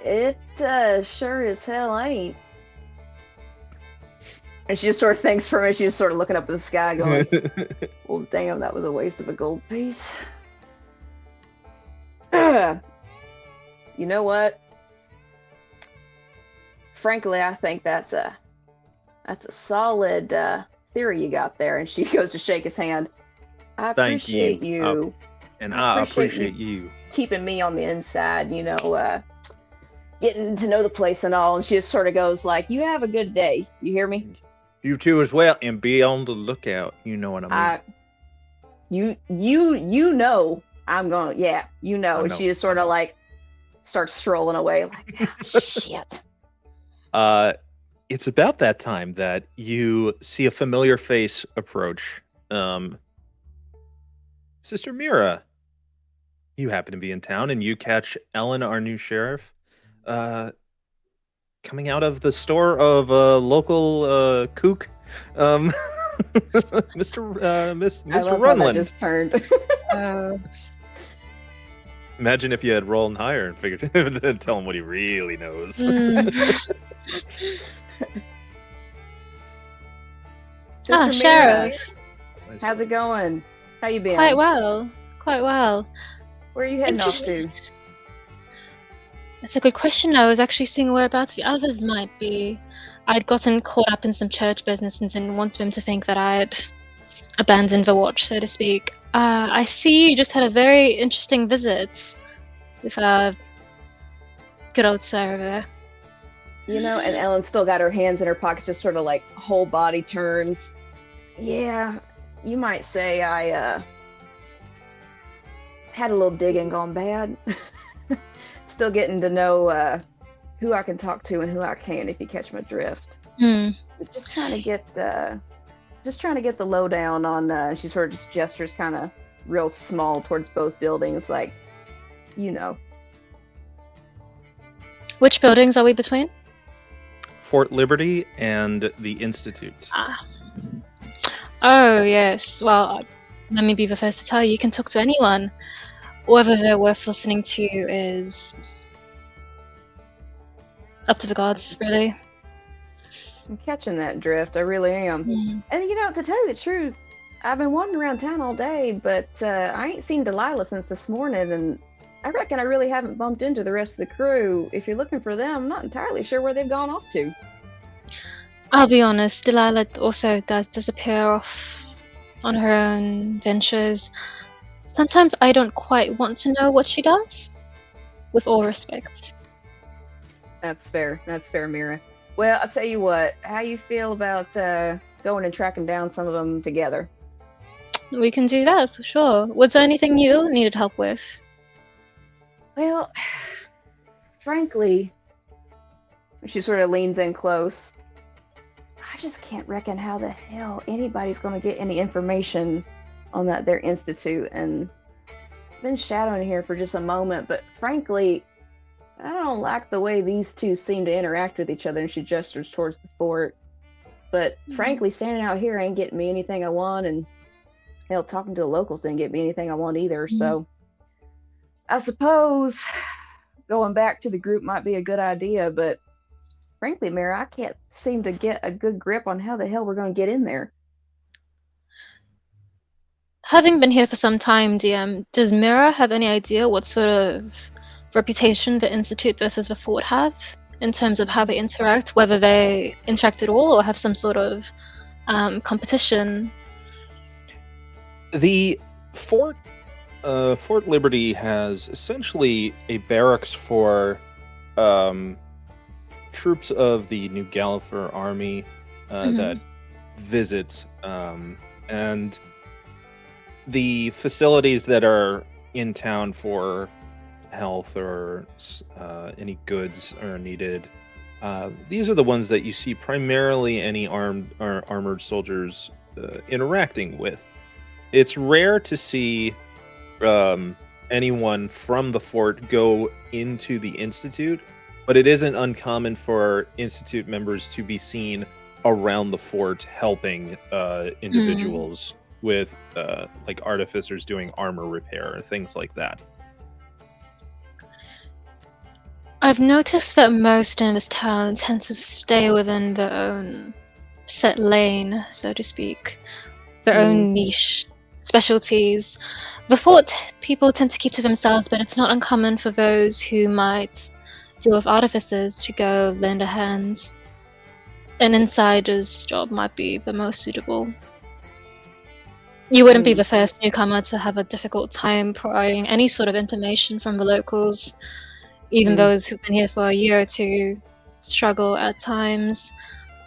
It sure as hell ain't. And she just sort of thinks for a minute. She's just sort of looking up at the sky, going, "Well, damn, that was a waste of a gold piece." You know what? Frankly, I think that's a solid theory you got there. And she goes to shake his hand. I appreciate you. And I appreciate you keeping me on the inside, you know, getting to know the place and all. And she just sort of goes like, "You have a good day. You hear me?" You too as well, and be on the lookout. You know what I mean. You know I'm gonna, yeah, you know. And she just sort of like starts strolling away like, oh, shit. It's about that time that you see a familiar face approach. Sister Mira, you happen to be in town, and you catch Ellen, our new sheriff, coming out of the store of a local kook, Mr. Runland. Just turned. Imagine if you had rolled higher and figured tell him what he really knows. Sister Sheriff. Mira, how's it going? How you been? Quite well. Where are you heading off to? That's a good question. I was actually seeing whereabouts the others might be. I'd gotten caught up in some church business and didn't want them to think that I'd abandoned the watch, so to speak. I see you just had a very interesting visit with good old sir over there. You know, and Ellen still got her hands in her pockets, just sort of like whole body turns. Yeah, you might say I had a little digging gone bad. Still getting to know who I can talk to and who I can't, if you catch my drift. Hmm. But just trying to get the lowdown on. She sort of just gestures kind of real small towards both buildings, like, you know. Which buildings are we between? Fort Liberty and the Institute. Oh, yes. Well, let me be the first to tell you, you can talk to anyone. Whether they're worth listening to is up to the gods, really. I'm catching that drift. I really am. Mm. And to tell you the truth, I've been wandering around town all day, but I ain't seen Delilah since this morning, and I reckon I really haven't bumped into the rest of the crew. If you're looking for them, I'm not entirely sure where they've gone off to. I'll be honest, Delilah also does disappear off on her own ventures. Sometimes I don't quite want to know what she does, with all respect. That's fair. That's fair, Mira. Well, I'll tell you what. How you feel about going and tracking down some of them together? We can do that, for sure. Was there anything you needed help with? Well, frankly, she sort of leans in close. I just can't reckon how the hell anybody's going to get any information on their institute. And I've been shadowing here for just a moment, but frankly, I don't like the way these two seem to interact with each other. And she gestures towards the fort. But frankly, standing out here ain't getting me anything I want, and hell, talking to the locals didn't get me anything I want either. So I suppose going back to the group might be a good idea, but frankly, Mara, I can't seem to get a good grip on how the hell we're going to get in there. Having been here for some time, DM, does Mira have any idea what sort of reputation the Institute versus the Fort have in terms of how they interact, whether they interact at all or have some sort of competition? The Fort Liberty has essentially a barracks for troops of the New Gallifrey Army that visit, and the facilities that are in town for health or any goods are needed. These are the ones that you see primarily any armed or armored soldiers interacting with. It's rare to see anyone from the fort go into the Institute, but it isn't uncommon for Institute members to be seen around the fort helping individuals with like artificers doing armor repair and things like that. I've noticed that most in this town tend to stay within their own set lane, so to speak, their own niche specialties. The fort people tend to keep to themselves, but it's not uncommon for those who might deal with artificers to go lend a hand. An insider's job might be the most suitable. You wouldn't be the first newcomer to have a difficult time prying any sort of information from the locals. Even those who've been here for a year or two struggle at times.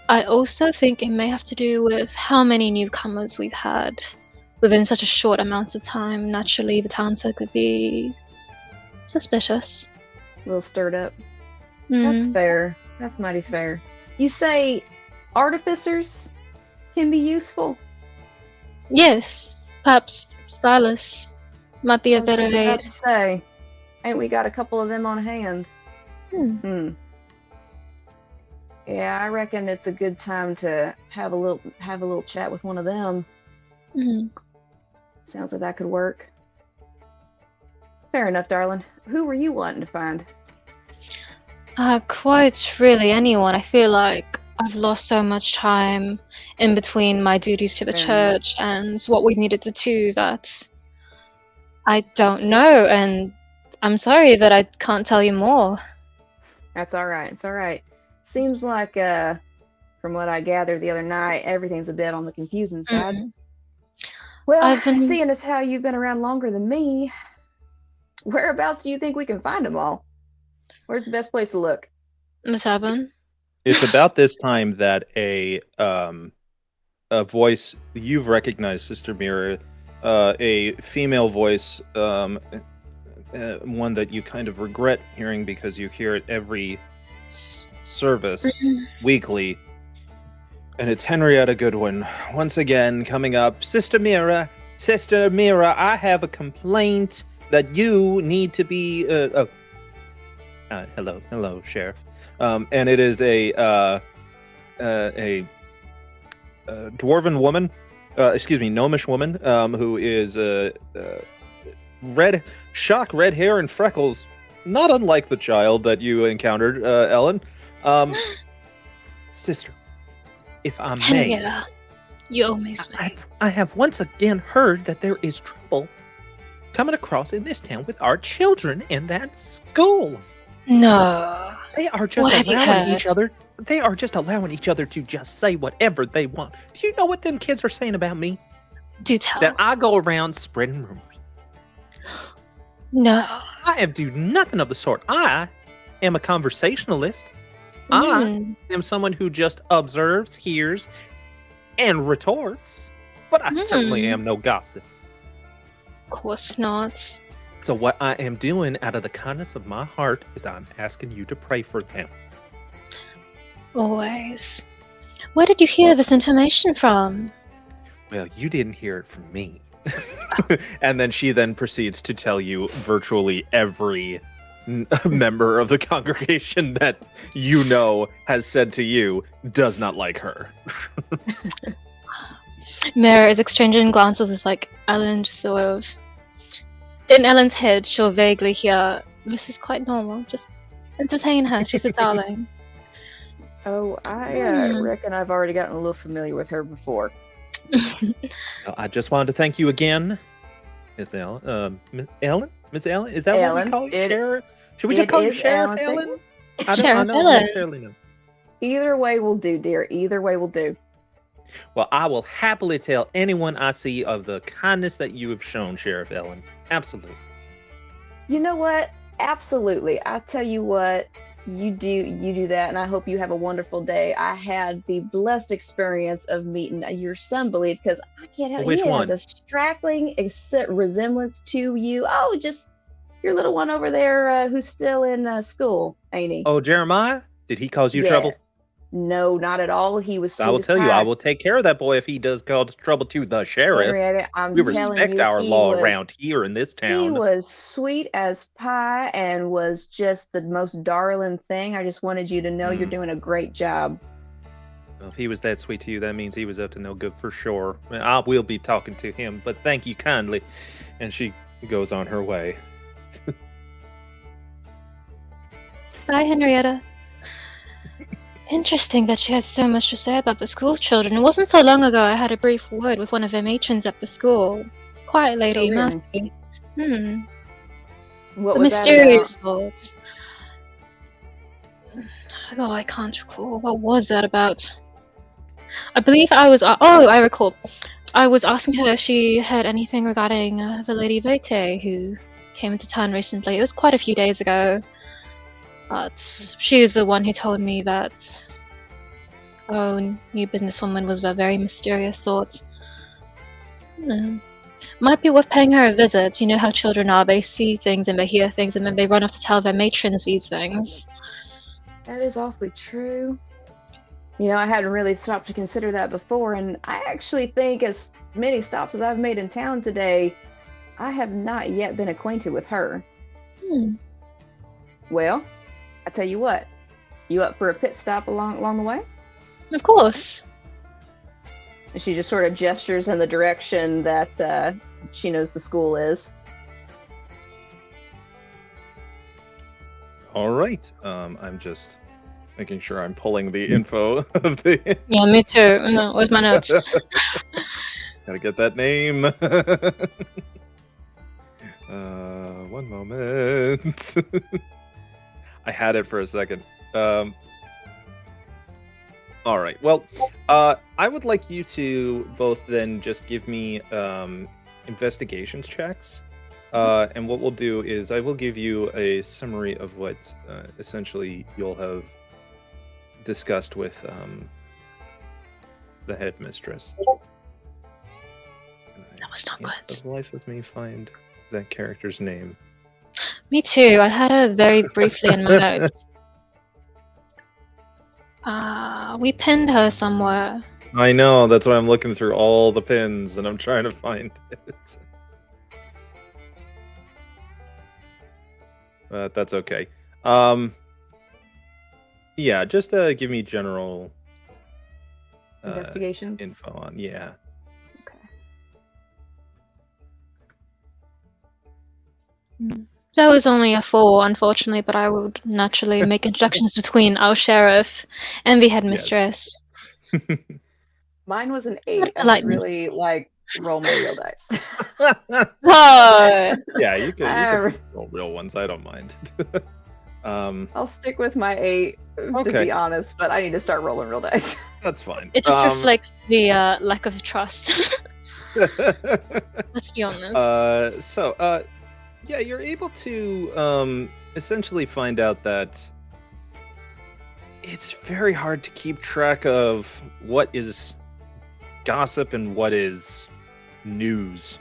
I also think it may have to do with how many newcomers we've had within such a short amount of time. Naturally, the townsfolk could be suspicious. A little stirred up. That's fair. That's mighty fair. You say artificers can be useful? Yes, perhaps stylists might be a better I have aid. to say, ain't we got a couple of them on hand? Yeah, I reckon it's a good time to have a little chat with one of them. Sounds like that could work. Fair enough, darling. Who were you wanting to find? Quite really anyone. I feel like I've lost so much time in between my duties to the church and what we needed to do that I don't know, and I'm sorry that I can't tell you more. That's all right. It's all right. Seems like, from what I gathered the other night, everything's a bit on the confusing side. Well, seeing as how you've been around longer than me, whereabouts do you think we can find them all? Where's the best place to look? The tavern. It's about this time that a voice you've recognized, Sister Mira, a female voice, one that you kind of regret hearing because you hear it every service weekly, And it's Henrietta Goodwin once again coming up. Sister Mira, I have a complaint that you need to be. Hello, Sheriff. And it is a dwarven woman, gnomish woman, who is red hair and freckles, not unlike the child that you encountered, Ellen. Sister, if I may, Henrietta, you amaze me. I have once again heard that there is trouble coming across in this town with our children in that school. No. They are just What have you allowing heard? each other. They are just allowing each other to just say whatever they want. Do you know what them kids are saying about me? Do tell. That I go around spreading rumors. No. I do nothing of the sort. I am a conversationalist. Mm. I am someone who just observes, hears, and retorts. But I certainly am no gossip. Of course not. So what I am doing out of the kindness of my heart is I'm asking you to pray for them. Always. Where did you hear this information from? Well, you didn't hear it from me. And then she then proceeds to tell you virtually every member of the congregation that you know has said to you does not like her. Mira is exchanging glances with Ellen, just sort of. In Ellen's head, she'll vaguely hear, "This is quite normal. Just entertain her. She's a darling." Oh, I reckon I've already gotten a little familiar with her before. Well, I just wanted to thank you again, Miss Ellen. Miss Ellen? Is that what we Ellen. call you, Sheriff? Should we just call you is Sheriff Ellen. Ellen? I Sheriff don't Ellen. necessarily know. Either way will do, dear. Either way will do. Well, I will happily tell anyone I see of the kindness that you have shown, Sheriff Ellen. Absolutely. You know what? Absolutely. I tell you what, you do that, and I hope you have a wonderful day. I had the blessed experience of meeting your son, believe, because I can't help Which he one? has a striking resemblance to you. Oh, just your little one over there who's still in school, ain't he? Oh, Jeremiah? Did he cause you Yeah. trouble? No, not at all. He was. I will sweet as tell you, I pie. will take care of that boy if he does cause trouble to the sheriff. Henrietta, I'm We telling respect you, our he law was- around here in this He town. was sweet as pie and was just the most darling thing. I just wanted you to know you're doing a great job. Well, if he was that sweet to you, that means he was up to no good for sure. I will be talking to him, but thank you kindly. And she goes on her way. Bye, Henrietta. Interesting that she has so much to say about the school children. It wasn't so long ago I had a brief word with one of the matrons at the school. Quiet lady, really? mousy. What The was that mysterious thoughts. Oh, I can't recall. What was that about? I believe I was. I recall. I was asking her if she heard anything regarding the Lady Vete who came into town recently. It was quite a few days ago. But she is the one who told me that new businesswoman was of a very mysterious sort. Might be worth paying her a visit. You know how children are. They see things and they hear things and then they run off to tell their matrons these things. That is awfully true. You know, I hadn't really stopped to consider that before, and I actually think as many stops as I've made in town today, I have not yet been acquainted with her. Well, I tell you what, you up for a pit stop along the way? Of course. And she just sort of gestures in the direction that she knows the school is. All right. I'm just making sure I'm pulling the info of the. Yeah, me too. No, where's my notes? Gotta get that name. One moment. I had it for a second. All right. Well, I would like you to both then just give me investigations checks. And what we'll do is I will give you a summary of what essentially you'll have discussed with the headmistress. That was not good. For the life of me, find that character's name. Me too. I had her very briefly in my notes. We pinned her somewhere. I know, that's why I'm looking through all the pins and I'm trying to find it. That's okay. Yeah, just give me general Investigations. info on, yeah. Okay. That was only a 4, unfortunately, but I would naturally make introductions between our sheriff and the headmistress. Mine was an 8. I should Politeness. really like roll my real dice. What? Yeah, you can roll real ones, I don't mind. I'll stick with my 8 to Okay. be honest, but I need to start rolling real dice. That's fine. It just reflects the lack of trust. Let's be honest. Yeah, you're able to essentially find out that it's very hard to keep track of what is gossip and what is news.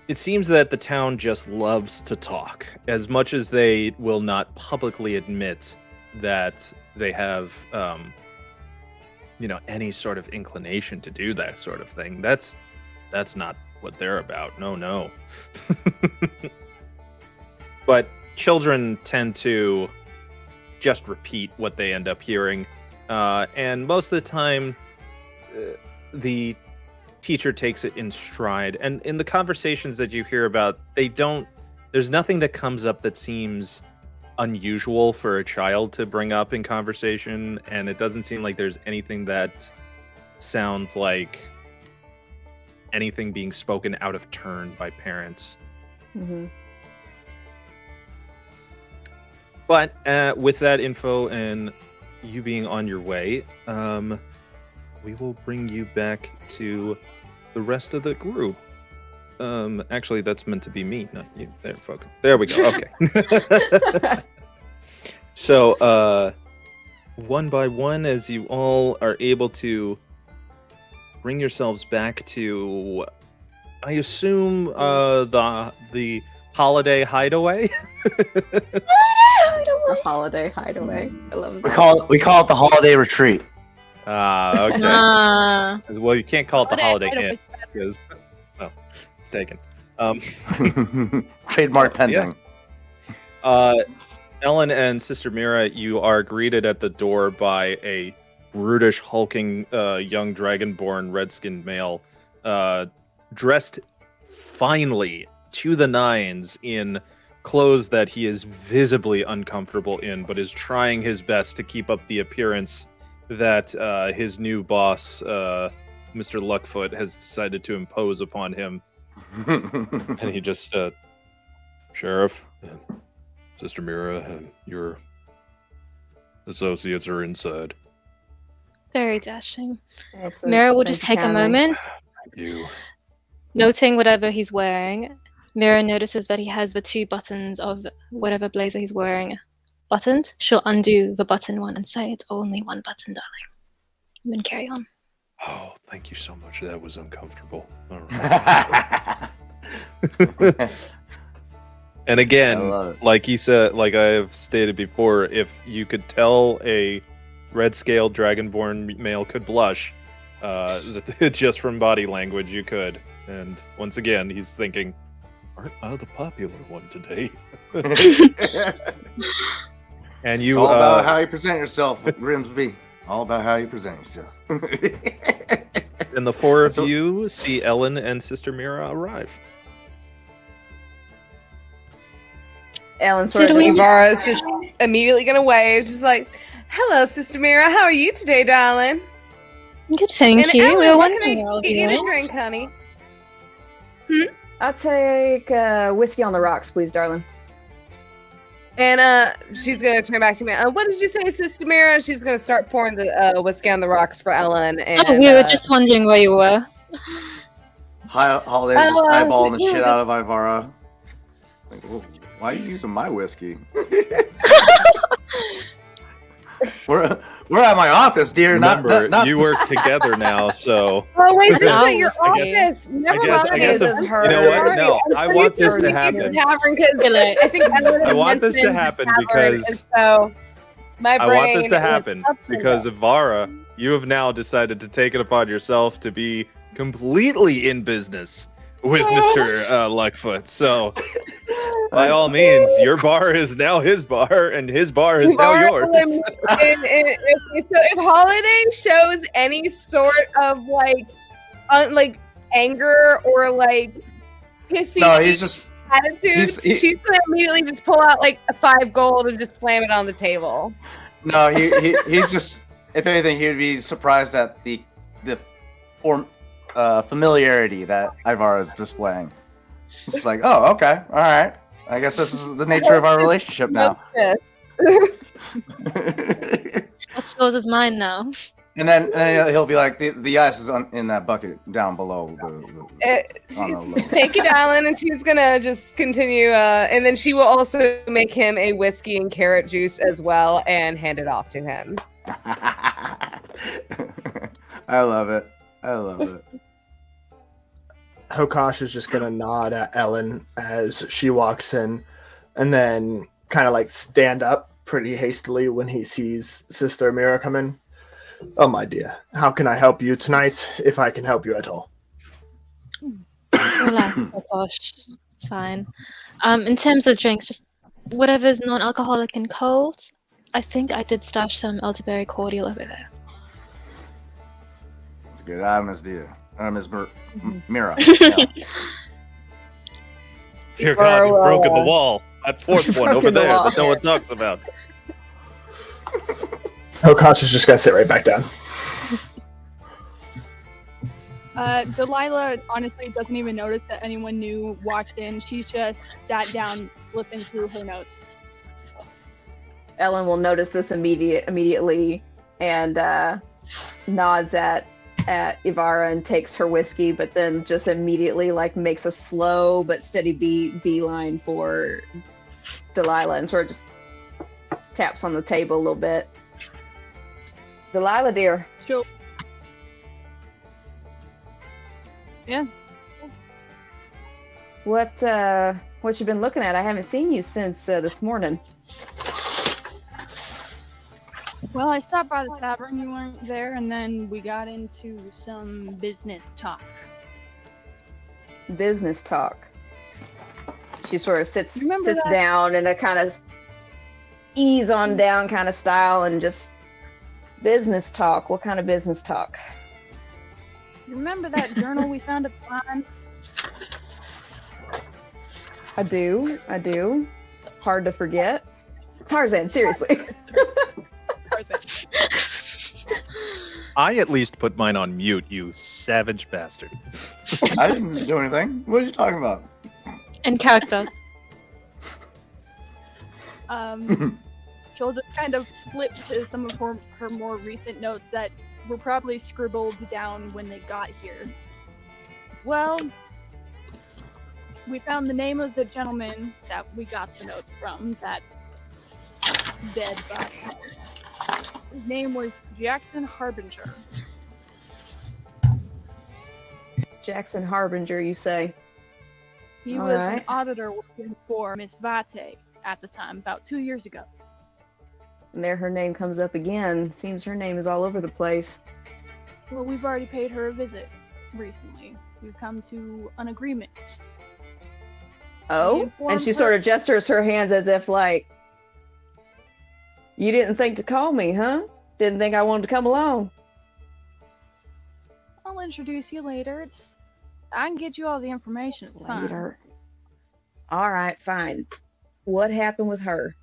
It seems that the town just loves to talk, as much as they will not publicly admit that they have, any sort of inclination to do that sort of thing. That's not what they're about. No. But children tend to just repeat what they end up hearing, and most of the time, the teacher takes it in stride. And in the conversations that you hear about, there's nothing that comes up that seems unusual for a child to bring up in conversation, and it doesn't seem like there's anything that sounds like anything being spoken out of turn by parents. Mm-hmm. But with that info and you being on your way, we will bring you back to the rest of the group. Actually, that's meant to be me, not you. There, folks. There we go. Okay. So, one by one, as you all are able to bring yourselves back to, I assume, the holiday hideaway. A holiday hideaway. I love that. We call it the holiday retreat. Okay. Well, you can't call it the holiday Holiday inn because, it's taken. Trademark pending. Ellen and Sister Mira, you are greeted at the door by a brutish, hulking, young dragonborn red-skinned male, dressed finely to the nines in clothes that he is visibly uncomfortable in, but is trying his best to keep up the appearance that his new boss, Mr. Luckfoot, has decided to impose upon him. And he just said, Sheriff, Sister Mira, and your associates are inside. Very dashing. Excellent. Mira will Thank just you take a kindly. moment, Thank you. noting whatever he's wearing. Mira notices that he has the 2 buttons of whatever blazer he's wearing buttoned. She'll undo the button one and say, "It's only one button, darling." And then carry on. Oh, thank you so much. That was uncomfortable. All right. And I again, love it. like he said, like I've stated before, if you could tell a red-scaled dragonborn male could blush, just from body language, you could. And once again, he's thinking, aren't I the popular one today? And It's you, all about how you present yourself, Grimsby. All about how you present yourself. and the 4 of So- you see Ellen and Sister Mira arrive. Ellen sort of Did we- Ivara's just immediately gonna wave, just like, "Hello, Sister Mira. How are you today, darling?" Good, thank And you. Ellen, We were what wondering can I how get you you a went. drink, honey? I'll take whiskey on the rocks, please, darling. And she's gonna turn back to me. What did you say, Sister Mira? She's gonna start pouring the whiskey on the rocks for Ellen. And Oh, we were just wondering where you were. Holidays just eyeballing the shit out of Ivara. Like, well, why are you using my whiskey? We're at my office, dear. Remember, not you work together now, so Oh wait, I this is guess- at your I guess- office. Never guess- I mind. guess it's- you know what? No, I want this to happen. Because I think Ellen I want this to mentioned happen the tavern, because and so My I brain want this to is happen up and because up. Ivara, you have now decided to take it upon yourself to be completely in business with Mr. Luckfoot. So, by all means, your bar is now his bar, and his bar is You've now already yours. if Holiday shows any sort of like anger or like pissy No, he's just attitude, she's gonna immediately just pull out like a 5 gold and just slam it on the table. no, he's just. If anything, he would be surprised at the familiarity that Ivar is displaying. It's like, oh, okay, all right. I guess this is the nature of our relationship now. What's yours is mine now. And then he'll be like, the ice is in that bucket down below. Thank you, Alan, and she's gonna just continue. And then she will also make him a whiskey and carrot juice as well, and hand it off to him. I love it. I love it. Hokosh is just gonna nod at Ellen as she walks in, and then kind of like stand up pretty hastily when he sees Sister Mira come in. Oh, my dear, how can I help you tonight, if I can help you at all? Relax, oh gosh, it's fine. In terms of drinks, just whatever's non-alcoholic and cold. I think I did stash some elderberry cordial over there. It's good. Miss Dia. Miss Mira. Dear God, you've broken the wall. That fourth one over there that no one talks about. Hokosh is just gonna sit right back down. Delilah honestly doesn't even notice that anyone new walked in. She's just sat down flipping through her notes. Ellen will notice this immediately and nods at Ivara and takes her whiskey, but then just immediately like makes a slow but steady beeline for Delilah and sort of just taps on the table a little bit. Delilah, dear. Sure. Yeah. What you been looking at? I haven't seen you since this morning. Well, I stopped by the tavern, you weren't there, and then we got into some business talk. Business talk. She sort of sits that? down in a kind of ease on down kind of style and just business talk. What kind of business talk? You remember that journal we found at the mines? I do. Hard to forget. Tarzan, seriously. I at least put mine on mute, you savage bastard. I didn't do anything. What are you talking about? In character. She'll just kind of flip to some of her more recent notes that were probably scribbled down when they got here. Well, we found the name of the gentleman that we got the notes from, that dead body. His name was Jackson Harbinger. Jackson Harbinger, you say? He was an auditor working for Miss Vate at the time, about 2 years ago. And there her name comes up again. Seems her name is all over the place. Well, we've already paid her a visit recently. We've come to an agreement. Oh? And she sort of gestures her hands as if like, you didn't think to call me, huh? Didn't think I wanted to come along. I'll introduce you later. I can get you all the information. It's later. Fine. All right, fine. What happened with her?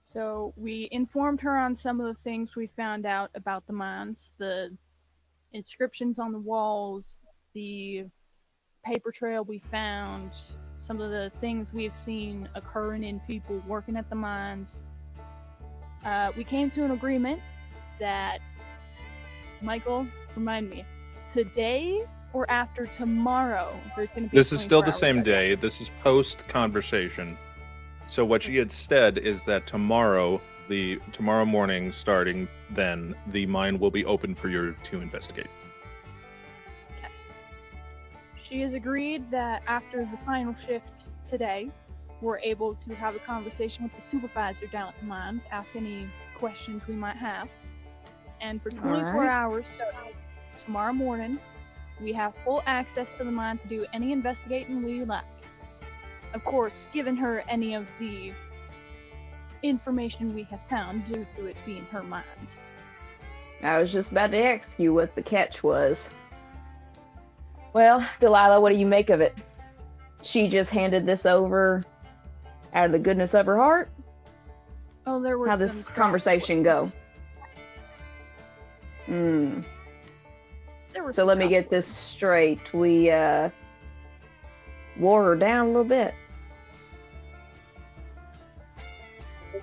So we informed her on some of the things we found out about the mines, the inscriptions on the walls, the paper trail we found, some of the things we've seen occurring in people working at the mines. We came to an agreement that, Michael, remind me, today or after tomorrow, there's going to be. This is still the same day. This is post conversation. So what she had said is that tomorrow morning, starting then, the mine will be open for you to investigate. Okay. She has agreed that after the final shift today, we're able to have a conversation with the supervisor down at the mine to ask any questions we might have. And for 24 Alright. hours, starting tomorrow morning, we have full access to the mine to do any investigating we like. Of course, giving her any of the information we have found due to it being her mines. I was just about to ask you what the catch was. Well, Delilah, what do you make of it? She just handed this over out of the goodness of her heart? Oh, there were How'd some this cracks conversation go? with- There were So some let me cracks get with this it. straight. We wore her down a little bit.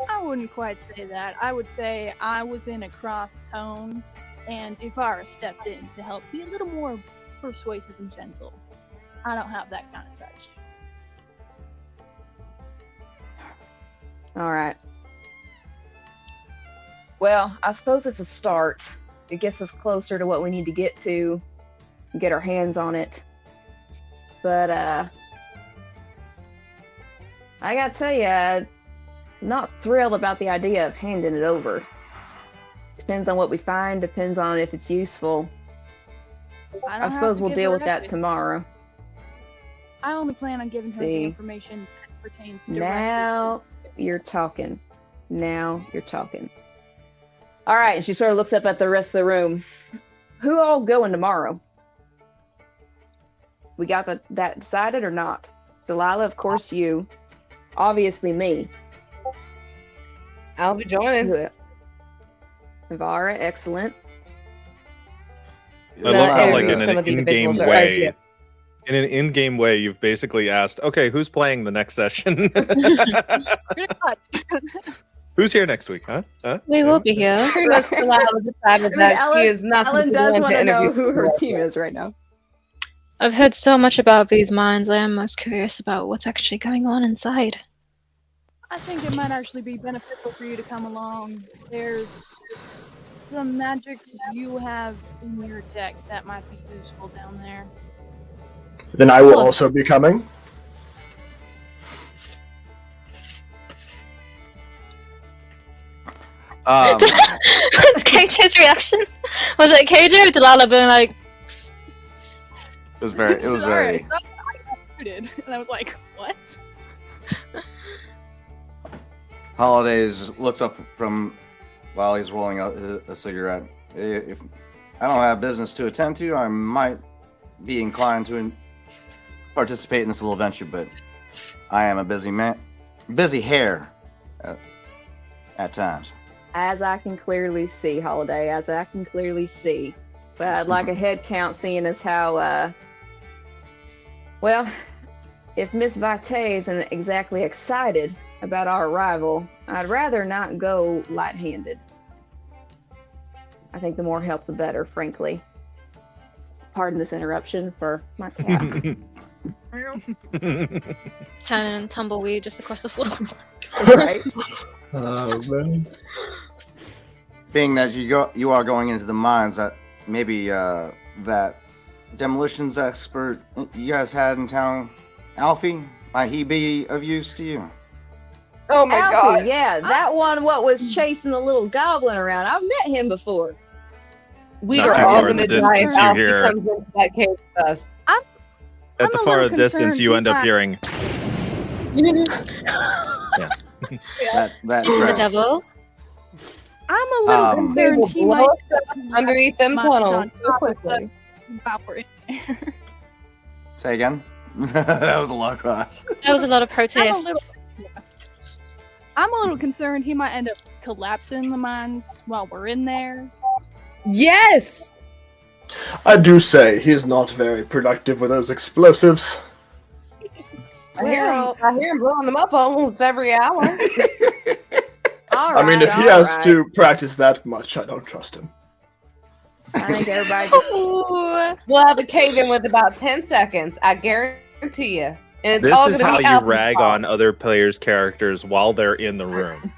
I wouldn't quite say that. I would say I was in a cross tone, and Ivara stepped in to help be a little more persuasive and gentle. I don't have that kind of touch. All right. Well, I suppose it's a start. It gets us closer to what we need to get our hands on it. But I gotta tell you, I'm not thrilled about the idea of handing it over. Depends on what we find, depends on if it's useful. I I don't have suppose to we'll give deal her with that everything. tomorrow. I only plan on giving her the See. information that pertains directly Now to you're talking. Now you're talking. All right, and she sort of looks up at the rest of the room. Who all's going tomorrow? We got that decided or not? Delilah, of course you. Obviously me. I'll be joining. Ivara, excellent. I love how, like, interview in some an of the in-game individuals way, yeah. in an in-game way, you've basically asked, okay, who's playing the next session? Pretty much. Who's here next week, huh? We will be here. Pretty much Delilah decided that she is not Ellen the does one want to to know interview who her somebody team else. is right now. I've heard so much about these mines. I am most curious about what's actually going on inside. I think it might actually be beneficial for you to come along. There's some magics you have in your deck that might be useful down there. Then I will also be coming. What's KJ's reaction? Was it KJ or Delilah being like, It was very. Sorry, I got muted, and I was like, what? Holidays looks up from while he's rolling out a cigarette. If I don't have business to attend to, I might be inclined to participate in this little venture, but I am a busy man, busy hare at times. As I can clearly see, Holiday, as I can clearly see. But I'd like a head count seeing as how, well, if Miss Vitae isn't exactly excited about our arrival, I'd rather not go light-handed. I think the more help, the better, frankly. Pardon this interruption for my cat. turn and tumbleweed just across the floor? Right? Oh man. Being that you are going into the mines, that maybe that demolitions expert you guys had in town, Alfie, might he be of use to you? Oh my Alfie, god. yeah, that one what was chasing the little goblin around. I've met him before. We Not are too all far in going to the die if distance, you Alfie hear- comes into that cave with us. At I'm the a far little distance, concerned you end up that- hearing, That The tracks. devil? I'm a little They They concerned will he blow might us up underneath them Mine's on tunnels so top of quickly. while we're in there. Say again. That was a lot of us. That was a lot of protests. I'm a little concerned he might end up collapsing the mines while we're in there. Yes! I do say he's not very productive with those explosives. I hear him blowing them up almost every hour. All I mean, right, if he all has right. to practice that much, I don't trust him. I think everybody just Ooh. We'll have a cave in with about 10 seconds. I guarantee you. And it's this all is gonna how be you Alpha's rag fault. on other players' characters while they're in the room.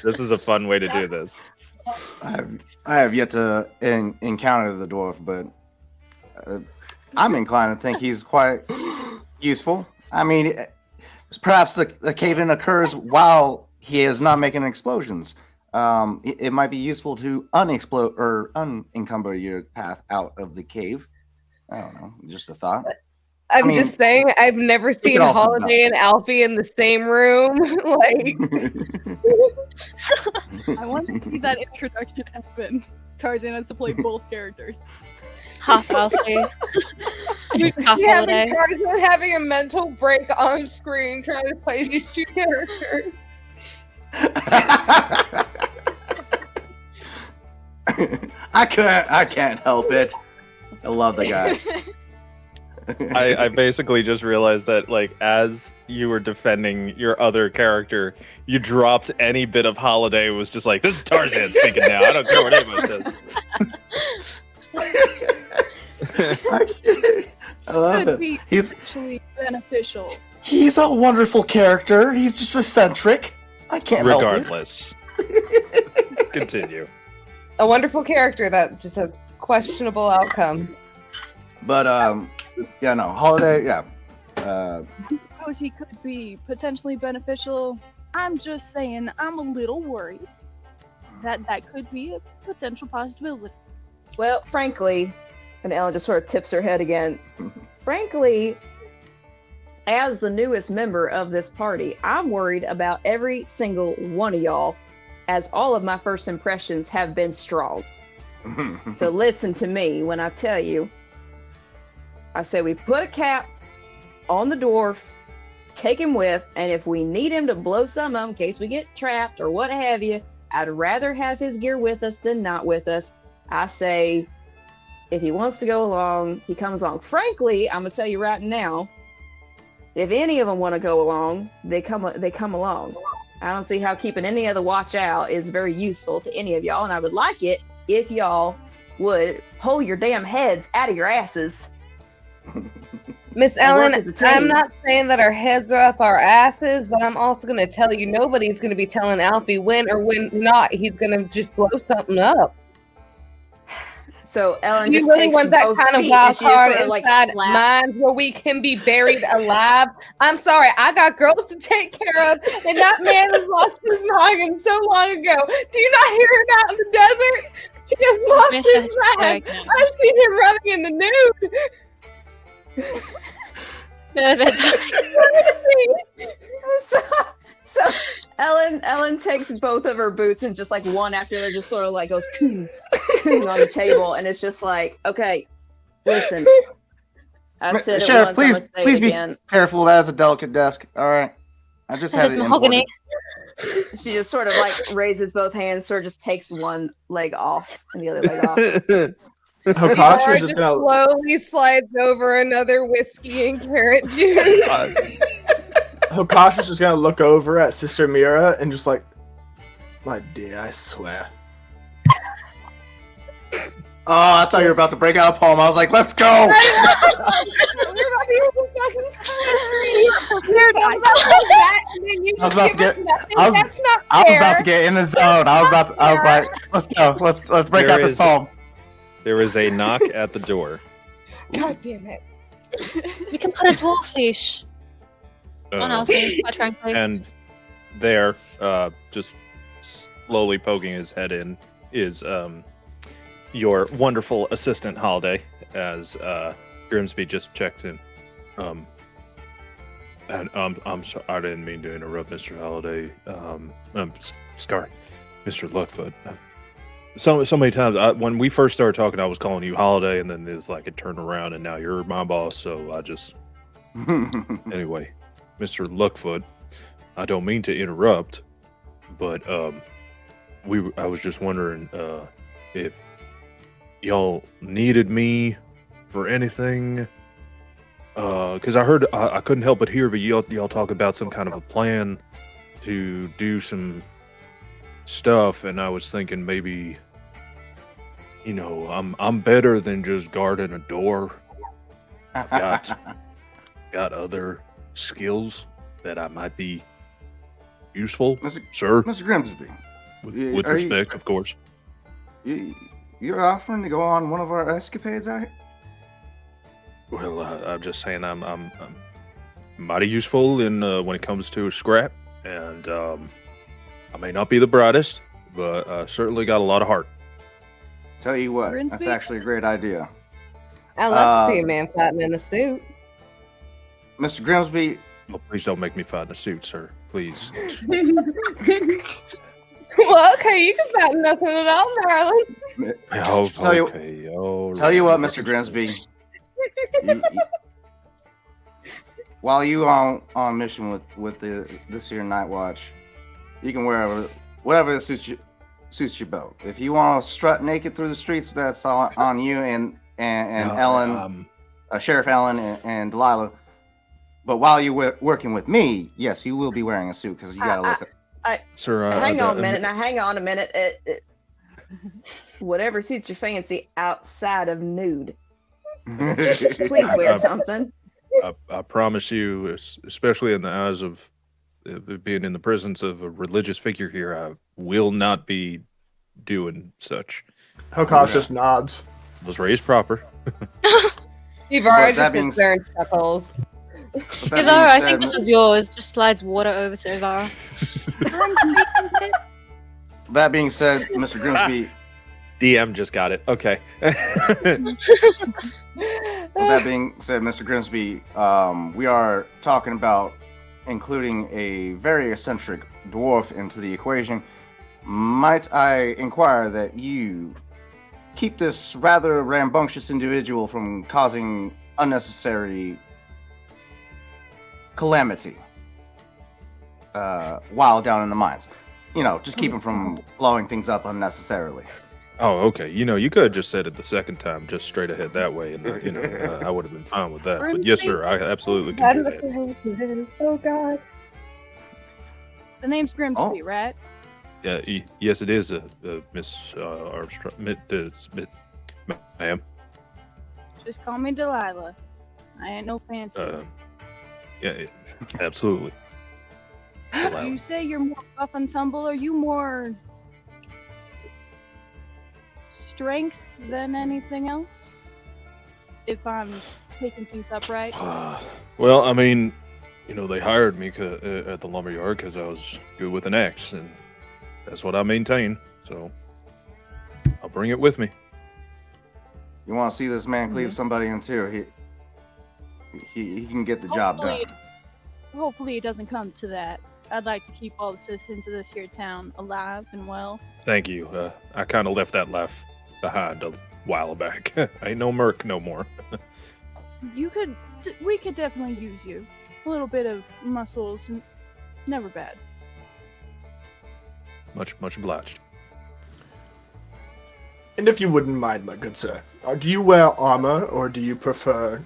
This is a fun way to do this. I have yet to encounter the dwarf, but I'm inclined to think he's quite useful. I mean, Perhaps the cave-in occurs while he is not making explosions. It might be useful to unexplode or unencumber your path out of the cave. I don't know, just a thought. I'm just saying, I've never seen also Holiday and Alfie in the same room. Like, I want to see that introduction happen. Tarzan has to play both characters. Half Alfie. Half having Holiday. Tarzan having a mental break on screen trying to play these two characters. I can't help it. I love the guy. I basically just realized that, like, as you were defending your other character, you dropped any bit of Holiday. It was just like, this is Tarzan speaking now. I don't care what anybody says. I love Could it. be He's actually beneficial. a wonderful character. He's just eccentric. I can't help it. Regardless. Continue. A wonderful character that just has questionable outcome. But yeah, no, Holiday, yeah. Suppose he could be potentially beneficial. I'm just saying, I'm a little worried that that could be a potential possibility. Well, frankly, and Ellen just sort of tips her head again. Frankly, as the newest member of this party, I'm worried about every single one of y'all, as all of my first impressions have been strong. So listen to me when I tell you. I say we put a cap on the dwarf, take him with, and if we need him to blow some of them in case we get trapped or what have you, I'd rather have his gear with us than not with us. I say, if he wants to go along, he comes along. Frankly, I'm gonna tell you right now, if any of them want to go along, they come along. I don't see how keeping any of the watch out is very useful to any of y'all, and I would like it if y'all would pull your damn heads out of your asses. Miss Ellen, I'm not saying that our heads are up our asses, but I'm also going to tell you nobody's going to be telling Alfie when or when not he's going to just blow something up. So Ellen, you just really takes want that both kind of feet wild and she just card sort of, like, inside slaps. mine where we can be buried alive? I'm sorry, I got girls to take care of, and that man has lost his noggin so long ago. Do you not hear him out in the desert? He has lost his mind. I've seen him running in the nude. so Ellen takes both of her boots and just like one after the other just sort of like goes on the table, and it's just like, okay, listen, I said Sheriff, it once, please be careful. That is a delicate desk. All right, I just had it imported. She just sort of like raises both hands, sort of just takes one leg off and the other leg off. Hokashi's just gonna slowly slides over another whiskey and carrot juice. Hokashi's just gonna look over at Sister Mira and just like, my dear, I swear. Oh, I thought you were about to break out a poem. I was like, let's go. I was about to get in the zone. I was like, let's go. Let's break out this poem. There is a knock at the door. God damn it. We can put a dwarf leash on Alfie, quite frankly. And there, just slowly poking his head in, is your wonderful assistant Holiday, as Grimsby just checks in. And I'm sorry, I didn't mean to interrupt, Mr. Holiday. Scar, Mr. Luckfoot. So many times when we first started talking, I was calling you Holiday, and then it's like it turned around, and now you're my boss. So I just anyway, Mr. Luckfoot. I don't mean to interrupt, but I was just wondering if y'all needed me for anything. Because I heard I couldn't help but hear, but y'all talk about some kind of a plan to do some stuff, and I was thinking maybe, you know, I'm better than just guarding a door. I've got other skills that I might be useful, sir. Mr. Grimsby, with respect, of course. You're offering to go on one of our escapades out here? Well, I'm just saying, I'm mighty useful in when it comes to scrap, and I may not be the brightest, but I certainly got a lot of heart. Tell you what, that's Grimsby? actually a great idea. I love to see a man fighting in a suit. Mr. Grimsby, Oh, please don't make me fight in a suit, sir. Please. Well, okay, you can fight in nothing at all, darling. Oh, Tell you- okay. All tell you right. what, Mr. Grimsby. While you on mission with this here night watch, you can wear whatever suits you both. If you want to strut naked through the streets, that's on you and No, Ellen, Sheriff Ellen and Delilah. But while you're working with me, yes, you will be wearing a suit because you gotta look. Sir, Hang on a minute. Now, hang on a minute. Whatever suits your fancy outside of nude. Please wear something. I promise you, especially in the eyes of being in the presence of a religious figure here, I will not be doing such. Hokas just nods. I was raised proper. Ibarra that just being sits there and chuckles. With that Ivara, I being think said, this was yours. Just slides water over to Ivara. That being said, Mr. Grimsby, DM just got it. Okay. with that being said, Mr. Grimsby, we are talking about including a very eccentric dwarf into the equation. Might I inquire that you keep this rather rambunctious individual from causing unnecessary calamity while down in the mines? You know, just keep him from blowing things up unnecessarily. Oh, okay. You know, you could have just said it the second time, just straight ahead that way, and I would have been fine with that. But yes, sir, I absolutely can do that. Oh, God. The name's Grimsby, right? Yeah, yes, it is, Miss Armstrong, ma'am. Just call me Delilah. I ain't no fancy. Yeah, absolutely. You say you're more rough and tumble. Are you more strength than anything else? If I'm picking things up right. Well, I mean, you know, they hired me at the lumberyard because I was good with an axe, and that's what I maintain. So I'll bring it with me. You want to see this man cleave somebody in two? He can get the job done. Hopefully it doesn't come to that. I'd like to keep all the citizens of this here town alive and well. Thank you. I kind of left that life behind a while back. Ain't no merc no more. We could definitely use you. A little bit of muscles, never bad. Much obliged. And if you wouldn't mind, my good sir, do you wear armor or do you prefer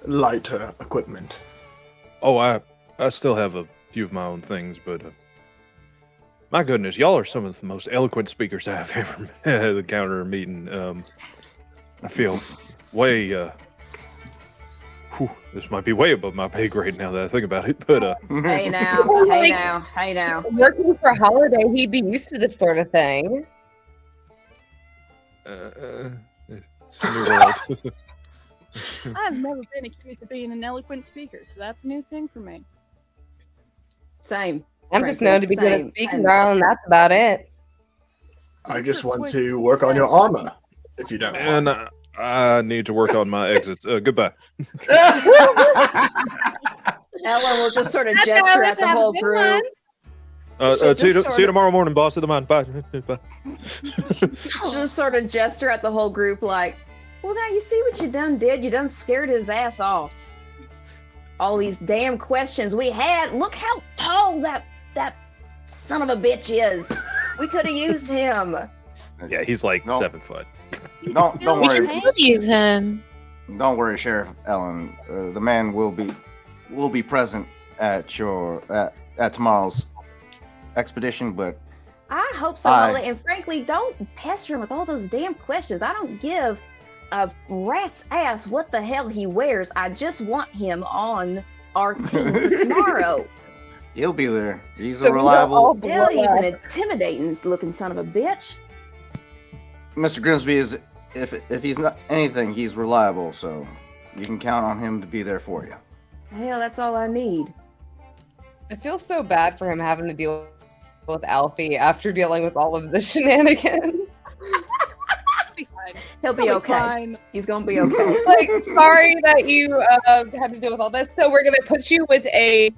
lighter equipment? Oh, I still have a few of my own things, but my goodness, y'all are some of the most eloquent speakers I've ever encountered or meeting. I feel way, this might be way above my pay grade now that I think about it, but Hey now. Working for Holiday, he'd be used to this sort of thing. it's a new world. I've never been accused of being an eloquent speaker, so that's a new thing for me. Same. I'm just known to be good Same. at speaking, darling. That's about it. I just want to work on your armor, if you don't mind. And I need to work on my exits. Goodbye. Ellen will just sort of gesture at the whole group. See you tomorrow morning, boss of the mine. Bye. Bye. She'll just sort of gesture at the whole group like, well, now you see what you done did? You done scared his ass off. All these damn questions we had. Look how tall that son of a bitch is. We could have used him. Yeah, he's like No. 7 foot. Don't We worry. can still use him. Don't worry, Sheriff Ellen. The man will be present at tomorrow's expedition. But I hope so, Holly. And frankly, don't pester him with all those damn questions. I don't give a rat's ass what the hell he wears. I just want him on our team for tomorrow. he'll be there. He's So a we don't all reliable. Hell, he's an blood. intimidating looking son of a bitch. Mr. Grimsby is, if he's not anything, he's reliable. So you can count on him to be there for you. Hell, that's all I need. I feel so bad for him having to deal with Alfie after dealing with all of the shenanigans. Be fine. He'll be okay. Fine. He's gonna be okay. Like, sorry that you had to deal with all this. So we're gonna put you with a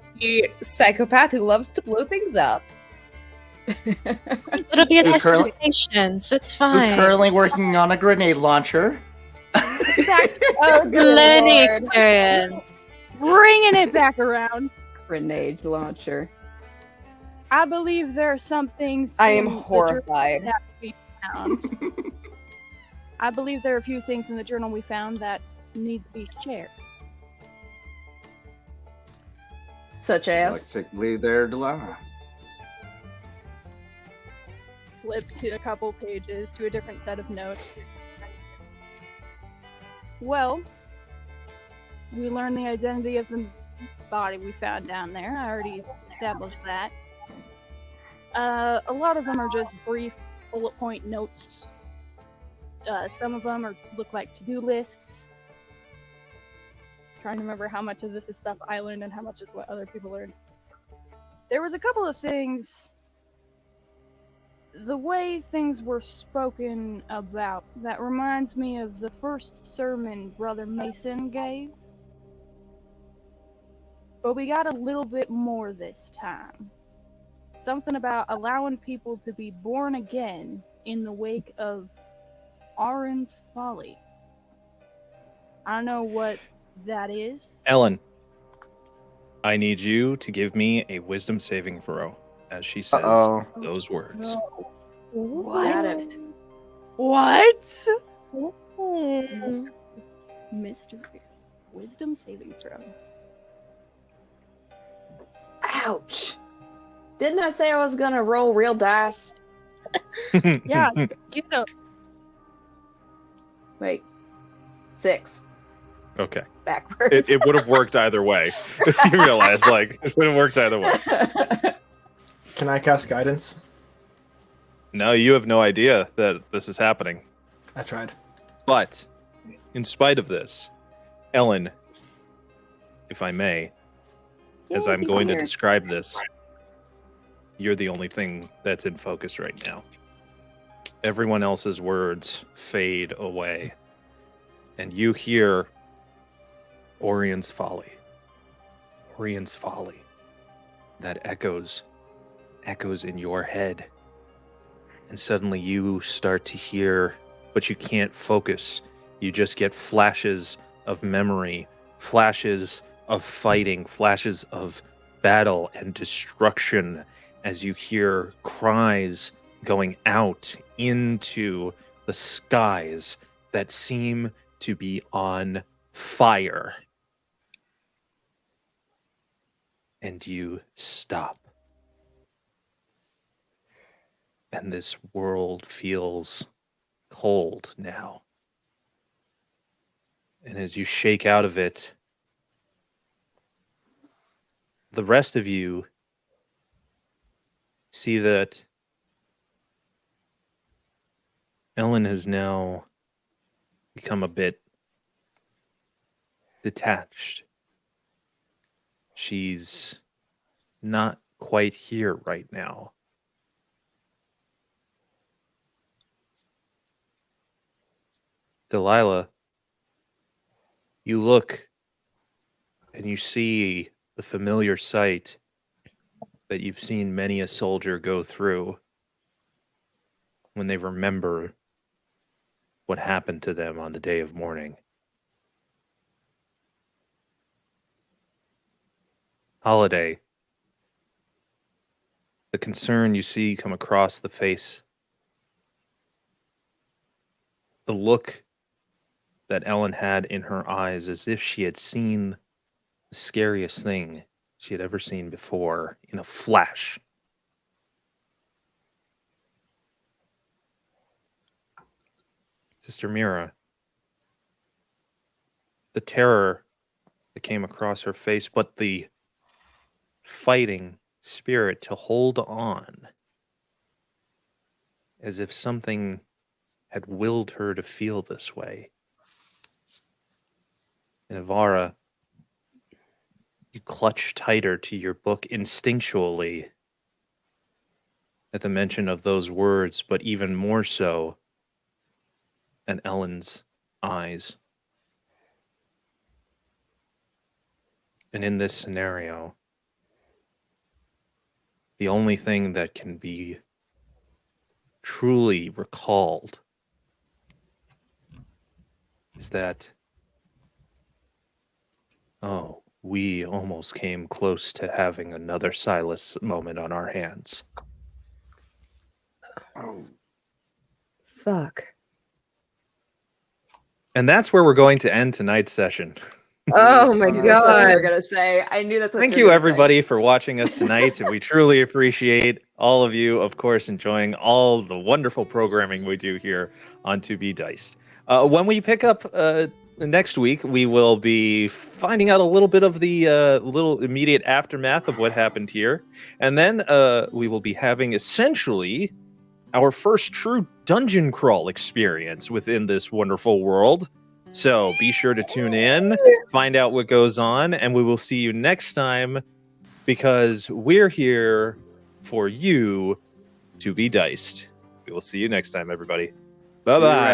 psychopath who loves to blow things up. It'll be a Who's test currently- of patience. It's Who's fine. currently working on a grenade launcher? Oh, good Learning Lord. experience. Bringing it back around. Grenade launcher. I believe there are some things. I am in the horrified. journal that we found. I believe there are a few things in the journal we found that need to be shared. Such Like as? sick leave there, Delilah. Flip to a couple pages to a different set of notes. Well, we learned the identity of the body we found down there. I already established that. A lot of them are just brief bullet point notes. Some of them look like to-do lists. Trying to remember how much of this is stuff I learned and how much is what other people learned. There was a couple of things. The way things were spoken about, that reminds me of the first sermon Brother Mason gave. But we got a little bit more this time. Something about allowing people to be born again in the wake of Aaron's folly. I don't know what that is. Ellen, I need you to give me a wisdom saving throw as she says Uh-oh. those words. What? What? Hmm. Mysterious. Wisdom saving throw. Ouch. Didn't I say I was gonna roll real dice? Yeah, get up. Wait. 6. Okay. Backwards. It would have worked either way. You realize, like, it would have worked either way. Can I cast guidance? No, you have no idea that this is happening. I tried. But, in spite of this, Ellen, if I may, as I'm going to describe this, you're the only thing that's in focus right now. Everyone else's words fade away. And you hear Orion's folly. Orion's folly. That echoes in your head. And suddenly you start to hear, but you can't focus. You just get flashes of memory, flashes of fighting, flashes of battle and destruction as you hear cries going out into the skies that seem to be on fire. And you stop. And this world feels cold now. And as you shake out of it, the rest of you see that Ellen has now become a bit detached. She's not quite here right now. Delilah, you look and you see the familiar sight that you've seen many a soldier go through when they remember what happened to them on the day of mourning. Holiday, the concern you see come across the face, the look that Ellen had in her eyes as if she had seen the scariest thing she had ever seen before in a flash. Sister Mira, the terror that came across her face, but the fighting spirit to hold on as if something had willed her to feel this way. And Ivara, You clutch tighter to your book instinctually at the mention of those words, but even more so at Ellen's eyes. And in this scenario, the only thing that can be truly recalled is that, oh, we almost came close to having another Silas moment on our hands. Oh, Fuck. And that's where we're going to end tonight's session. Oh my Son of a- That's what you god. were gonna say. I knew that's what Thank you you, were gonna everybody, for watching us tonight. And we truly appreciate all of you, of course, enjoying all the wonderful programming we do here on To Be Diced. When we pick up next week, we will be finding out a little bit of the little immediate aftermath of what happened here. And then we will be having essentially our first true dungeon crawl experience within this wonderful world. So be sure to tune in, find out what goes on, and we will see you next time because we're here for you to be diced. We will see you next time, everybody. Bye bye.